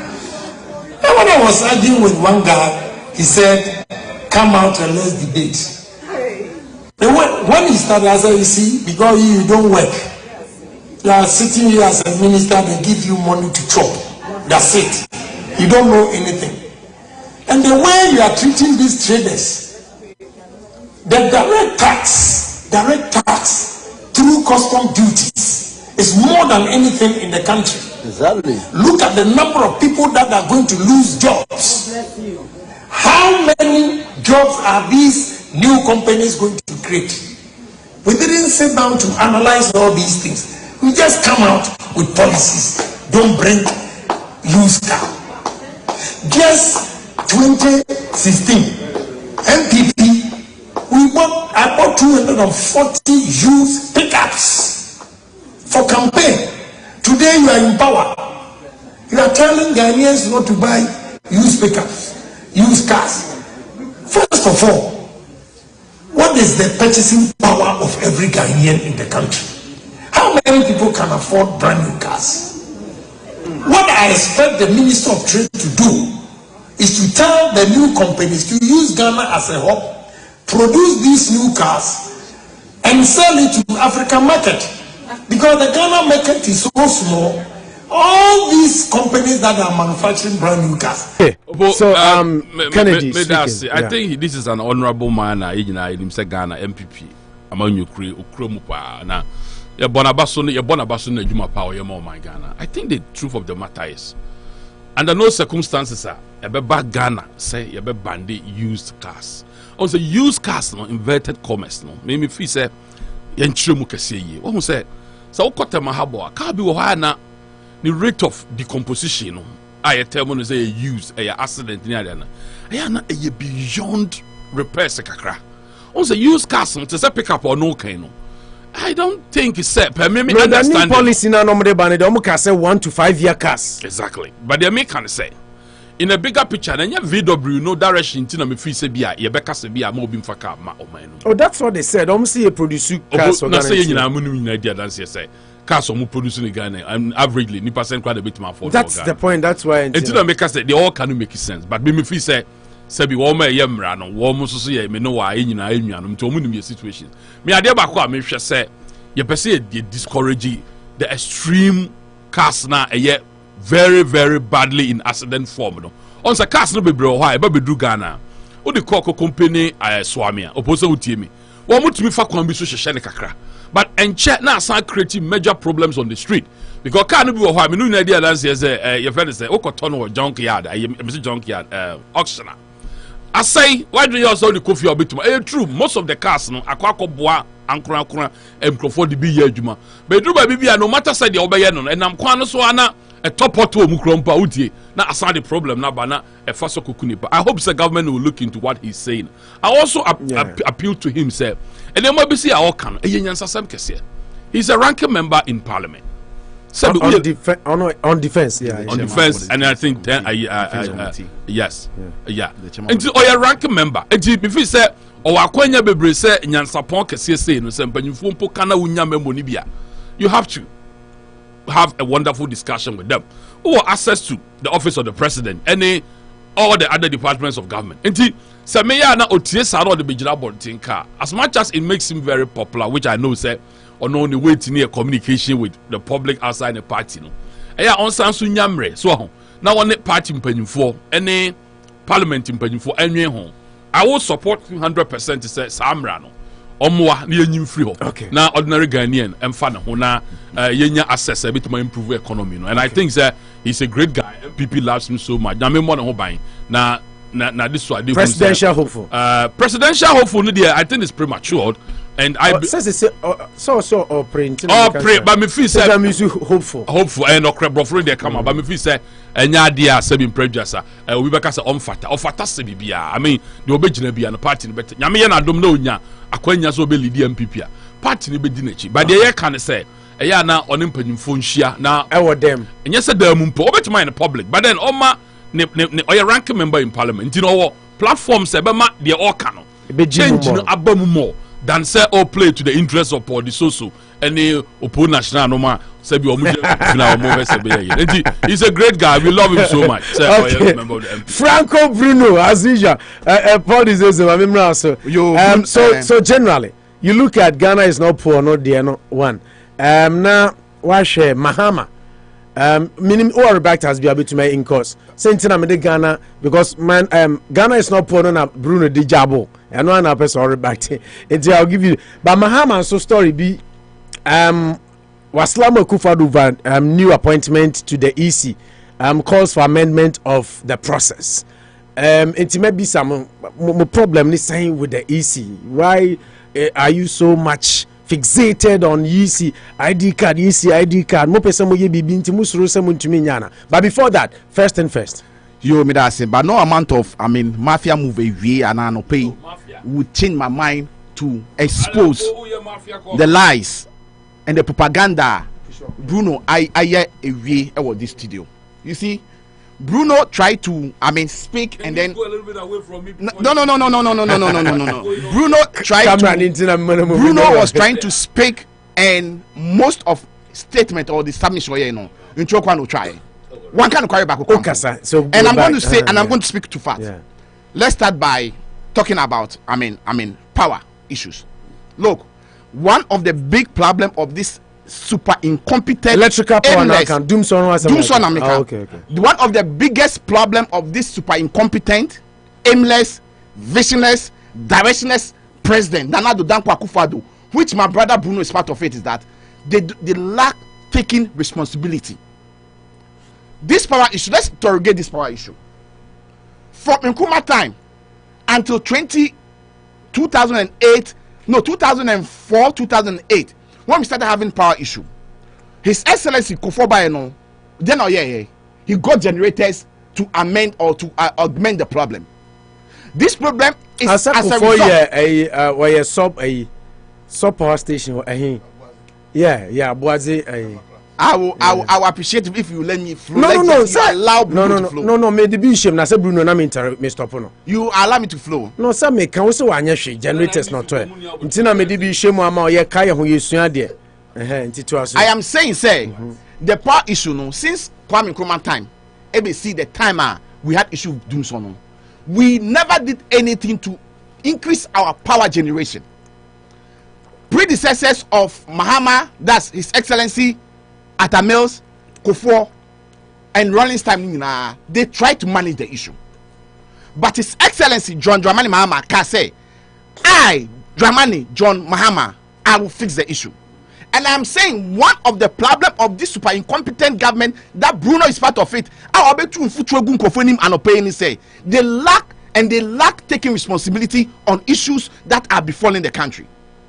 And when I was arguing with one guy, he said, come out and let's debate. And when he started, I said, you see, because you don't work, you are sitting here as a minister, they give you money to chop. That's it. You don't know anything. And the way you are treating these traders, the direct tax through custom duties is more than anything in the country. Exactly. Look at the number of people that are going to lose jobs. How many jobs are these new companies going to create? We didn't sit down to analyze all these things. We just come out with policies. Don't bring used car. Just 2016, MPP, I bought 240 used pickups for campaign. Today you are in power. You are telling Ghanaians not to buy used pickups, used cars. First of all, what is the purchasing power of every Ghanaian in the country? How many people can afford brand new cars? What I expect the Minister of Trade to do is to tell the new companies to use Ghana as a hub, produce these new cars, and sell it to the African market. Because the Ghana market is so small, all these companies that are manufacturing brand new cars. Hey, so, Kennedy speaking. I think this is an honorable man. In Ghana MPP among Ukromupa na Ghana. I think the truth of the matter is, under no circumstances, Ghana say you be bandy used cars. Also, used cars, no inverted commerce, no. Maybe if you say, "Yenchemu kesiye," what say? So, ukota mahabo, car be wahana. The rate of decomposition, no. I tell you say use a accident near there. I beyond repair kakra. Also, used cars, no. To say pick up or no kind, no. I don't think it's set. But me understand. The policy na nomre bane de omo ka say 1 to 5 year cars. Exactly. But they can say in a bigger picture, then VW no direction tina me feel say bia ye beka se bia ma obi mfa car ma o man. Oh, that's what they said. Omo say you produce cars for Ghana. Na say nyina munu nyina dia dance say cars omo produce in Ghana and averagely ni percent quite a bit more for. That's the point. That's why until make us say they all can make sense. But me feel say bi wo ma ye mra no wo mo so ye me no wa nyina anua no nti omu nim ye situation me ade ba ko a me hwe se ye pese ye discourage the extreme cars na very very badly in accident form no on say cars no bebre ho a e ba bedru Ghana o de call company swami a opose utie me wo mutumi fa kwan bi so hye ne kakra but enche na asan create major problems on the street because car no bi wo ho a me no na dia dance ye say ye friend say okoto no junkyard me say junkyard auctioneer. I say, why do you also the coffee or bitum? True, most of the cars no akwakoboa ankura microphone the be adwuma. But do baby no matter say the obey no and am kwan so ana a top auto mu krompa utie na aside the problem na bana e faso kokuni. I hope the government will look into what he's saying. I also appeal to him say and then maybe see all can nyansasam kese. He's a ranking member in parliament. On defense, yeah. On defense, and I think yes, yeah. And so, your ranking member, if you say, "Oh, akwenya bebre say nyansapon kese say no say mpanyimfo mpo kana wunya memo ni bia," you have to have a wonderful discussion with them. Who have access to the office of the president, all the other departments of government. And say me ya na otie sa no the bejira bontin car. As much as it makes him very popular, which I know say. Or no only way to near communication with the public outside the party. No, on Sansu Nyamre, so now on the party in for any parliament in for any home. I will support 100% to say Samrano or more near new free. Okay, now ordinary Ghanaian and fan who now yenya access a bit to improve the economy. No? And I think that he's a great guy. People loves him so much. Now, me more than buying now. This one presidential hopeful. Presidential hopeful. I think it's premature. And I says it's so or print. Pray, but me feel say I'm hopeful. Hopeful and no crab bro they come but me feel say enya dia say been prejudice we be ka say on fata se bibia. I mean the obegina bia no party no better. Nyame ye na dom na onya akwanya so be lead MPP a party no be di nachi. But the ye can say eya na oni mpanyimfo nhia na ewo dem. Enye say da mumpo obetima in the public. But then oma ne oya ranking member in parliament. You know platforms e be ma the all can. change no abamu more than say all play to the interest of the soso any Opo national no ma say be he's a great guy, we love him so much. Say, member of the MP. Franco Bruno as usual. Paul is also so generally you look at Ghana is not poor, not there, no one. Now wash Mahama. Minimum or back has been able to make in course. Sentina me Ghana because man Ghana is not poor na Bruno di Jabo. And one person or back. I'll give you but Mahama so story be Waslama Akufo-Addo new appointment to the EC calls for amendment of the process. It may be some problem this saying with the EC. Why are you so much fixated on EC ID card, EC ID card? Mo person mo ye bibi nti musuru se mo ntumi nyana. But before that, first and first. You me that say, but no amount of mafia move away and Anopa would change my mind to expose the lies and the propaganda. Bruno, I hear away about this studio. You see, Bruno tried to speak. Can and then go a little bit away from me. No. Bruno tried to. Bruno was trying to speak, and most of statement or the submission, in Chokwan try. One can carry back. So and I'm going to say, and I'm going to speak too fast. Yeah. Let's start by talking about power issues. Look, one of the big problem of this super incompetent electrical power now can doom son okay. One of the biggest problem of this super incompetent, aimless, visionless, directionless president Nana Addo Dankwa Akufo-Addo, which my brother Bruno is part of it, is that they lack taking responsibility. This power issue, let's interrogate this power issue. From Nkrumah time until 2004, 2008, when we started having power issue, His Excellency Kufuor, he got generators to amend or to augment the problem. This problem is as a result. A sub power station. I will appreciate it if you let me flow. No, allow Bruno to flow. No, may the be shame. Na say Bruno na me interrupt me stop no. You allow me to flow. No, sir, me can also wanya hwe generators not to. Ntina me the be shame ama ye kai ho yesua de. I am saying the power issue no, since Kwame Nkrumah time, ABC the time we had issue of doing so no. We never did anything to increase our power generation. Predecessors of Mahama, that's His Excellency Atta Mills, Kufuor, and Rawlings time, they tried to manage the issue. But His Excellency John Dramani Mahama can say, I will fix the issue. And I'm saying one of the problem of this super incompetent government that Bruno is part of it, they lack taking responsibility on issues that are befalling the country.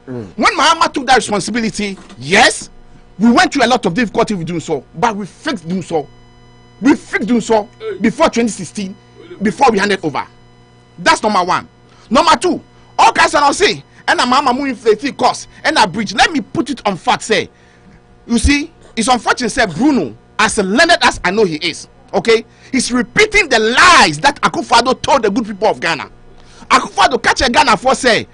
When Mahama took that responsibility, yes, we went through a lot of difficulty with doing so, but we fixed doing so. We fixed doing so before 2016, before we handed over. That's number one. Number two, all kinds of say, and a mama moving inflated cost and a bridge. Let me put it on fact. Say, you see, it's unfortunate. Say Bruno, as learned as I know he is, okay, he's repeating the lies that Akufo-Addo told the good people of Ghana. Akufo-Addo catch a Ghana for say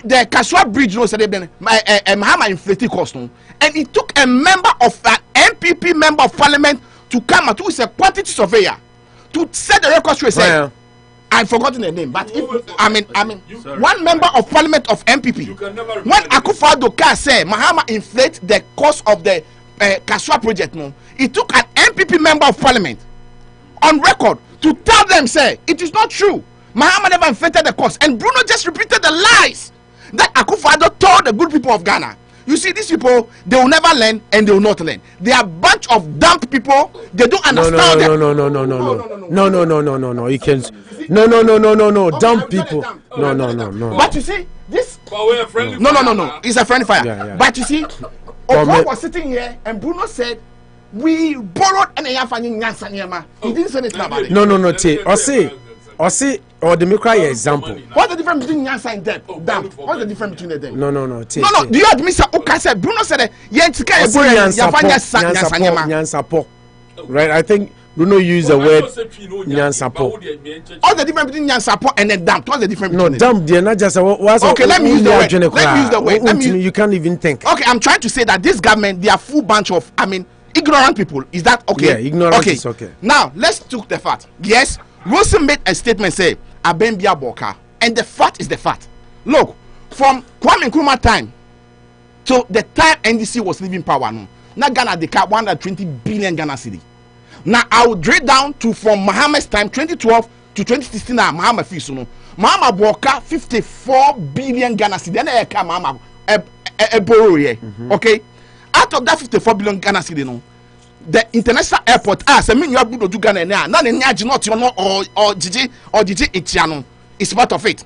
the Kasua Bridge no said Mahama inflated cost no, and he took a member of an MPP member of parliament to come out who is a quantity surveyor to set the record straight. Say, I've forgotten the name, but one member of parliament of MPP. When Akufo-Addo can say Mahama inflate the cost of the Kasua project no, he took an MPP member of parliament on record to tell them say it is not true. Mahama never inflated the cost, and Bruno just repeated the lies that Akufo-Addo told the good people of Ghana. You see, these people, they will never learn and they will not learn. They are a bunch of dumb people. They don't understand them. No. You can. No. Dumb people. No. But you see, this. No. It's a friendly fire. Yeah. But you see, Oprah was sitting here and Bruno said, we borrowed and he didn't say anything about it. No. Or the make cry example. What's the difference between Nyansa and Deb? What's the difference between the them? No. No. Do you admit Mr. Oka Bruno said Nyansa. Right. I think Bruno used the word nyansapo. What's the difference between nyansapo and a dump? What's the difference? No, dump. They're not just okay. Let me use the word. Let me use the word. You can't even think. Okay, I'm trying to say that this government, they are full bunch of, ignorant people. Is that okay? Yeah, ignorant is okay. Now let's took the fact. Yes, Wilson made a statement say Abembia Boka, and the fact is the fact. Look, from Kwame Nkrumah time to the time NDC was leaving power, now Ghana they cap 120 billion Ghana cedi. Now I will drill down to from Muhammad's time 2012 to 2016 now Muhammad Fisu Muhammad Boka 54 billion Ghana cedi. Then I come Muhammad borrow here. Okay, out of that 54 billion Ghana cedi the international airport mean you have to do Ghana now the not or Gigi Itiano is part of it.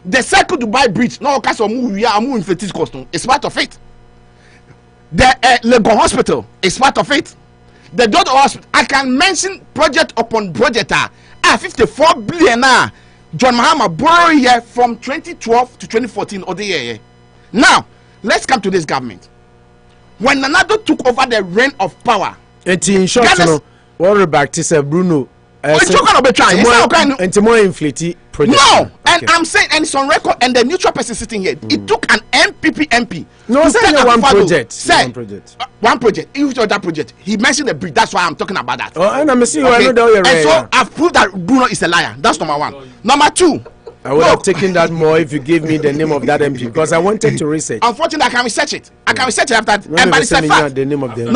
The Circle Dubai Bridge no case of we are moving for this cost is part of it. The Legon Hospital is part of it. The Dodo Hospital, I can mention project upon project 54 billion John Mahama borrow here from 2012 to 2014 or the year. Now let's come to this government. When Nanado took over the reign of power, in short, what back to Bruno? More inflated project. No, and I'm saying, and it's on record, and the neutral person sitting here, it took an MPP MP. No, say one project. Say one project. If that project, he mentioned the bridge. That's why I'm talking about that. Oh, and I'm seeing okay. And so I've proved that Bruno is a liar. That's number one. Number two. I would have taken that more if you gave me the name of that MP because I wanted to research. Unfortunately, I can research it. I can research it after everybody said fact. The name of the MP.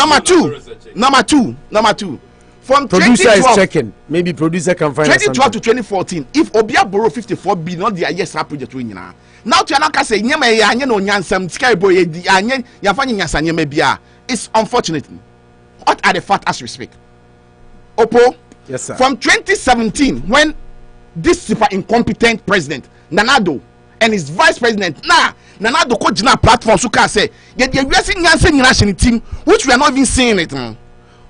Number two. From producer is checking. Maybe producer can find 2012 to 2014. If Obia borrow 54 billion, not the yes project we now. Now to anaka say nyama ya anye no nyansam sky boy di anye ya fanya nyansa nyama bia. It's unfortunate. What are the facts as we speak? Oppo. Yes, sir. From 2017 when this super incompetent president Nanado and his vice president Nanado ko jina platform so can say ye wesi nyansa nyina team which we are not even seeing it.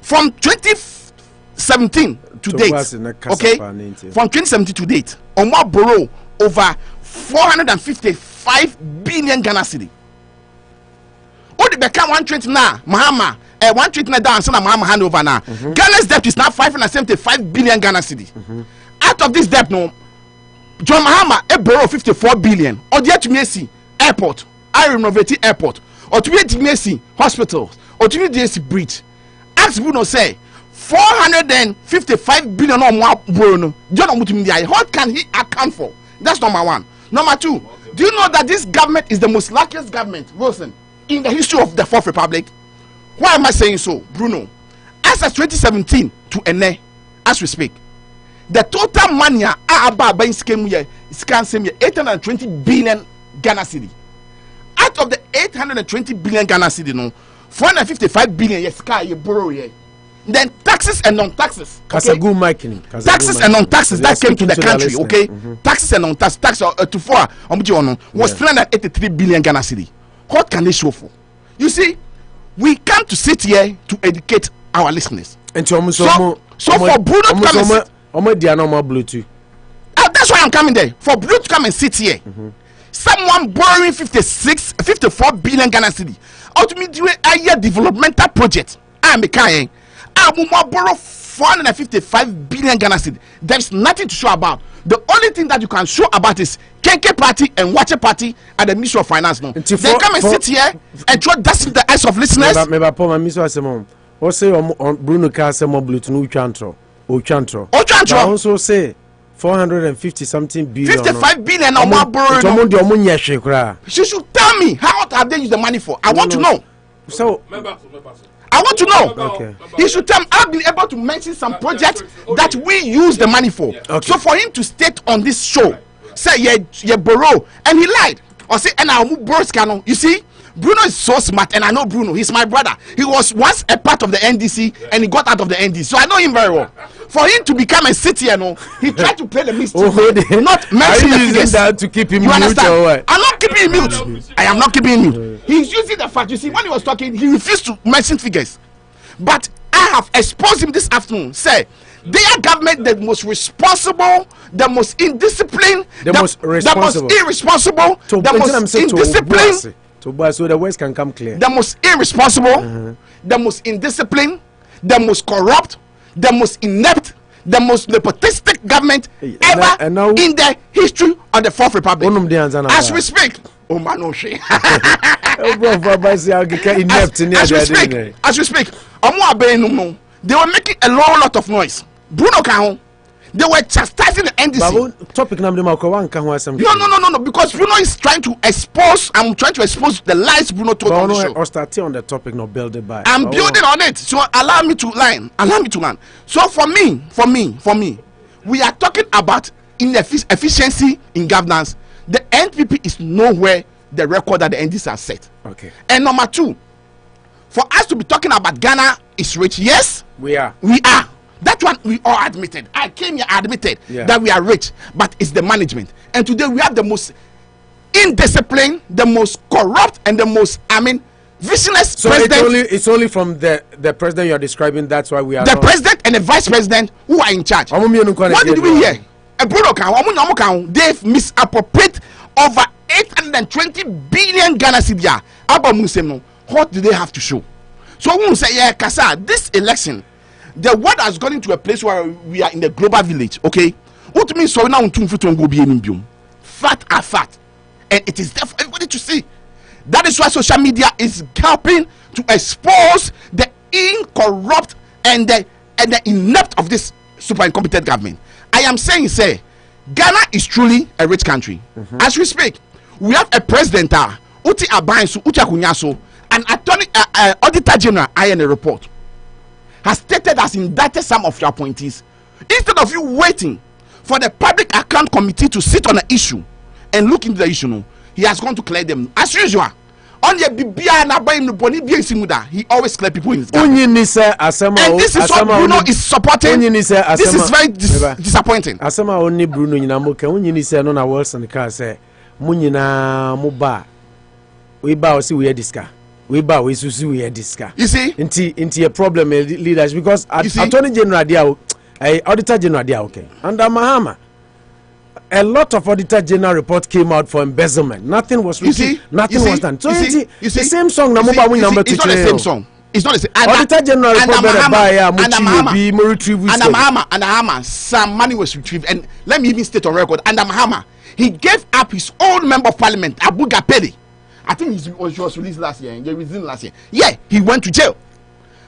From 2017 to date, okay, from 2017 to date, Omwa borrow over 455 billion Ghana cedi. Only become 120 now, Mahama, 120 now down, so now Mahama hand over now. Ghana's debt is now 575 billion Ghana cedi. Out of this debt, no, John Mahama borrow 54 billion. Or the HMC airport, I renovate airport, or to be HMC hospitals, or to be HMC bridge. Ask Bruno say 455 billion or more Bruno. What can he account for? That's number one. Number two, do you know that this government is the most luckiest government, Wilson, in the history of the Fourth Republic? Why am I saying so, Bruno? As of 2017 to Ene, as we speak, the total money about scheme here is 820 billion Ghana cedi. Out of the 820 billion Ghana cedi, no, 455 billion yes, you borrow here. Then taxes and non-taxes. Okay? Taxes and non-taxes that came to the country. Okay, taxes and non-taxes. Tax to four was 383 billion Ghana cedi. What can they show for? You see, we come to sit here to educate our listeners. And so for Bruno to come and sit, that's why I'm coming there. For Bruno to come and sit here, someone borrowing 54 billion Ghana cedi. Ultimately, a year developmental project. I'm a borrow 455 billion Ghana cedi. There's nothing to show about. The only thing that you can show about is KK party and Watcher party at the Ministry of Finance. No, they come and sit here and throw dust in the eyes of listeners. What say on Bruno Casamo Bluetooth Chantro? Ochantro also say 450 something billion. 55 billion or more borrowing. She should tell me how have they used the money for? I want to know. So I want to know. Okay. He should tell me. I've been able to mention some projects that we use the money for. Okay. So for him to state on this show, say yeah borrow, and he lied, or say and I'll move borrow scandal. You see, Bruno is so smart, and I know Bruno. He's my brother. He was once a part of the NDC, and he got out of the NDC, so I know him very well. For him to become a city, he tried to play the mystery, not mention the figures. That to keep him you mute understand? or what? I'm not keeping him mute. I am not keeping him mute. He's using the fact. You see, when he was talking, he refused to mention figures. But I have exposed him this afternoon. Say, their government, the most responsible, the most indisciplined, the most irresponsible, the most indisciplined. So the words can come clear. The most irresponsible, the most indisciplined, the most corrupt, the most inept, the most nepotistic government ever in the history of the Fourth Republic. As we speak, as we speak, they were making a lot of noise. Bruno Kahon, they were chastising the NDC. Topic number no, because Bruno is trying to expose. I'm trying to expose the lies Bruno told on the show. Or starting on the topic, not build it by. I'm building on it, so allow me to learn. So for me, we are talking about efficiency in governance. The NPP is nowhere the record that the NDC has set. Okay. And number two, for us to be talking about Ghana is rich. Yes, we are. That one we all admitted. I came here admitted that we are rich, but it's the management. And today we have the most indisciplined, the most corrupt, and the most, visionless president. It's only from the president you are describing. That's why we are. The president and the vice president who are in charge. What did we hear? They've misappropriated over 820 billion Ghana cedis. What do they have to show? So we will say, yeah, Kasa, this election, the world has gone into a place where we are in the global village, okay? What means so now fat are fat, and it is there for everybody to see. That is why social media is helping to expose the incorrupt and the inept of this super incompetent government. I am saying, say, Ghana is truly a rich country. As we speak, we have a president, Uti Abainsu, Uti Akunyaso, an attorney, auditor general, in a report, has stated has indicted some of your appointees. Instead of you waiting for the public account committee to sit on the issue and look into the issue, he has gone to clear them as usual. On the he always clear people in his government. And this is what Bruno is supporting. This is very disappointing. Asama only Bruno Yinamoke, Unyini say no na Wilson car say Munina Muba. We bow see we had this car. We bow we see this car. You see? Into a problem leaders because Attorney General dia Auditor General dia okay. Under Mahama, a lot of Auditor General report came out for embezzlement. Nothing was retrieved. Nothing was done. So you see, the same song. It's not the same song. It's not the same. Auditor General report and Mahama, some money was retrieved. And let me even state on record. And Mahama, he gave up his own member of parliament, Abu Gapeli. I think he was released last year. Yeah, he went to jail.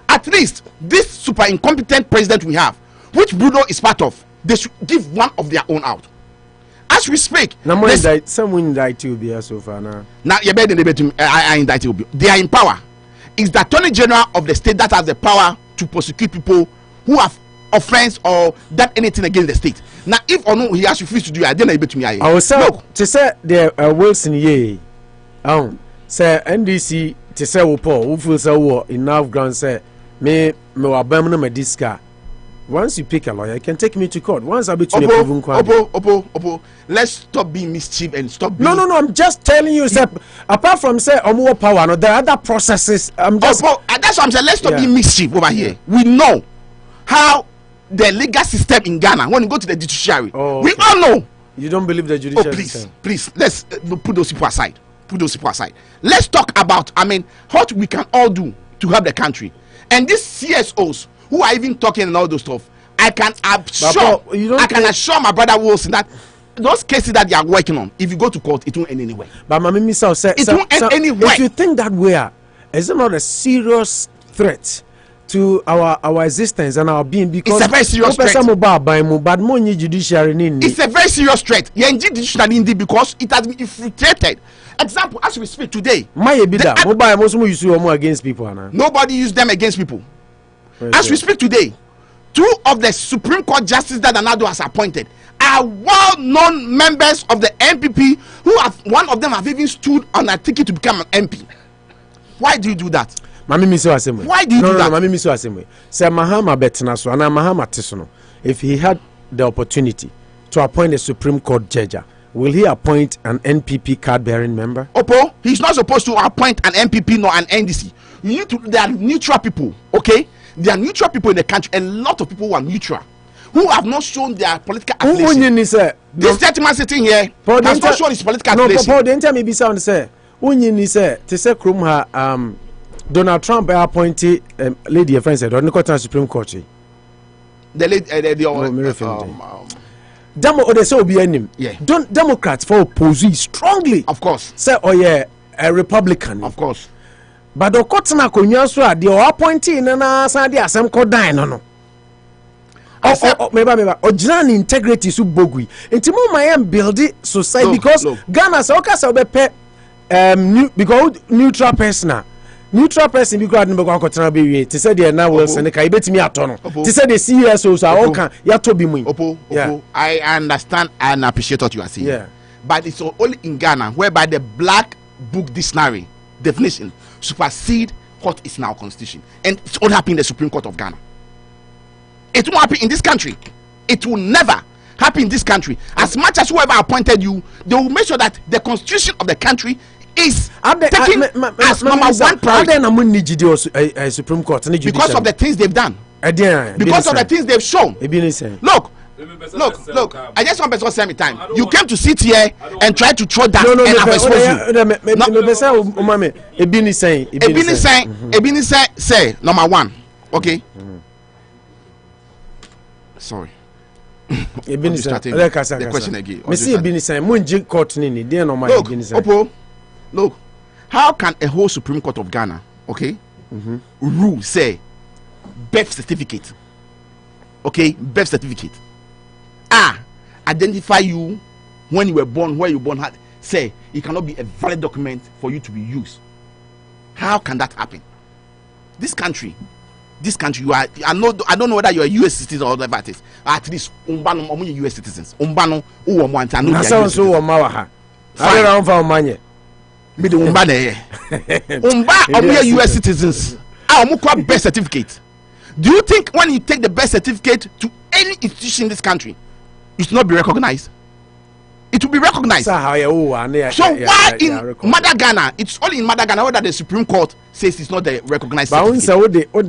At least this super incompetent president we have, which Bruno is part of, they should give one of their own out. As we speak, someone indicted you be so far now. Now you better I indict you. They are in power. It's the Attorney General of the state that has the power to prosecute people who have offense or done anything against the state. Now, if or no, he has refused to do it. I didn't able to me. I was to say the Wilson ye. Say NDC to say who feels so enough ground say me wabam me disca. Once you pick a lawyer, you can take me to court. Once I be to Opo, let's stop being mischief and stop being... No, I'm just telling you, sir, apart from say more power, no, there are other processes. That's what I'm saying. Let's stop being mischief over here. We know how the legal system in Ghana, when you go to the judiciary, we all know. You don't believe the judiciary system? Please, let's put those people aside. Let's talk about, what we can all do to help the country. And these CSOs who are even talking and all those stuff, I can assure my brother Wilson that those cases that they are working on, if you go to court, it won't end anywhere. But Mami Misa said it won't end anywhere. If you think that way, is it not a serious threat to our existence and our being? Because it's a very serious threat. It's a very serious threat. Because it has been infiltrated. Example, as we speak today, against people. Nobody used them against people. As we speak today, 2 of the Supreme Court justices that Anado has appointed are well-known members of the NPP who one of them have even stood on a ticket to become an MP. Why do you do that? Why do you do that? Say Mahama Betinaso and Mahama Tisono, if he had the opportunity to appoint a Supreme Court judge, will he appoint an NPP card-bearing member? Opo, he's not supposed to appoint an NPP nor an NDC. They are neutral people, okay? There are neutral people in the country. A lot of people who are neutral, who have not shown their political affiliation. This gentleman sitting here has not shown his political affiliation. No, Paul, the entire maybe sound say, Unyini say, to say Krumha, Donald Trump appointed lady a friend said, or Supreme Court. the late Demo they say obi anim. Yeah. Don't Democrats for oppose strongly. Of course. Say a Republican. Of course. But the Kotana Konya so the appointee na san dia asem ko dan no. Maybe original integrity su bogui. Enti mo mayem build society because Ghana say okay say be because neutral person because adin be ko akotena be wie. Ti say the na Wilson ka ibetimi ato no. Ti say the CSO so all can ya to be mu. Opo. I understand and appreciate what you are saying. Yeah. But it's only in Ghana whereby the Black Book Dictionary definition supersede what is now constitution, and it's all happening in the Supreme Court of Ghana. It won't happen in this country. It will never happen in this country. As much as whoever appointed you, they will make sure that the constitution of the country is taken as number one priority. Supreme Court because of the things they've done. Because of the things they've shown. Look. I just want to spend me time. You came to sit here and try to throw that and I've exposed you. Ebini say number one. Okay. Sorry. The question again. Look, how can a whole Supreme Court of Ghana, okay, rule say birth certificate, okay, birth certificate, identify you when you were born, where you were born, say it cannot be a valid document for you to be used? How can that happen? This country, you are. I don't know whether you are a US citizen or whatever it is. At least umbano omu US citizens. Umbano uwo mwanta no. Asa so wo mawaha. I don't know manye. Me the umbane. Umba omu US citizens. Omu kwa birth certificate. Do you think when you take the birth certificate to any institution in this country, it will not be recognized? It will be recognized. So why in Mother Ghana, it's only in Mother Ghana whether the Supreme Court says it's not the recognized certificate. I'll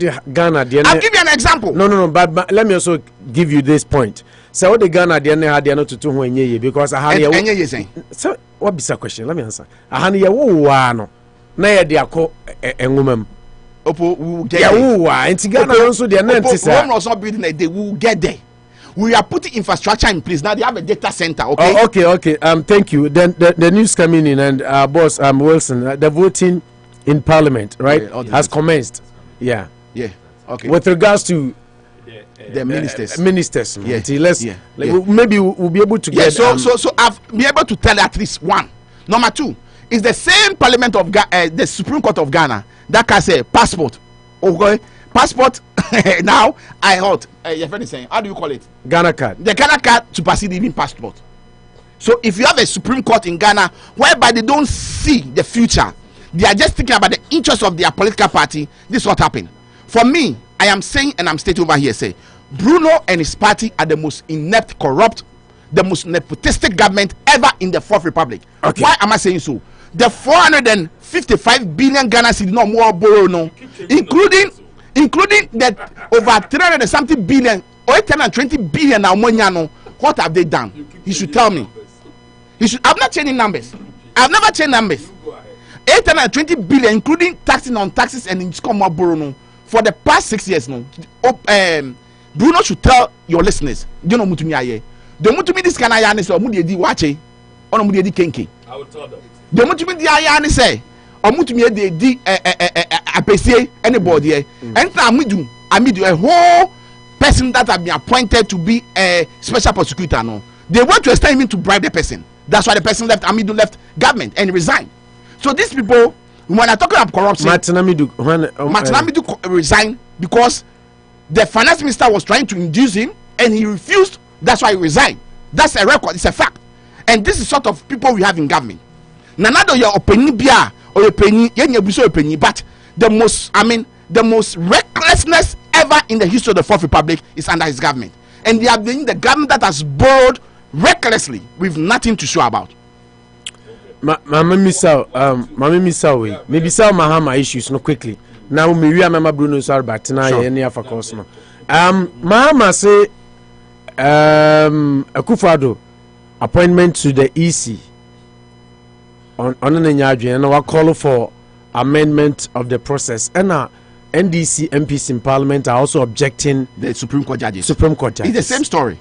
give you an example. No, but let me also give you this point. So the Ghana not to do because I had so what is the question? Let me answer. I had ya no na ya dia ko engumam. Opo we will get there. Ghana also they not building a day, we will get there. We are putting infrastructure in place. Now they have a data center. Okay. Oh, okay. Thank you. Then the news coming in and boss Wilson, the voting in Parliament, right, has commenced. Yeah. Okay. With regards to the ministers. Maybe we'll be able to get. So I've been able to tell at least one. Number two is the same Parliament of the Supreme Court of Ghana that can say passport. Okay. Passport now I heard your friend is saying, how do you call it? Ghana card. The Ghana card supersede even passport. So if you have a Supreme Court in Ghana whereby they don't see the future, they are just thinking about the interests of their political party, this is what happened. For me, I am saying and I'm stating over here, say Bruno and his party are the most inept, corrupt, the most nepotistic government ever in the Fourth Republic. Okay. Why am I saying so? The 455 billion Ghana cedi no more borrow no, including that over 300 and something billion or 820 billion now money no. What have they done? He should tell me. I'm not changing numbers. I've never changed numbers. 820 billion including taxes on taxes and income more borrow no for the past 6 years no. Bruno should tell your listeners. You know mutumi aye. The mutumi this kind of yarn is mudi di wache. Ono mudi di kenke. I will tell them. The mutumi di aye say omutumi di apese anybody and amidu a whole person that have been appointed to be a special prosecutor no, they want to extend him to bribe the person. That's why the person left left government and resigned. So these people, when I talk about corruption, Martin Amidu resigned because the finance minister was trying to induce him and he refused. That's why he resigned. That's a record, it's a fact. And this is sort of people we have in government. Nanado your opinion bia or opinion, but the most recklessness ever in the history of the Fourth Republic is under his government. And they have been the government that has borrowed recklessly with nothing to show about. Mama Misao, maybe some Mahama issues no quickly. Now me remember Bruno Sarbatina any of course no. Mahama say Akufo-Addo appointment to the EC on Nyadwe and we call for amendment of the process. And NDC MPs in Parliament are also objecting the Supreme Court judges. It's the same story.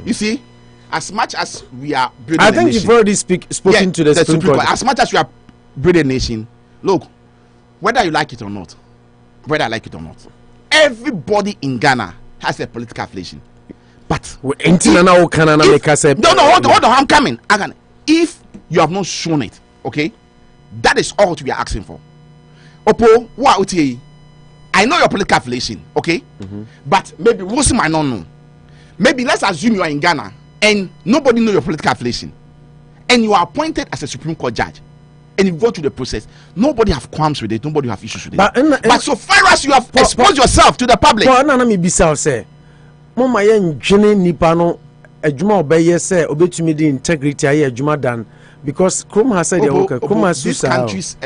You see, as much as we are building I think you've already spoken to the Supreme Court. As much as we are building a nation, look, whether you like it or not, everybody in Ghana has a political affiliation. But hold on, I'm coming. If you have not shown it, okay, that is all we are asking for. Opo, what I know your political affiliation, okay, but maybe Wosi might not know. Maybe let's assume you are in Ghana and nobody know your political affiliation, and you are appointed as a Supreme Court judge, and you go through the process. Nobody have qualms with it. Nobody have issues with it. But so far as you have exposed yourself to the public, Mama yen jene nipa no adwuma obeye say obetumi di integrity aye adwuma dan because Krum has said this country's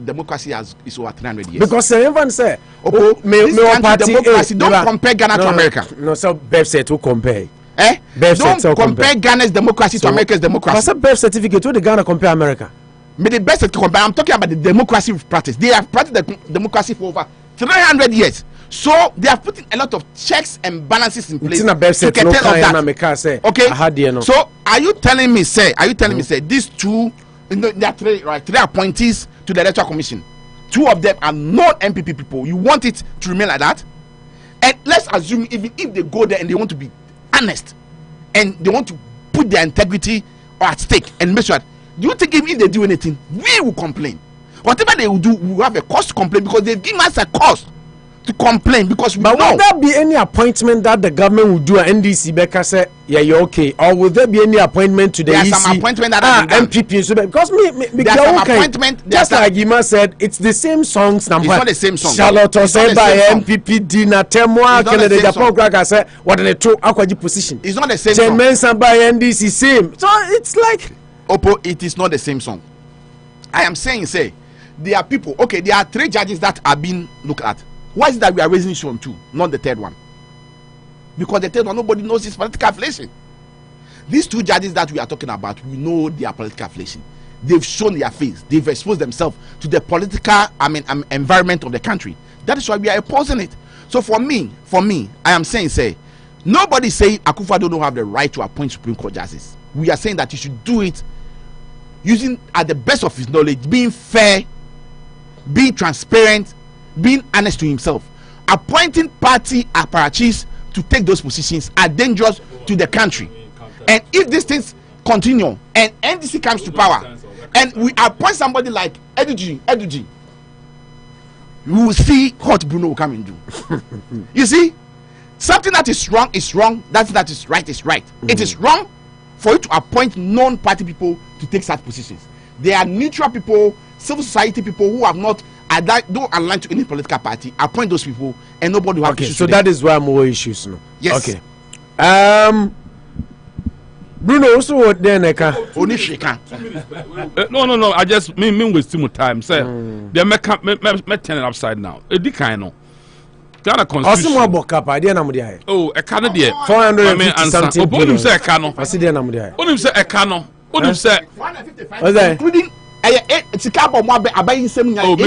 democracy is over 300 years. Because everyone say democracy don't compare Ghana to America. No, so birth certificate to compare. Don't compare Ghana's democracy to America's democracy. What's a birth certificate to the Ghana compare America? But the best to compare, I'm talking about the democracy practice. They have practiced the democracy for over 300 years. So they have put in a lot of checks and balances in place to get that. Okay. So are you telling me, say, these two, there are three appointees to the Electoral Commission. Two of them are non-MPP people. You want it to remain like that? And let's assume even if they go there and they want to be honest and they want to put their integrity at stake and make sure. Do you think if they do anything, we will complain? Whatever they will do, we will have a cause to complain because they've given us a cause to complain because we know. Will there be any appointment that the government will do at NDC because say you're okay, or will there be any appointment to the EC? Some appointment that MPP so because there's some appointment. Just like Gima said, it's the same songs. It's not the same song. Charlotte said by MPP Dina Temwa Kennedy Japan Cracker said what are the two Akwaji position? It's not the same song. Mensa by NDC same. So it's like Oppo, it is not the same song. I am saying, there are people. Okay, there are three judges that are being looked at. Why is it that we are raising issue on two, not the third one? Because the third one, nobody knows his political affiliation. These two judges that we are talking about, we know their political affiliation. They've shown their face. They've exposed themselves to the political, environment of the country. That is why we are opposing it. So for me, I am saying, nobody say Akufo-Addo don't have the right to appoint Supreme Court justices. We are saying that he should do it using at the best of his knowledge, being fair, being transparent, being honest to himself. Appointing party apparatchiks to take those positions are dangerous to the country. And if these things continue and NDC comes to power and we appoint somebody like Eduji, we will see what Bruno will come and do. You see, something that is wrong is wrong, that is right is right. It is wrong for you to appoint non-party people to take such positions. They are neutral people, civil society people who have not don't align to any political party. Appoint those people and nobody will have issues. So that is why more issues now. Yes. Okay. Bruno also what then only shika. No. I just mean waste more time. Say they make turn it upside down. It kind of Ghana constitution. Also more book idea na mudia. Oh, a Canada there. 450 something. Onim say Kano. I see there na mudia. Onim say Kano. Onim say 455. Including Sikabo Mwabe abayin semu out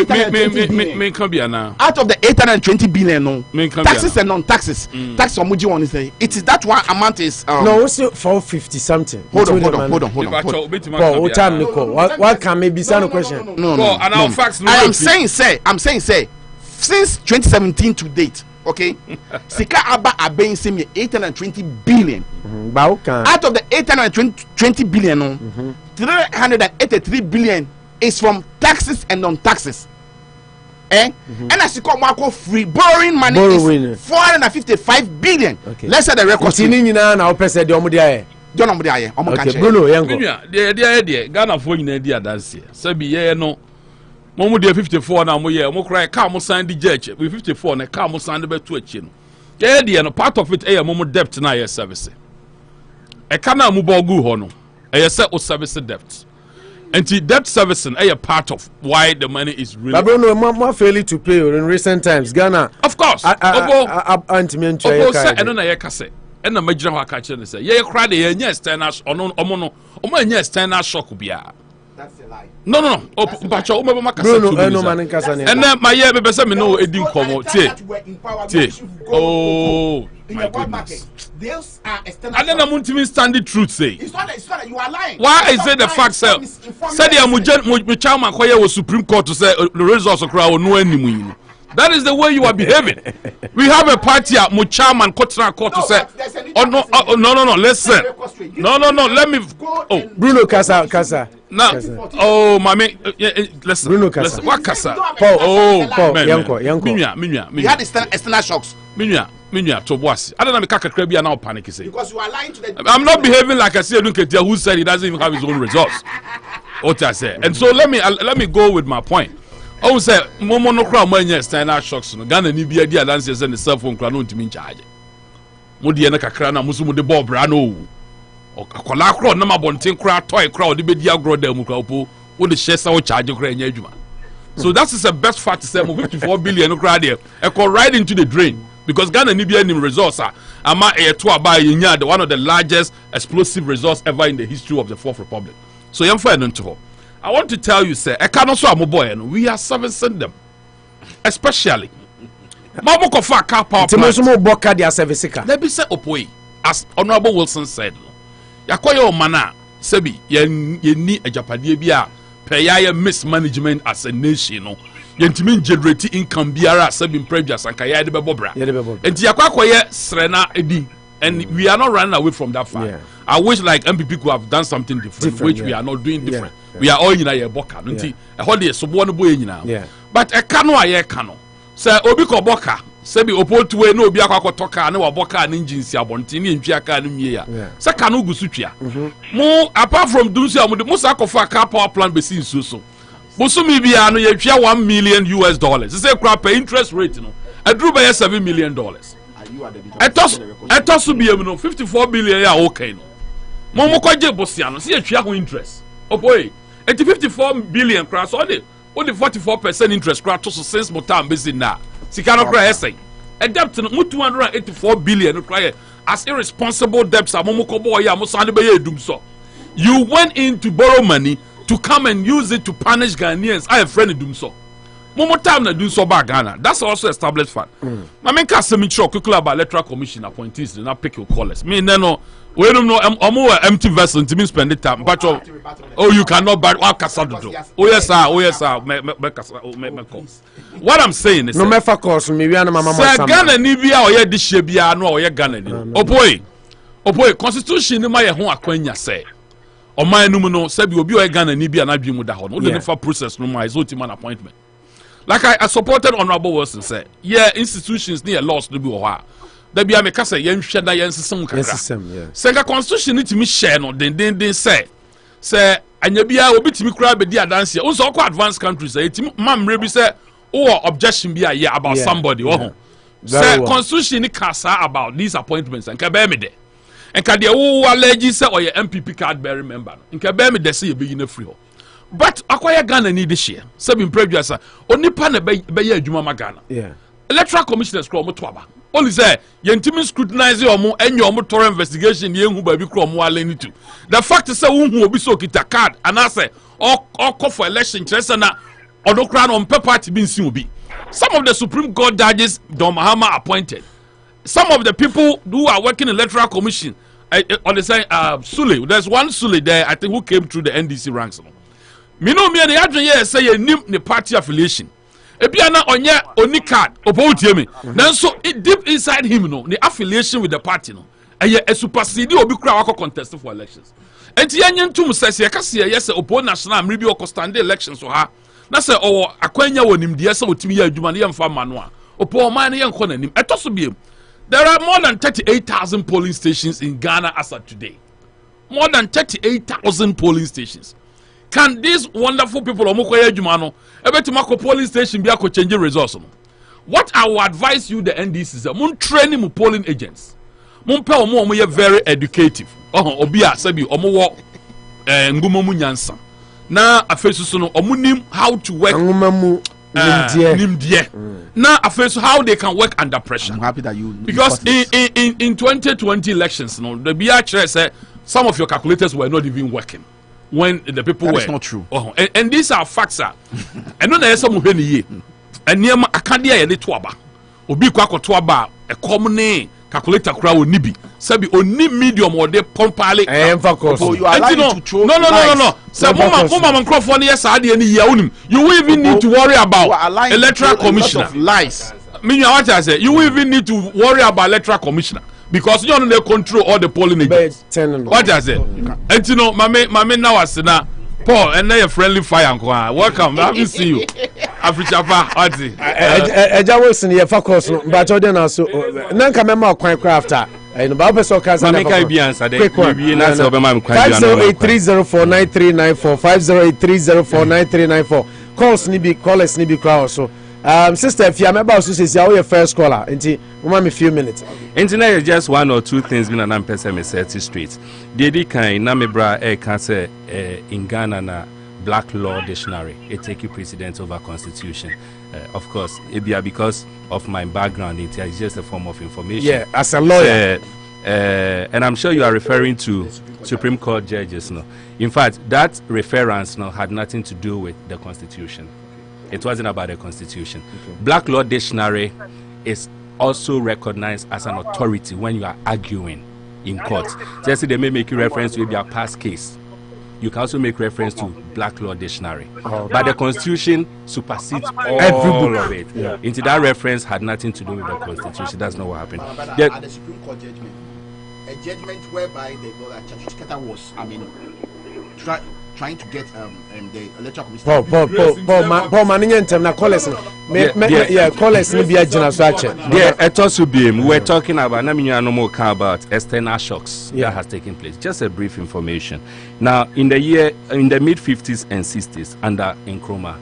of the 820 billion no taxes and non-taxes tax on muji one say it is that one amount is no also 450 something. Hold on. What time Nico? What can maybe say no question? No. I'm saying since 2017 to date, okay, Sika Aba abayin semu 820 billion. Out of the 820 billion no 383 billion is from taxes and non-taxes. And as you come back free borrowing money is 455 billion. Okay. Let's say the record. Okay, Ghana for you idea that's here. So be no. Momu de 54 na mo ye mo cry car mo sign the judge. We 54 na car mo sign the be to achi no. Yeah no part of it momu debt na your service. E kana mo bogu ho no. E say o service debt. And the debt servicing a part of why the money is really. But Bruno, more failing to pay in recent times. Ghana, of course. Obo say I don't know say. And the major wa catch and say, "Yeah, cry the yes, 10 omo no, omo yes 10 shock bia." That's a lie. No. Oh, Bacha, Umeba Makasa. No man in Kasani. And then my year, Bebe, me no Edin Komo. Oh, my goodness. Those are external. And then I'm going to stand the truth, say. It's not you are lying. Why is it the fact, sir? Said the chairman was Supreme Court to say the results of crowd no anymore. That is the way you are behaving. We have a party at Muchaman Kotra Court to say, oh no, listen. No, let me. Oh, Bruno Casa. Now, oh, my listen. Bruno Casa. Listen, what Casa? Paul, Yanko. You had external shocks. Minya, to was. I don't know, Kaka Krebia now panic. Because you are lying to the. I'm not behaving like I said, who said he doesn't even have his own results. What I say. And so let me go with my point. Oh, say, Momo no crowd when you stand out shocks. Ghana ni be idea dances and the cell phone crown to me charge. Modiana Kakrana Musumu de Bob Brano. Or Kola crowd, number bonting crowd, toy crowd, the media grow them with the shares out charge of Grand Yajuma. So that is the best fact to say 54 billion crowd here. I call right into the drain. Because Ghana ni be any resource. Ama a tour by one of the largest explosive resource ever in the history of the Fourth Republic. So you're fine into her. I want to tell you, sir, I cannot say boy, and we are servicing them, especially. Mama Kofa car power plant. Let me say opoi, as Honorable Wilson said. Yakoyo mana sebi ye ni a Japadie bia pay mismanagement as a nation. No, yentimin generate income biara sebi previous and kaya de bebobra. And yakwakoye srena edi, and we are not running away from that fact. Yeah. I wish like MPP could have done something different which we are not doing different. Yeah. We are all in a boka, nti a holiday so one boy nyina. But a cano aye cano. Sir obi ko boka, sebi opo to no obi akwa toka na wa boka na engine si abonti ni ntwi aka no mie ya. Sir cano gu sutwa. Mo apart from doing so mo sa kofa car power plant be sin so. Bosumi bia no ye twa $1 million. Say crap interest rate no. Adru be $7 million. Etosu bi em no 54 billion ya okay no. Mo kwaje bosia no se ye twa ho interest. Opoe, 54 billion crowds only 44% interest crowd to since motam busy now. Sikano cry essay. A debt no 284 billion cry as irresponsible debts are momoko boy ya musande be dum so. You went in to borrow money to come and use it to punish Ghanaians. I have friend dum so. Momo time na do so ba Ghana. That's also established fact. My men ka semi chok about electoral commission appointees na pick your callers. Me no we don't know empty vessel to me spend the time. But oh you cannot buy oh yes sir. What I'm saying is no me focus me we na mama say Ghana ni bia o ye di hye bia no o ye Ghana ni. Opoe constitution ni ma ye ho akwanya say. Oman no mu no say bi obi o ye Ghana ni bia na dwi mu da ho no. The process no ma is ultimate appointment. Like I supported Honorable Wilson say, yeah, institutions need a laws to be over. There be a make say yen sheda yen sisem kakra. Senga constitution need to me share no den say anya bia obi timi kura be di adanse. Unso kwa advanced countries say timi mamre bi say or objection be here about somebody say constitution ni kasa about these appointments and ka be me de. And ka de wo allege say or your MPP card bearing member. And ka be me de say you be in free ho. But akwaya Ghana need this year. Seven previous only pan be adwuma Ghana. Yeah. Electoral commissioners kro mo to aba. Only say yentimi scrutinize omo enye omo thorough investigation ye hu ba bi kro mo ale ni tu. The fact is say hu obi so kita card and I say or call for election chese na odokra no mpe party bi nsi obi. Some of the Supreme Court judges Don Mahama appointed. Some of the people who are working in electoral commission on the say Sule. There's one Sule there I think who came through the NDC ranks. Me no me na adwen ye say ye nim ne party affiliation ebia na onye oni card opo tie me nanso deep inside him no the affiliation with the party no eye a supersede obi kura wako contest for elections enti yenye ntum sese ye kase ye say opo national amri bi o stand elections so ha na say owo akwanya wonim de say otimi ye adwuma ne ye mfa ma no a opo man ye nkɔ nanim etoso biem. There are more than 38,000 polling stations in Ghana as of today. More than 38,000 polling stations. Can these wonderful people omokoye adwuma ebetimako polling station bi akɔ change results no? What I will advise you the NDC is mun training mu polling agents. Mun pe omo ye very educative. Obi a sabi omo wo nguma mu nyansa. Na afesu no omo nim how to work nguma mu nimdie. Na afesu how they can work under pressure. I'm happy that you because in 2020 elections no the BR say some of your calculators were not even working. when the people that were. That's not true. Oh, and these are facts. And no, there's some who ye. And near Akandia and the Twaba. Obi Quaco Twaba, a common name, calculator crowd nibi. Sabi only medium or de pompale. And for course. So you are allowed to throw No. So Mama microphone yes I did you will even need to worry about electoral commissioner. Of lies. Meaning what I say, you will even need to worry about electoral commissioner. Because you don't control all the polling agents. What I say, and you know, my man now is now Paul and now a friendly fire. Welcome, happy to see you. Africa, Ati. Eja Wilson, you focus, but you don't also. Nanka memo quite crafter. And Baba Sokas and Mamika be answered. Quick one. 508-304-9394. 508-304-9394. Calls Nibi crowd so. Sister, if you are about to say your first caller, until a few minutes. Internet is just one or two things in an person set straight. Dedi kind Namibra cancer in Ghana na Black Law Dictionary. It take you precedence over Constitution. Of course, it be because of my background. It is just a form of information. Yeah, as a lawyer. And I'm sure you are referring to Supreme Court judges. No, in fact, that reference had nothing to do with the Constitution. It wasn't about the Constitution. Okay. Black Law Dictionary is also recognized as an authority when you are arguing in court. Just they may make you reference to your past case. You can also make reference to Black Law Dictionary. But the Constitution supersedes all of it. Yeah. Into that reference had nothing to do with the Constitution. That's not what happened. At the Supreme Court judgment, a judgment whereby the Chachuketa was, trying to get the electoral commission. Paul Maniantem na callers. Yeah, callers ni be agina so ache. Yeah, it also be we're talking about about external shocks that has taken place. Just a brief information. Now, in the mid 50s and 60s under Nkrumah,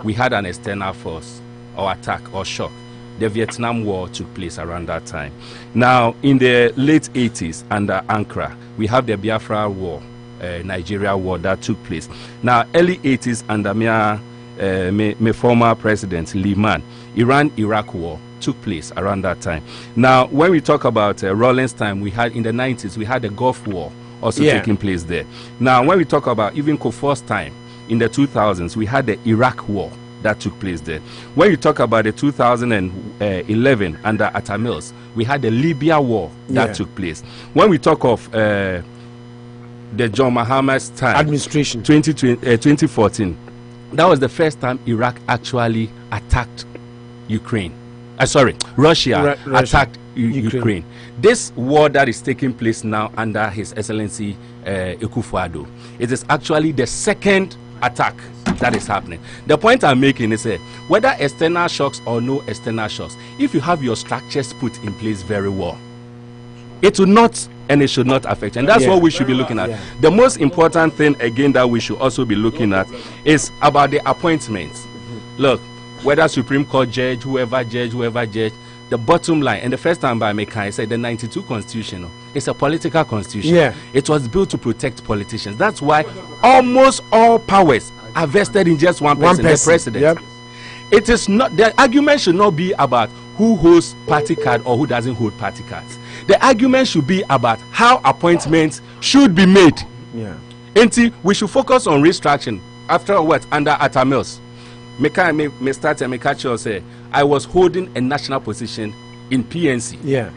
we had an external force or attack or shock. The Vietnam War took place around that time. Now, in the late 80s under Ankara, we have the Biafra War. Nigeria war that took place. Now, early 80s under my former president Liman, Iran-Iraq war took place around that time. Now, when we talk about Rawlings' time, we had in the 90s, we had the Gulf War also taking place there. Now, when we talk about even Kufuor's time, in the 2000s, we had the Iraq war that took place there. When you talk about the 2011 under Atta Mills, we had the Libya war that took place. When we talk of the John Mahama's time administration 2014, that was the first time Iraq actually attacked Ukraine. Russia attacked Ukraine. This war that is taking place now under His Excellency Akufo-Addo, it is actually the second attack that is happening. The point I'm making is whether external shocks or no external shocks, if you have your structures put in place very well, it will not and it should not affect. And that's what we should be looking at. The most important thing, again, that we should also be looking at is about the appointments. Look, whether Supreme Court judge, whoever judge, the bottom line, and the first time by Mekai, I said the 92 Constitution is a political constitution. Yeah. It was built to protect politicians. That's why almost all powers are vested in just one person, the president. Yep. It is not, the argument should not be about who holds party card or who doesn't hold party cards. The argument should be about how appointments should be made. Yeah. And we should focus on restructuring. After what? Under Atta Mills. I was holding a national position in PNC. Yeah.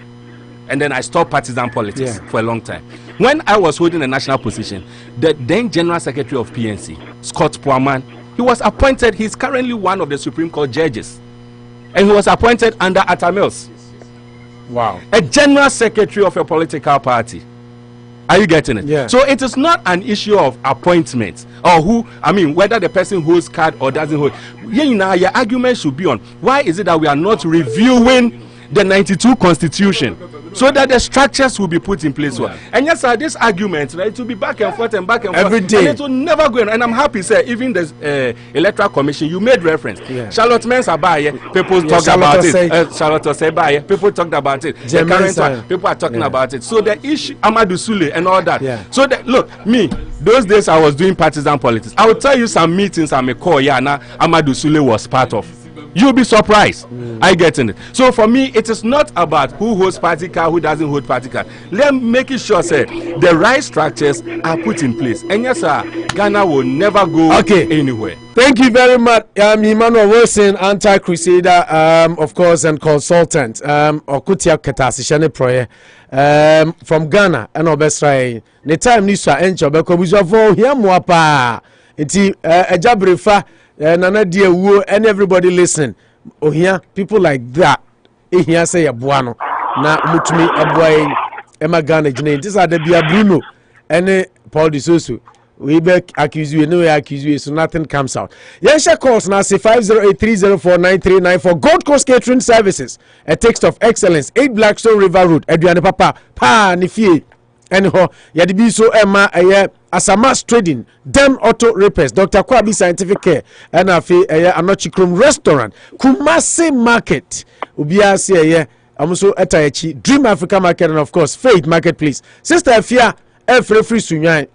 And then I stopped partisan politics for a long time. When I was holding a national position, the then General Secretary of PNC, Scott Poorman, he was appointed, he's currently one of the Supreme Court judges. And he was appointed under Atta Mills. Wow. A general secretary of a political party. Are you getting it? Yeah. So it is not an issue of appointments or whether the person holds card or doesn't hold. Your argument should be on why is it that we are not reviewing the 92 Constitution so that the structures will be put in place. Yeah. And yes, sir, this argument, right, it will be back and forth every day. And it will never go in. And I'm happy, sir, even the Electoral Commission, you made reference. Yeah. Charlotte Mensah, people talked about it. Charlotte Osei, people talked about it. The current one, people are talking about it. So the issue, Amadou Sule and all that. Yeah. So that, look, those days I was doing partisan politics. I will tell you some meetings I may call, Amadou Sule was part of. You'll be surprised. I get in it. So for me, it is not about who holds party card, who doesn't hold party card. Let me make it sure say the right structures are put in place. And yes, sir, Ghana will never go anywhere. Thank you very much, Emmanuel Wilson, anti-crusader, of course, and consultant. Okutia Ketasishane Proye from Ghana, and Obesrai. The time Nisa Encho Bekobuzavo, Yamuapa, Iti Ejabrefa, Nana Dia Wu, and everybody listen. Oh, here, people like that. Here say Abuano, na Mutumi Abuay, Emma Ghana, this are the Bia Bruno, and Paul Disosu. We back accuse you, no accuse you, so nothing comes out. Yes, calls now say 508-304-9394. Gold Coast Catering Services, a text of excellence, 8 Blackstone River Road, Adriana Papa, Pa Nifie, and ho, Yadibiso Emma, Asamas Trading, Dem Auto Repairs, Dr. Kwabi Scientific Care, and Afi, Anochikrum Restaurant, Kumasi Market, Ubia say, Amuso Etachi, Dream Africa Market, and of course, Faith Marketplace. Sister Afia, free Sunyai.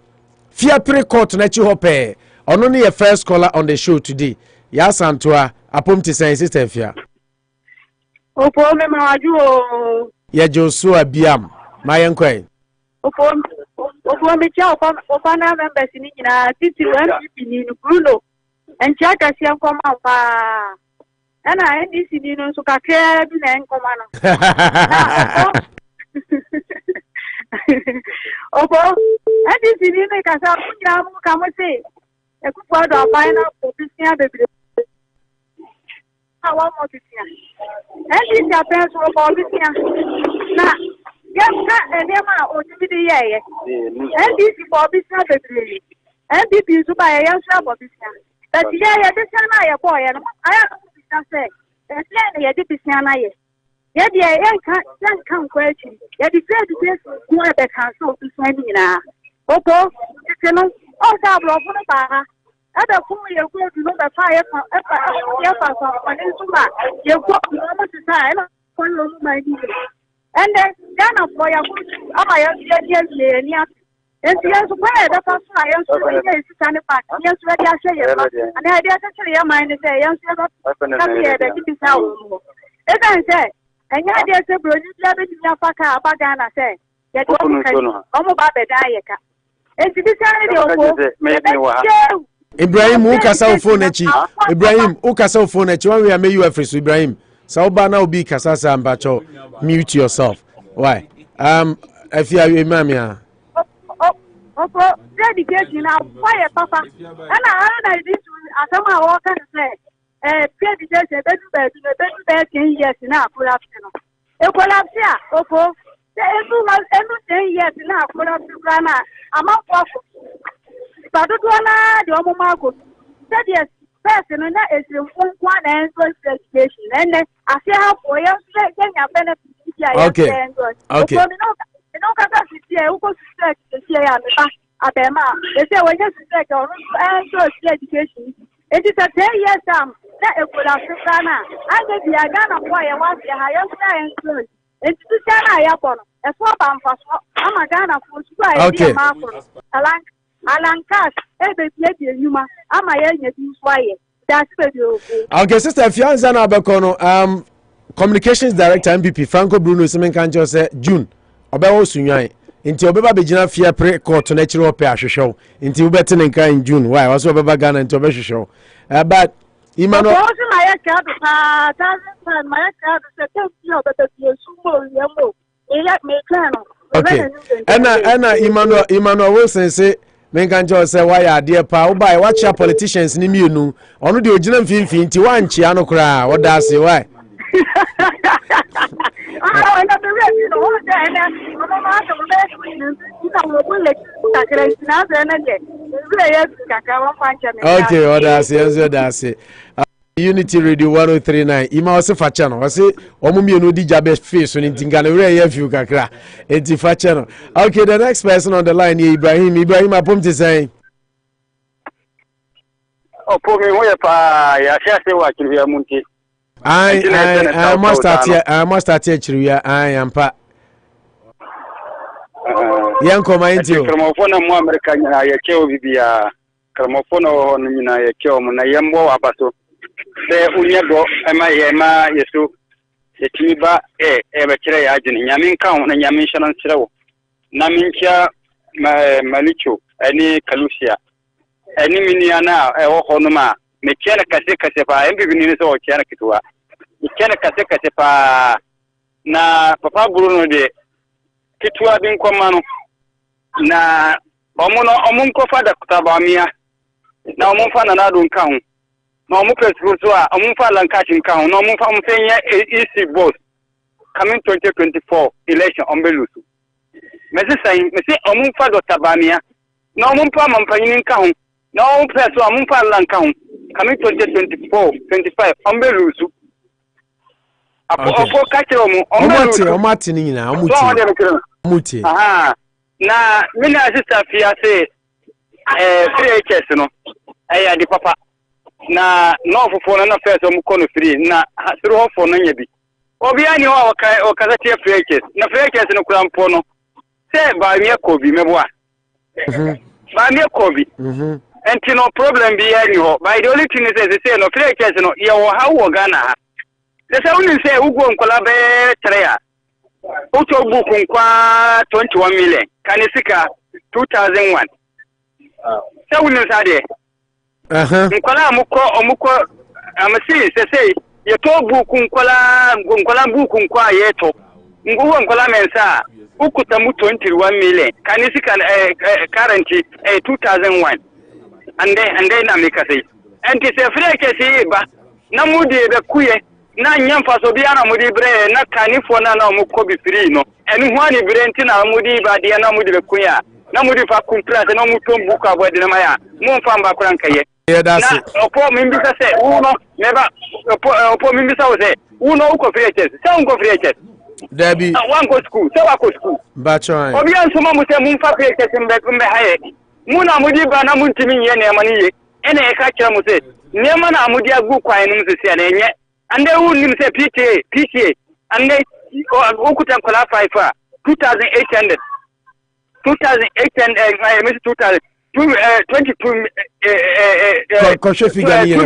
Fia pre-court na chi hope. Ono ne first caller on the show today. Ya santoa apom ti sen sister Fia. Opo me maju o. Ya Joshua Biam. Mayen kwai. Opo me cha opa na members ni nyina titi MPP ni Bruno. Encha kasi ankoma pa. Ana NDC ni no so kakra bi na enkoma no. Opo, and this is in a casa, come and say, a good word of final position. I want more to see. And this happens for position. Now, yes, and Emma or to be the year. And this is for business. And this is to buy a young shop of business. But yeah, this is my boy, and I have to say, that's the business. Yeah, can't question. Yeah, the fair to just go at the council to find me now. Opo, you know, all that block on the bar. Other fool, you go to know the fire from Peninsula. You go to the time for my deal. And then, Ghana for your good, I have yes, and yes, where the first fire is standing back. Yes, ready, I say, and I dare to say your mind is a young servant. As I said, and yet there's a brilliant level in Yafaka, Bagana said, that Omo Babe Diaka. And to be Ibrahim Ukasa Fonechi, Ibrahim Ukasa Fonechi, when we are made you a free Ibrahim. Sauba now be Kasasa and Bacho, mute yourself. Why? If you are a mamma. Dedication, I'll fire Papa. And I don't this as someone walk and say. President, a better 10 years now, collapse. A collapse, Opo. There is 10 years now, collapse. I'm up for Paduna, the Omomarco. Said yes, person, and that is one answer education. And I say how for you, your benefit. Okay. No capacity, who goes to say, Abema. They say, when you say, answer education. It is a 10 years time. That is what I said. I get the Agana boy and want the higher science. It's the Ghana Yapon. As well, I'm a Ghana for okay. Alan Cash, every human. I'm a young why. That's okay, Sister Fianzana Abakono, Communications Director MPP Franco Bruno Semenkanjo said June. Obewo Sunyai. Inti obeba begina fia pre court natural pay ahwehwew inti ubete nenka in June why was obeba Ghana inti obehwehwew but Imano my card my card okay Anna Imano Wilson say menkanjo say why are there pa wo buy watch politicians ni mienu onu de ogina mfimfi inti wanchi anokra oda say why okay, that's it. Unity Radio 1039. Ima wase fa channel. Wase omumienu di jabe face so ntingana we ya fiu kakra. Enti fa channel. Okay, the next person on the line is Ibrahim. Ibrahim apom ti say. Opo mi wo pa ya fiase wa kiri munti. I must start here Chiruya. I am pa. Yanko mainti. Kramofona mu America ya keo bibia. Kramofona nyina ya keo mu na yembo abaso. se unyego ema yesu yetiba bekire ya jini nyamin kan na nyamin shanan sirawo na minkia malicho ani kalusia ani miniana wo honuma me kene kase pa MPP ni so kene kitwa kene kase pa na papa Bruno de kitwa bin kwamano na omun ko fada kutabamia na omun fa na dun kan na omun president so a omun fa lankashin kan na omun fa mfenya EC boss coming 2024 election ombelusu mesi omun fa do tabamia na omun pa mampanyin kan na omun president so omun fa lankan coming 2024 25 ombelusu apo kachiro mu omati ni nyina omuti aha na mina sister fiase PHS no di papa na no fofo na first omu kono free na siro hofo no nya bi obi ani o kaza tie PHS na PHS no kura mpo no se ba mi akobi meboa ba mi akobi enti no problem bi ani ho by the only thing is say no PHS no ye wo ha wo Ghana ha se uni se ugwo nkola be treya uto buku nkwa 21 million kanisika 2001 se uni sade nkola omuko amasi se ye to buku nkola buku nkwa yeto nguwo nkola mensa ukuta mu 21 million kanisika currently 2001 ande na mikase enti se freke si ba na mudi be kuye na nyamfa so bia na mudi bre na kanifo na omuko bi free no enu ho ani bre nti na mudi ba de na mudi be kuya na mudi fa contract na mutom buku abode na maya mo mfa mba kranka ye na opo mimbisa se uno neba opo mimbisa wo se uno uko free chess se unko free chess Debbie one go school se wa go school bacho obi an so mamu se mu fa free chess mbe haye mu na mudi ba na muntimi ye na ema ni ye ene e ka kira mu se nema na mudi agu kwan no se se na enye ande unim se PTA ande ukuta kola 5 2800 22 kosho figani ye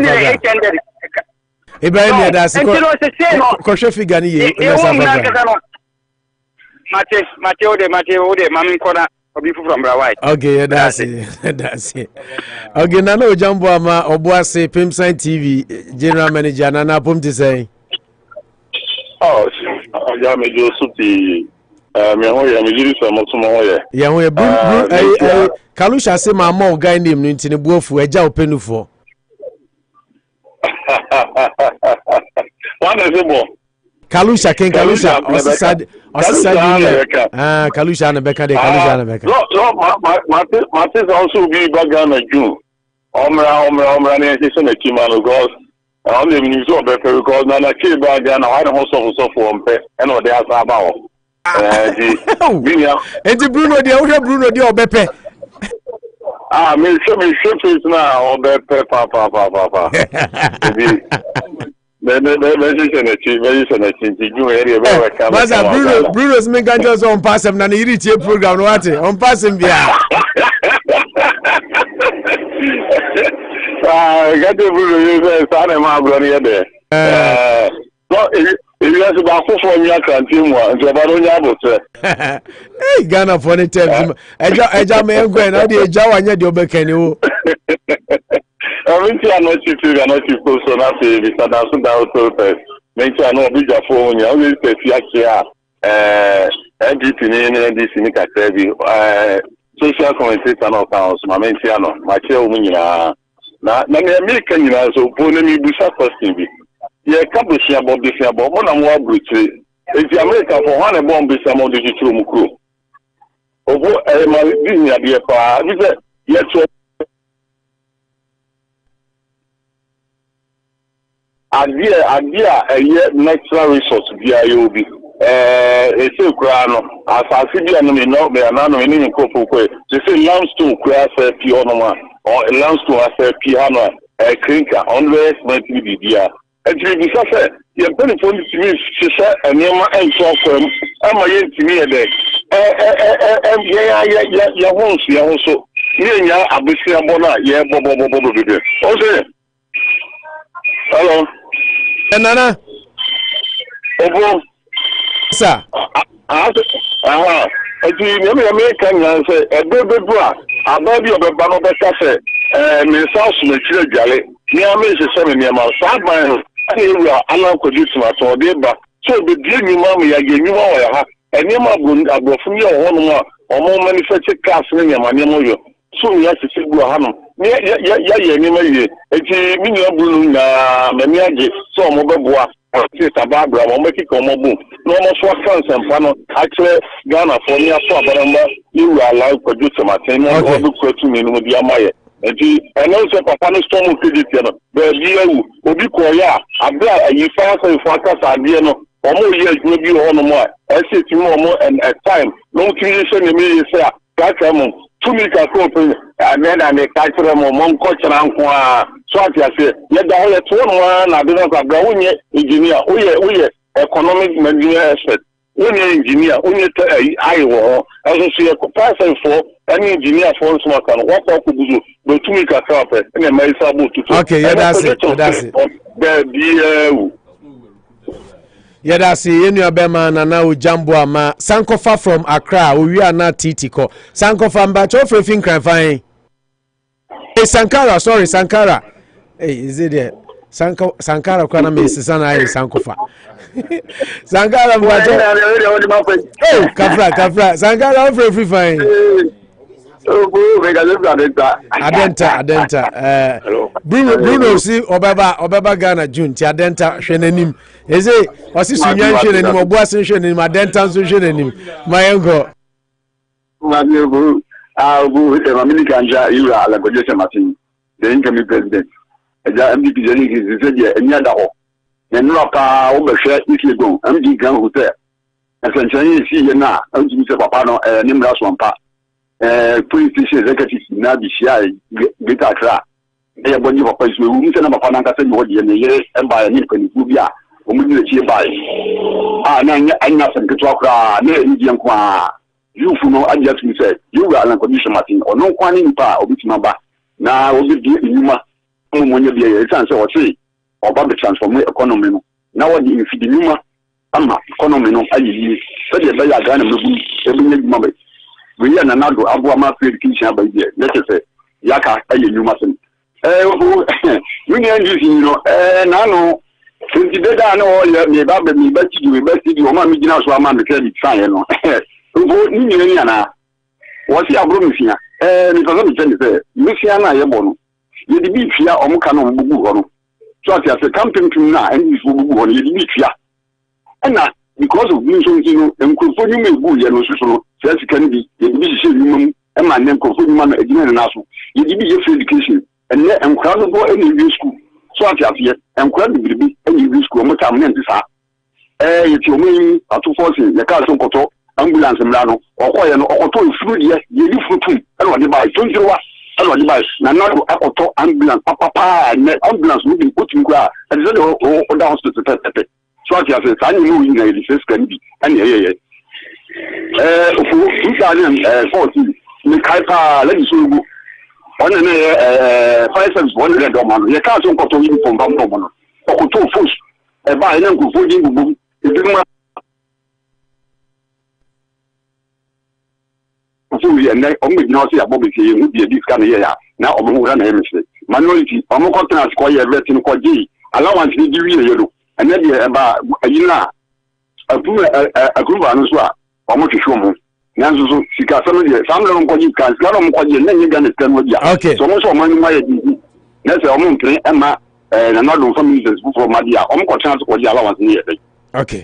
Ibrahim ya dasi kosho figani ye Mate ode mami kona obi from Brawai. Okay, that's okay, nana ojambo ama obuase Pimsan TV General Manager nana pomti say. Oh, ya me jo suti me ho ya me jiri so mo ho ye. Ya ho ye Kalusha say ma ma guy name no ntine buofu eja openufo. One is bo. Kalusha osisad Kalusha na beka de Kalusha na beka. No my sister also be back Ghana June. Omra na se na kimano because on the news of better because na ke back Ghana I don't so for mpe and o dey asaba o. Enti Bruno dey obepe. Me face na obepe pa. Bruno's main ganjos on pass him na iriti program no ate on pass him bia gade Bruno you say na ma bro ni de no if ba ko for nya kantin wa nti ba do nya abotre Ghana for the terms eja me engwe na de eja wanya de obekani wo Minti ano chifu ano chifu so na se bi sada so da hotel first. Minti ano obi jafo nya o we se fi akia NDP ni NDC ni ka bi social commentator no kan so ma minti ano ma che o nyina na me kan nyina so po na mi busa question bi. Ye ka bo sia bo mo na mo abruchi. Eti America for one bomb bi sia mo de chichu mu kro. Obo ma bi nya bi pa bi se ye to Adia natural resource via yobi ese kura no asase bia no me no be na no ni nkofo kwe se limestone kura se pi ono ma or limestone ase pi hano clinker always meant to be dia enti bi se ye peni for ni timi se enema enso kwam ama ye ntimi ye de ya honso ni nya abesia bona ye bobo bebe o se Hello. Nana. Obo. Sir. Eti me kan yan say ebebebu a ababi obeba no beka say me south me chire jale ni am se se me ma sa ban ani ewu ala produce ma so de ba so be die ni ma me ya ge ni wa ya ha eni ma agbofun ye ho no ma omo manufacture cars ni ma ni mo yo so ya se se bu ha no ya ni ma ye eti mi ni abulu na me ni age so omo beboa ti sababra mo make ko mo bu no mo so France empa no actually Ghana for me aso abaramba you allow produce matin mo do ko tu mi no bi amaye enti eno se papa no storm credit no be bi ewu obi ko ya abra yi fa so fo aka sa de no omo ye adwuma bi ho no mo e se ti mo a time no kiri se ne me se a ka mo tu mi ka ko pe na me ka tire mo nko kira nko a so atiase ye da ho ye to no na de no ka bra wonye engineer oye economic management expert wonye engineer wonye ai wo aso so ye person for any engineer for so kan what talk buzu do tu mi ka ka pe na mai sabo tutu okay yeah that's it yeah that's it yenu abema nana o jambo ama sankofa from Accra owi ana titiko sankofa mba cho frefin kran fine hey Sankara sorry Sankara hey is it there Sankara kwa na mesi sana ai sankofa Sankara mba cho hey kafra Sankara frefin fine Adenta Bruno si obeba Ghana June ti Adenta hwenanim eze osi sunyan hwenanim obuasen hwenanim Adenta nso hwenanim mayengo bu America anja ira ala goje matin the incoming president eja MDP jeni ki je enya da ho nenura pa wo behwe ikego MD Grand Hotel esenchen si ye na MD se papa no nimra so mpa police station executive na bi shia Greater Accra e boni papa isu wu nse na papa na nka se ni wodi ne ye emba ya ni panifu bi a o mu ni chi ba na anya se nketo akra na ni di enko a yufu no anya tu se you are an condition martin o no kwani ni pa obitima ba na obi di enyuma mo monye bi e san se o se oba be transform economy no na wodi infidi nyuma ama economy no ayi se de ba ya Ghana mebu ebu nye nyuma be we ya nanado abu ama education ba ide let say yaka ayi nyuma sen we ni NGC no na no sinti beda na o ya me ba ti o ma mi gina so ama me credit sign no ngo ni ni ana wo si abro mi fia mi to mi tell say mi fia na ye bo no ye di bi fia o mu ka no bugu ho no so ati ase campaign tun na NGC bugu ho no ye di bi fia na because of me so no enkrofo ni me bu ye no so no se kan bi ye di bi se nyum e ma ne enkrofo ni ma na ejina na so ye di bi ye free education enne enkra no go any school so ati ase enkra di bi any school mo tam ne ntisa ye ti o me atu force ye ka so nkoto ambulance mra no okoye no okoto ifuru de ye di futum e no de ba tonjirwa e no de ba na na akoto ambulance papa ne ambulance no bi otum kwa e de o da hospital tete so ati ase sanyi no yin na ye se scan bi ene ye ofu 2014 ni kai pa la di so gu ona na fire service one red do man ye ka so nkoto uniform ba mo no okoto force e ba ene nkofo di gugu e bi ma ofu ye na o me gina o se abo be se ye hu bi e di scan ye ya na o mo na ye me se minority o mo contract ko ye retin ko ji allowance ni di wi ye do ene de e ba ayina agruba no so a o mo twehwo mo nyanzo so sika sam de sam le nko ji kan sika no mo ko ji na nyi Ghana sika no dia so mo so mo ni ma ye di na se o mo mpre e ma na no do family business for ma dia o mo ko chance ko ji allowance ni ye dey okay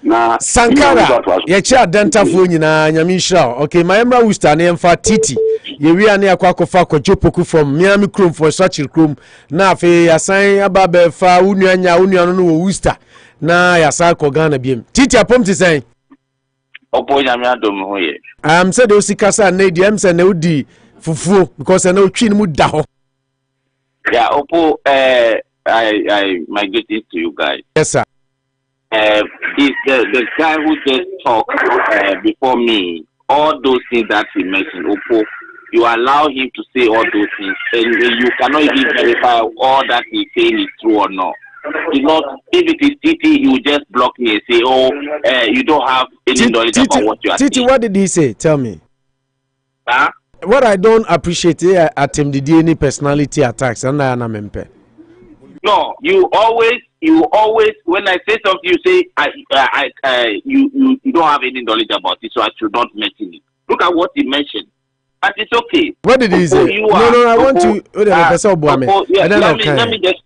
na Sankara ye chi adentafo nyina nyamishra okay my emra Worcester na emfa titi ye wi ane akwakofa kojopoku from Miami Chrome for such Chrome na afi yasan ababe fa unuanya no wo Worcester na yasa ko Ghana biem titi apom ti sen opo nyame adom ho ye said o sikasa na di am say na odi fufuo because na otwi ni mu da ho yeah opo my greetings to you guys. Yes sir. Is the guy who just talked before me, all those things that he mentioned, you allow him to say all those things, and you cannot even verify all that he saying is true or not. You know, if it is Titi, he will just block me and say, "Oh, you don't have any knowledge about what you are saying." Titi, what did he say? Tell me. Huh? What I don't appreciate at him, did any personality attacks? And I am No, you always, when I say something, you say, you don't have any knowledge about it, so I should not mention it. Look at what he mentioned. But it's okay. What did he say? No, I want to. Let me just.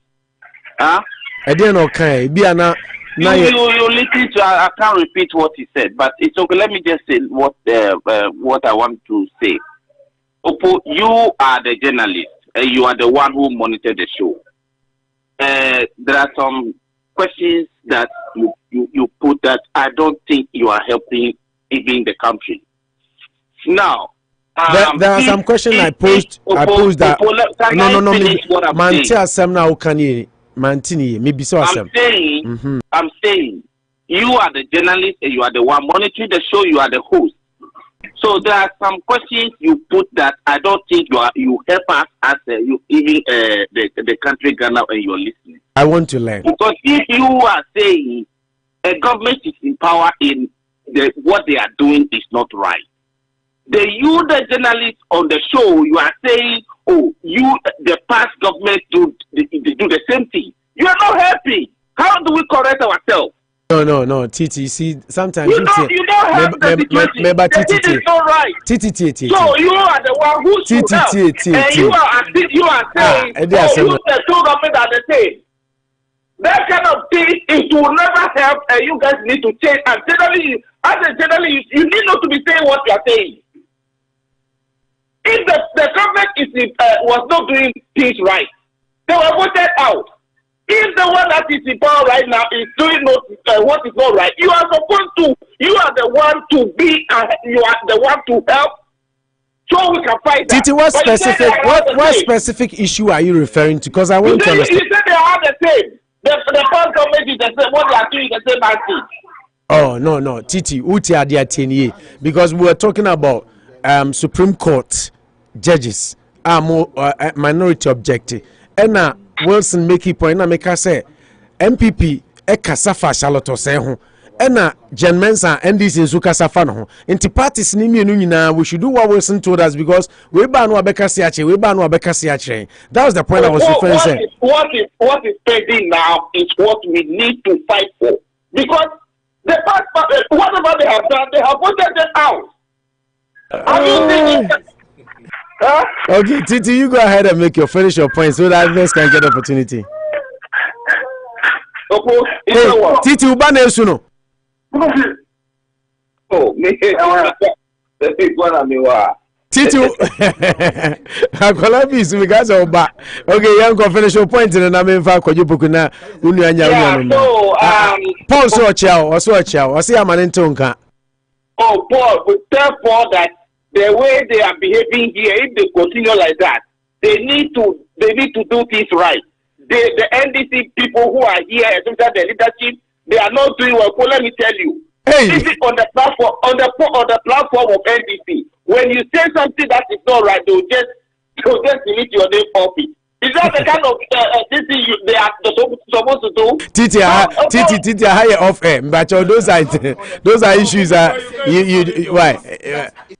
Huh? I didn't know. Okay, be an. You listen to. I can't repeat what he said, but it's okay. Let me just say what I want to say. Opo, you are the journalist. You are the one who monitored the show. There are some questions that you put that I don't think you are helping even the country. Now, there are some questions I posed that no. Mantia Sam now can you Mantini maybe so I'm saying you are the journalist and you are the one monitoring the show. You are the host. So there are some questions you put that I don't think you help us as you even the country Ghana and you're listening. I want to learn. Because if you are saying a government is in power in what they are doing is not right. The journalists on the show, you are saying, oh, the past government do the same thing. You are not happy. How do we correct ourselves? No, Titi. See, sometimes you don't have the situation. The thing is not right. Titi. So you are the one who should help. And you are saying, the two governments are the same. That kind of thing, it will never help, and you guys need to change. And generally, you need not to be saying what you are saying. If the government was not doing things right, they were voted out. If the one that is in power right now is doing what is not right, you are supposed to. You are the one to be. You are the one to help, so we can fight that. Titi, what specific issue are you referring to? Because I want to understand. You said they are the same. The past government is the same. What they are doing is the same thing. Oh no, Titi, uti adia tenye, because we were talking about Supreme Court judges are more minority objective. And Wilson make a point. Na make us say MPP kasafa Charlotte say ho. And Jen Mensa NDC nso kasafa no ho. Inti parties ni mienu nyina we should do what Wilson told us because we ba no abeka se ache, we ba no abeka se ache. That was the point I was referring to. What is pending now is what we need to fight for because the past whatever they have done, they have voted them out. Are you thinking? Okay, Titi, you go ahead and finish your point so that others can get opportunity. Hey, Titi, ubane suno. Oh, me. Titi, akola bi su because of ba. Okay, you can finish your point and na me fa koju poku na unu anya so Paul so ochiao, o se amane ntonka. Oh, Paul, we tell Paul that the way they are behaving here, if they continue like that, they need to do things right. The NDC people who are here, especially the leadership, they are not doing well. So let me tell you, this is on the platform of NDC. When you say something that is not right, they'll just delete your name off it. Is that the kind of thing they are supposed to do? Titi, higher off air. But those are issues. Why?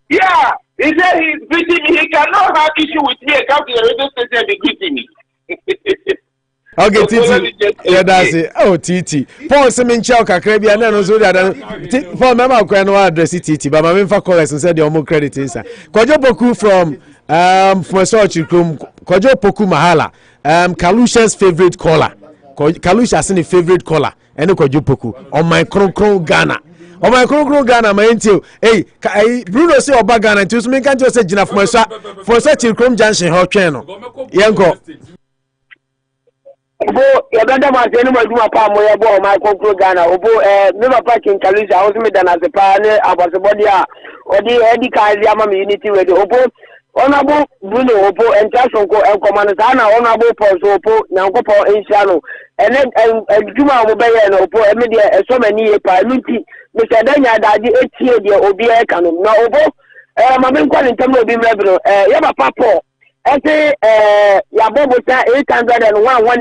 Yeah, he said he's beating me. He cannot have issue with me and come to the radio station and be beating me. Okay, Titi. Yeah, that's it. Oh, Titi. Paul Seminchao Kakrebi and then so that for Mama Kwano address Titi, but my main for callers and said the omo credit is. Kojo Poku from Sochikum, Kojo Poku Mahala, Kalusha's favorite caller. Kalusha has a favorite caller, and Kojo Poku on my Kron Ghana. On my Kron Ghana, my until hey, Bruno say Oba Ghana, to me can't just say Jina for such a Chrome Junction Hot Channel. Yanko. Obo yabanda masenu majuma pa moya bo my Kron Ghana. Obo me papa kin Kalusha, I was me done as a partner about the body odi edi kazi ama unity with Obo. Honorable Bruno Opo and Tasonko and Commandana, Honorable Poso Opo, Nankopo Insiano, and then Juma Mobile and Opo, and media, so many Paluti, Mr. Danya Daddy, 8 years, the OBA canon. No, Opo, Mamma in terms of being rebel, Yaba Papo, say ya bobo sa 801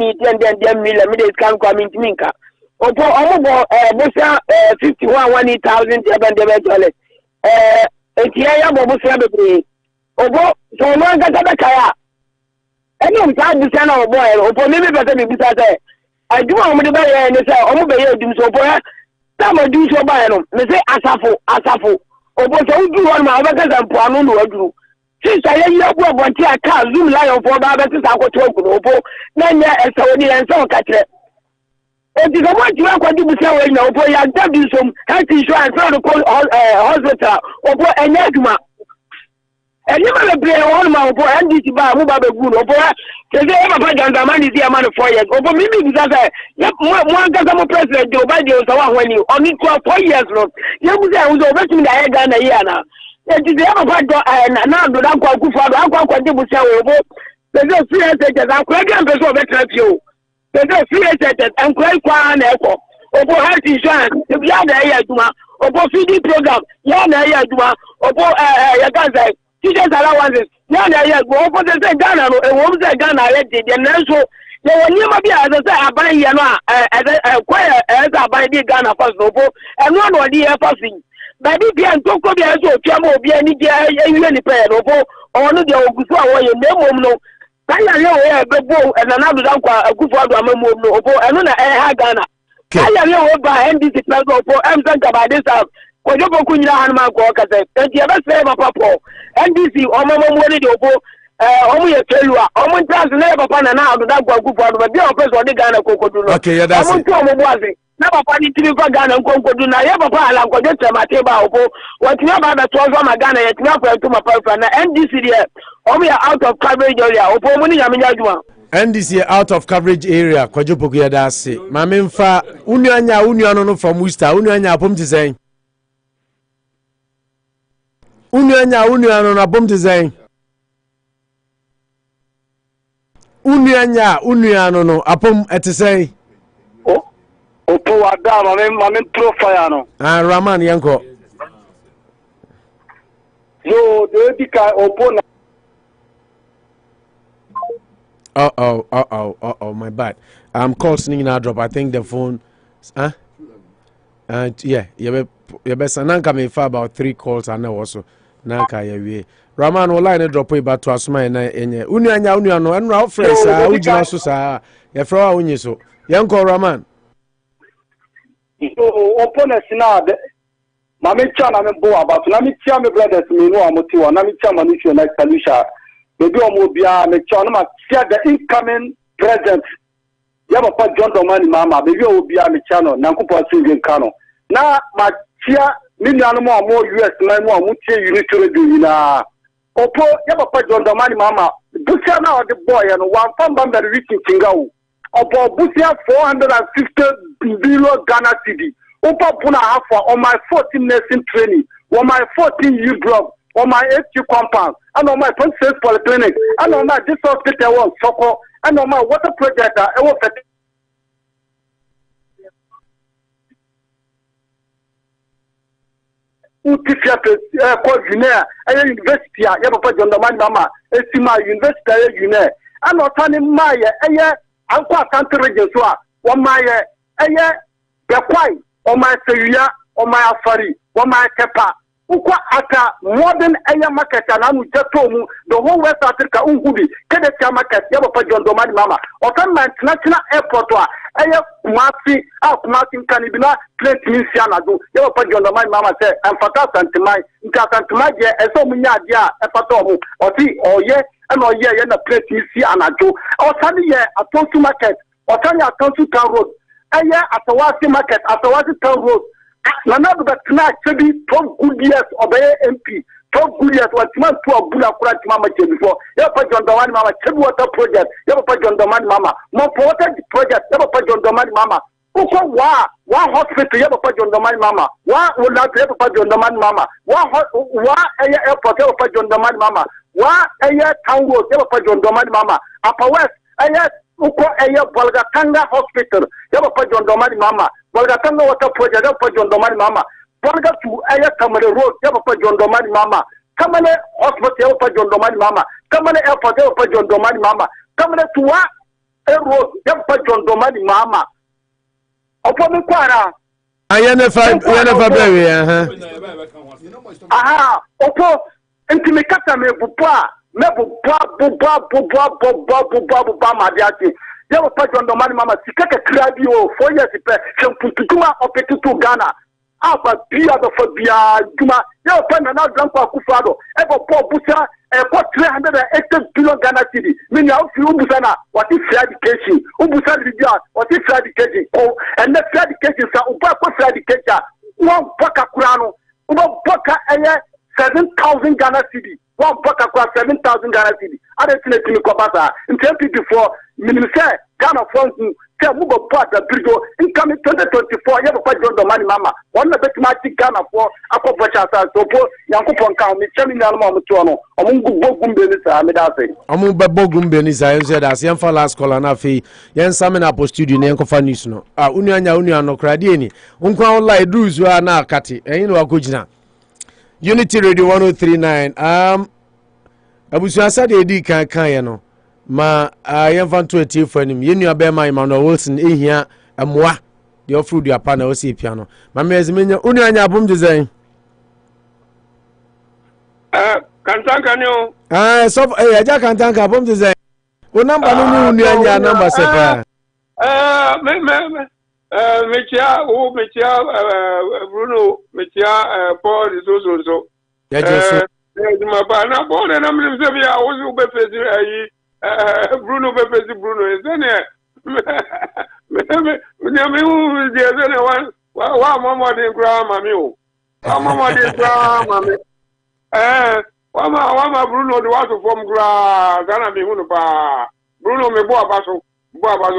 million me can come into minka. Opo omo bosa 51,000 $7 etia ya bobo sa bebre. Opo so no ngata kaya. Eni umta busa na obo opo me be pese me busa say aduma omo de ba ye ne say omo be ye adum so opo ya sama du so ba ye no me say asafo opo so udu won ma obeka zampo anu no aduru. Since I hear what Bonti I can't zoom lion for Baba since I got to open, then there so and so catch it. It is a what you are going to say when you for your W some health insurance for the hospital or an egma. And you will play on my boy and this bar who Baba good or today ever done the money the amount of 4 years. Over maybe because one government president Joe Biden was when you only 4 years long. You was over to the egg and a year now. It is ever now do not go for the Bosuo. There's no free agents. I'm quite a person of you. There's no free agents and quite an echo. Opo health insurance, if you have the air duma, Opo feeding program, you have the air duma, Opo Yagaza, teachers allowances, you have the air go over the Ghana, and what was Ghana elected, and also there will never be as I say, I buy Yana, as I buy the Ghana first, Opo, and one or the air passing. Baby, be and talk to the so Chamo be any pair or no, the Bosuo away in the no. I know a go and another a good father, and another a Ghana. I know by NDC for Amzanka by this house. Kojobo Kunya and Marco Cassette, and you ever say my papa, NDC or Mamma Moni Opo, only a Telua, Oman Trans never upon an hour to that good father, but the office or the Ghana Coco. Okay, that's it. Never funny to you Ghana and Congo do not ever pile and go to my table. What you have at 12 on my Ghana, it's not to my person. NDC, only out of coverage area. NDC out of coverage area. Kwajopokuya dasi. Mamemfa unyanya from Worcester. Unyanya pom design. Unyanya na pom design. Unyanya no apom etisay. Opo wada mamen profile no. Raman yanko. Yo de dika opo na. My bad. Call singing now drop. I think the phone yeah, you best nanka me for about 3 calls and now also nanka we Raman online drop about to asuma na enye. Unyanya no and Ralph friends ujina so sa. Ya fra unyi so. Yanko Raman. So opponents now mame chana me bo about na me tia me brothers me no amoti wa na me tia manusia na solution maybe omo bia me chana ma tia the incoming president ya papa John Domani mama maybe obia me chana na nkupo singin kano na ma tia me nuanu mo US man mo amutie unity radio na opo ya papa John Domani mama busia na the boy no one from bamba reaching tingawo opo busia 450 billion Ghana cedi. Opa puna half on my 14 nursing training, on my 14 U block, on my HQ compound, and on my Princess Polyclinic, and on my this hospital one Soko, and on my water project. I was Utifia Coordinator, University, Yapa John Domani Mama, Estima University Union, and not turning Maya, Uncle Santa Regiswa, 1 Maya, Bequai, or my Seria, or my Afari, or my Kepa, Uqua Aka, modern Aya market, and I'm just told the whole West Africa, Ungubi, Kedetia market, Yapa John Domani Mama, or some international airport, Aya Kumasi, Kumasi Canibina, Plate Misiana, Yapa John Domani Mama said, and Fatas and Timai, Incasantimai, and so many idea, Epatomu, or tea, or ye, and or ye, and a Plate Misiana, or Sunday, a Tonsu market, or Tanya Tonsu Town Road. Aya Atawasi market, Atawasi town road. Nana but tonight to be 12 good years of MP, 12 good years, what man to a Bula Kurat Mama before. Yapa John Domani Mama, Water project, Yapa John Domani Mama, more water project, Yapa John Domani Mama. Uko wa hospital Yapa John Domani Mama, wa will not Yapa John Domani Mama, wa Aya airport Yapa John Domani Mama, wa Aya town road Yapa John Domani Mama, Upper West, Aya. Uko aya Bolgatanga Hospital, Yapa John Domani Mama, Bolgatanga Water Project, Yapa John Domani Mama, Bolga to Aya Kamale Road, Yapa John Domani Mama, Kamale Hospital, Yapa John Domani Mama, Kamane airport e pa John Domani mama. Kamane tuwa e road e pa John Domani mama. Opo me kwara. Ayene fa baby aha. Opo enti me kata me bubwa me bubwa madiati. Ye pa John Domani mama sikeke krabi o 4 years pe chemputuma opetutu Ghana. Aba bia do for bia juma ye pa na Grandpa Akufo-Addo e go po busa e ko 380 billion Ghana cedi me nya ofi ubusa na what is free education ubusa libya what is free education ko and the free education sa uba ko free education one boka kurano uba boka eye 7,000 Ghana cedi one boka kwa 7,000 Ghana cedi ade tine tini ko basa in 2024 minimum say Ghana funds say mu go part the bridge in coming 2024 ye ba John Domani mama one bet match Ghana for akopọcha sa so po yankopon kan mi chemi nyalo ma mu to no omu bogumbe ni sa me da say omu bogumbe ni sa yense da se fa last call na fe yen samen apo studio ne enkofa news no unu no krade ni unkwa online druzu na akate eyin no akogina Unity Radio 1039 abusu asade edi kan ye no ma yemfa 20 for anim yenu abema Emmanuel Wilson ehia amoa de ofru du apa na o si piano ma mezimenya unu anya abom design kantanka ni o so aja kantanka abom design o number no unu anya number sepa mechia Bruno mechia Paul so ya jesu ma ba na bo na mlim se bia o su be fezi ayi Bruno Pepesi Bruno isene me hu je isene wa mama de gra mami o mama de gra mami wa Bruno de wa to form gra gana me hu no pa Bruno me bo abaso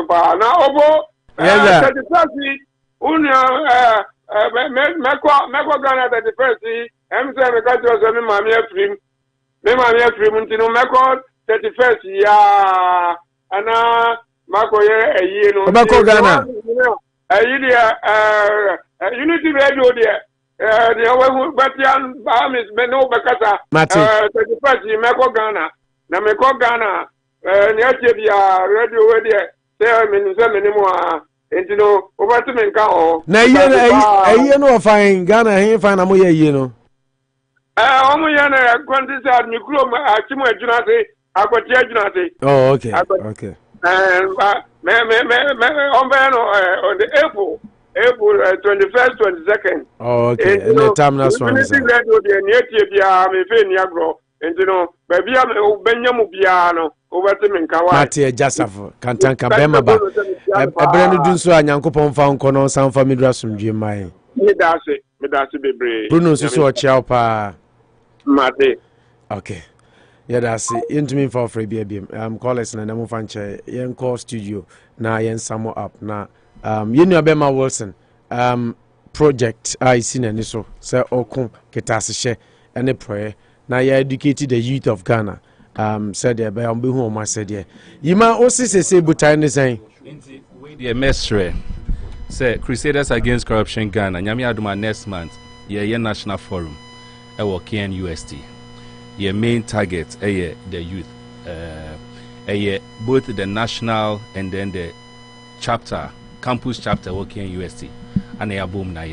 pa na obo satisfaction unya me ko gana the first em say me ka jo so me mami afrim ntino me ko 31st ya ana makoye eyi no Obako Ghana eyi dia Unity Radio dia dia we batian ba mis me no bekata 31st meko Ghana na meko Ghana ni atie dia radio we dia say me nse me ni mo a entino obati me nka o na eyi no fine Ghana he fine na mo ye eyi no omo ye na kwantisa mi kuro achimo adwuna se akwati adwuna se oh okay okay me on the April 21st 22nd oh okay and the time na so Unity Radio de ni etie bia me fe ni agro entino ba bia me benyamu bia no obati me nka wa mate jasafo kantanka bema ba ebere no dun so anyankopon fa nko no sanfa medra somdwe mai me da se bebre Bruno so o pa mate okay yeah that's it intimi for free bia callers na nemo fanche yen call studio na yen samo up na yenu abema Wilson project I seen any so say okun ketasehye any prayer na ya educate the youth of Ghana said there by ambe hu o ma said there yima osisese butai ne san we the mestre say Crusaders Against Corruption Ghana nyame aduma next month ye national forum e wo KNUST your main target the youth both the national and then the chapter campus chapter working in UST and a boom na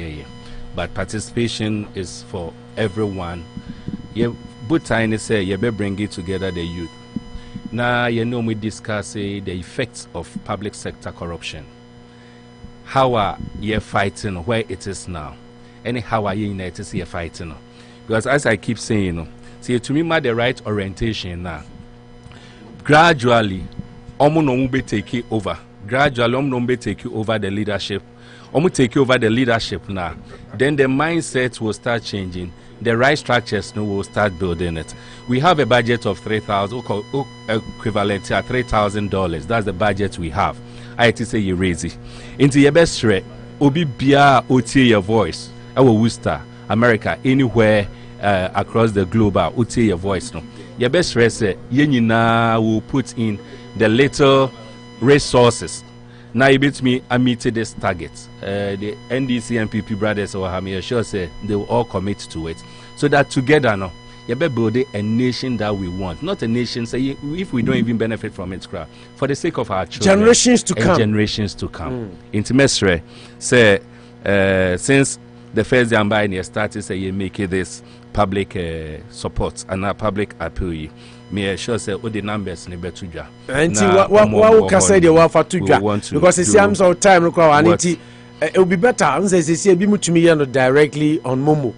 but participation is for everyone both time say you be bring it together the youth now we discuss the effects of public sector corruption, how are you fighting where it is now, and how are you united see fighting because as I keep saying see to me the right orientation now gradually omo be take over gradually omo be take over the leadership take over the leadership now then the mindset will start changing the right structures will start building it. We have a budget of $3,000 equivalent to $3,000. That's the budget we have. I say you raise it into your best threat obi bia otie your voice our Worcester America anywhere across the globe otie your voice no your best threat say yenina will put in the little resources now you beat me I meet this target the NDC and PP brothers or I'm sure say they will all commit to it so that together no you better build a nation that we want, not a nation say if we don't even benefit from it, for the sake of our children, generations to come. Intimesre say since the first day started say you make this public support and a public appeal. Me sure say all the numbers in better job. And what can say they were for two because it's some time require it will be better. And say be to me directly on Momo.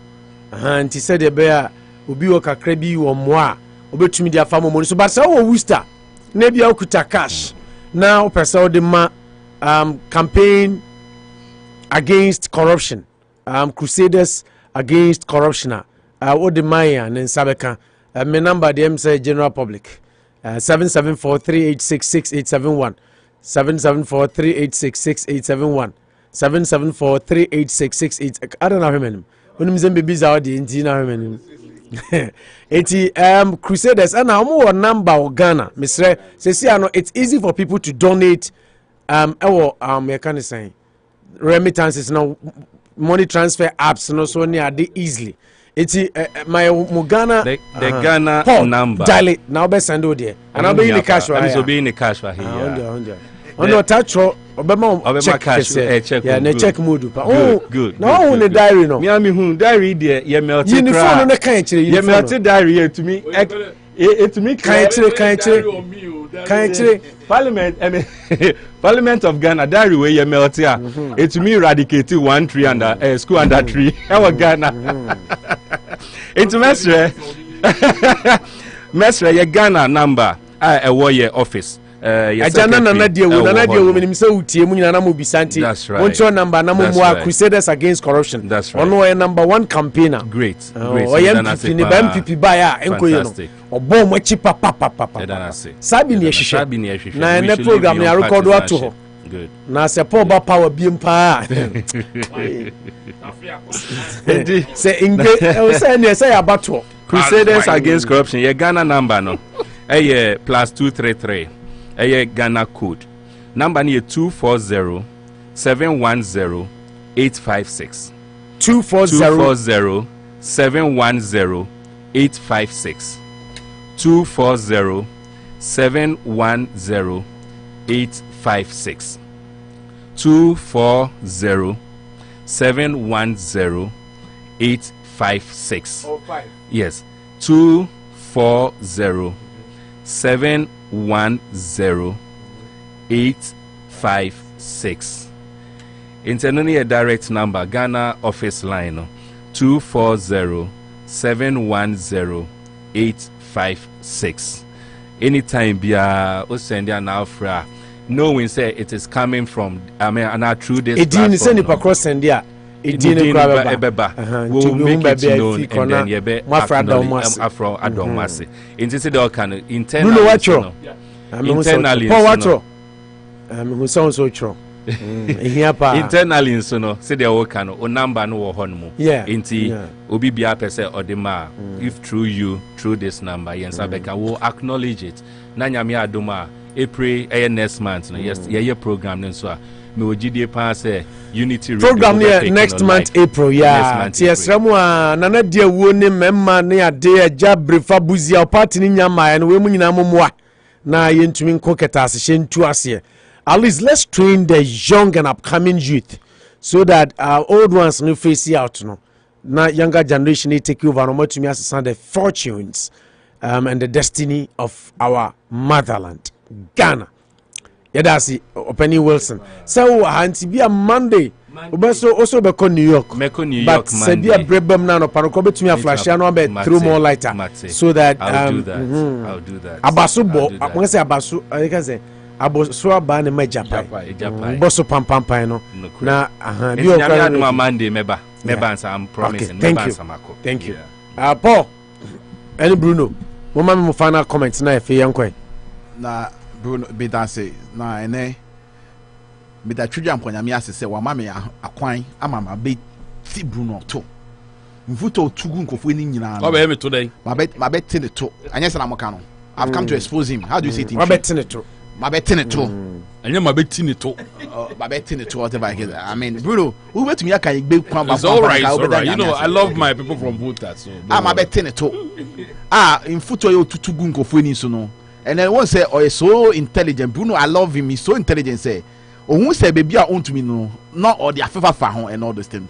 And he said the bear will be work a crabby or moi. Obe to me their farm money. So but so Worcester. Maybe I could cash. Now person the campaign against corruption. Crusaders against corruption. What the Maya and Sabeka. My number DM say general public 774-386-6871 774-386-6871 774-386-68. I don't know how many. When I'm busy out the Indiana how many. Crusaders and how more number of Ghana. Mr. Say it's easy for people to donate. I can say remittances now, money transfer apps no so near they easily. It's my Mugana the Ghana Paul, number. Dale now be send there. And I'll be in the cash right here. I'll be in the cash right here. On the touch Obama cash check. Yeah, ne check mood pa. Good. No on the diary no. Me am hu diary there. Ye me oti. Uniform no kan kire. Ye me oti diary to me. It to me kan kire. Parliament of Ghana diary where ye me oti a. It to me eradicate 1 tree under school under tree. Our Ghana. It's Mesre ye Ghana number a warrior office. Ajana na dia women say utie mu nyina na mo bisanti. Woncho number na mo Crusaders Against Corruption. That's right. Ono number 1 campaigner. Great. MPP ni ba MPP ba ya enkoye no. Obo mo chi papa. Sabi ni ehwehwe. Na ne program ya record wato ho. Good. Na se power biem pa. Say ingbe say ne say abato. Crusaders Against Corruption. Ye Ghana number no. +233. Ghana code. Number ni 240-710-856. 240-710-856. 240-710-856. 240-710-856. Yes. 240-710-856. Internally a direct number, Ghana office line 240-710-856. Anytime bia o send ya now fra knowing say it is coming from and through this platform. It didn't across send ya. It didn't we'll make it known and then you be afro adomasi. In this they can internally who sounds so true. Internally so no say they all can o number no wo hono inti obi bia pese odema if through this number yen sabeka will acknowledge it na nyame adoma April next month no yes ye program no so a me ogide pa say unity program next month April tiesramu a nana dia wo ne memma ne ade aja brefa buzia party ni nyama no we mu nyina momoa na yentumi nkoketa ase hyentu ase. At least let's train the young and upcoming youth so that our old ones no face out no. Now younger generation they take over no more to me as the fortunes and the destiny of our motherland, Ghana. Yeah, that's it. Opening Wilson. So hanti be a Monday. Also be New York. But say be a brebem now no paroko be to me a flash no be through more lighter so that I'll do that. Abasu bo. I want to say abasu. I can say Bosuo ba ne majapai Bosuo pam no na bi o kra no Monday meba answer I'm promising meba answer mako. Thank you. Paul and Bruno mo ma me final comment na e fe yankwan na Bruno be dance na ene me da twudwa mponya me asese wa ma me akwan ama ma be ti Bruno to mvuto tugu nkofo ni nyina no ba me to dai ma be tene to anya sana mo ka no I've come to expose him. How do you say it? Ma be tene to my betting it too. And you might be to. Whatever. I mean, Bruno, who went to me? Can big crumb? It's all right. You know, I love my people from Buta. So I'm a betting it too. In football, to gunko funi so. And then one say, oh, so intelligent. Bruno, I love him. He's so intelligent. Say, oh, who say, baby, I own to me no, not all the affair for home and all this thing.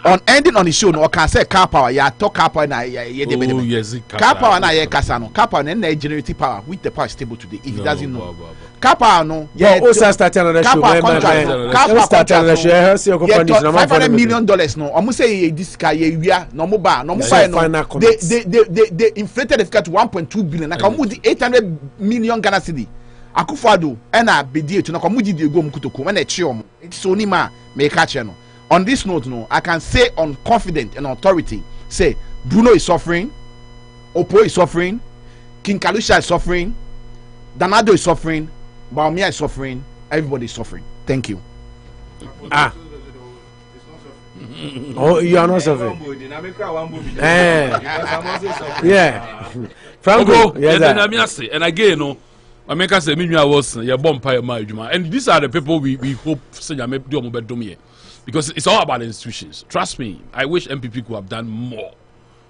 On ending on the show, no, I can say car power. Yeah, talk car power. Yes, car power na yeah, Casano. Car power and generative power with the power stable today. If he doesn't know, car power no. Yeah, also start another show. Car power contract. Yeah, $500 million. No, I'm say this guy yeah, no mobile, no. They inflated the figure to 1.2 billion. Like I'm with 800 million Ghana cedi. Akufo-Addo na bedi to na komudi de go mkutoko when e chiom. It's only ma me catch no. On this note, no, I can say on confident and authority, say Bruno is suffering, Opo is suffering, King Kalusha is suffering, Danado is suffering, Baumia is suffering, everybody is suffering. Thank you. Oh, you are not suffering. Yeah. Franco, yes, and again, no. I make us say, I was your bumpire, my and these are the people we hope say I may do me. Because it's all about institutions. Trust me, I wish MPP could have done more.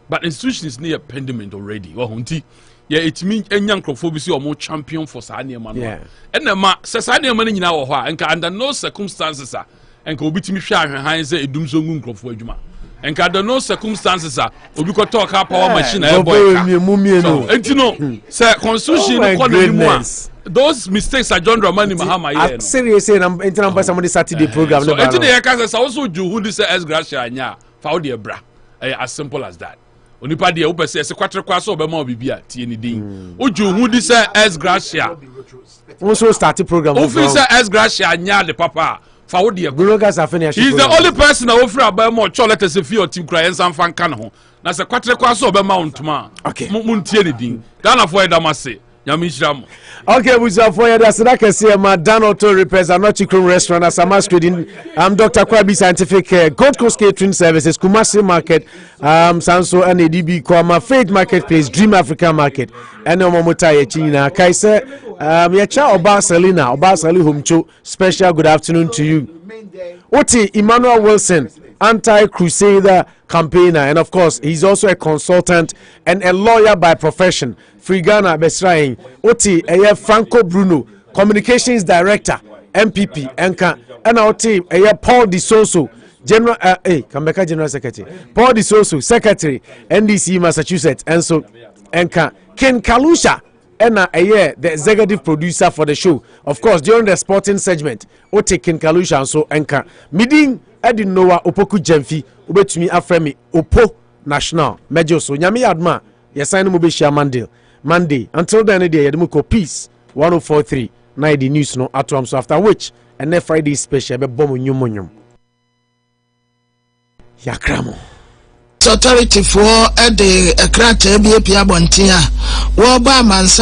But institutions near pendiment already. Yeah, it means a young crofobisi or more champion for Sania man. Yeah. And the ma Sania money in our and under no circumstances and could be to me share and say a doomsong crofojuma. And under no circumstances we could talk our power machine. And you know, sir, constitution. Those mistakes are John Dramani Mahama. I'm seriously, I'm internal by somebody Saturday program. So, I also do who this as Gracia anya found the bra. As simple as that. Onipa de open says a quarter class over more bibia TND. Uju who this as Gracia. Also started program. Officer as Gracia anya the papa. Found the Brunogas are finished. He's the only person that offer about more chocolate as if your team cries and fan can. That's a quarter class over Mount Ma. Okay. Muntieni. Ghana for Damase. Okay, we are for that's that can see my Dan Auto Repairs and Chicken Restaurant as a masquerading. I'm Dr. Kwabi Scientific Gold Coast Catering Services, Kumasi Market, Sanso and ADB Kwama Faith Marketplace, Dream Africa Market, and Omomuta China. Kaise, Yacha Oba Selina, Oba Sali Humcho, special good afternoon to you. Oti Emmanuel Wilson, anti-crusader campaigner, and of course he's also a consultant and a lawyer by profession. Free Ghana Besrain Oti Franco Bruno, communications director MPP Enka, and our team Paul Disoso, general Kambeka general secretary, Paul Disoso secretary NDC Massachusetts, and so Enka Ken Kalusha and the executive producer for the show. Of course, during the sporting segment, Oti Ken Kalusha and so Enka meeting Edi Noah Opoku Jemfi ubetumi afremi Opo National Major so nyame adma yesan no beshia Monday until then day yedmuko peace 1043 90 news no atom so after which and then Friday special be bom nyumonyum yakramo authority for the krata bi apia bontia wo ba mansa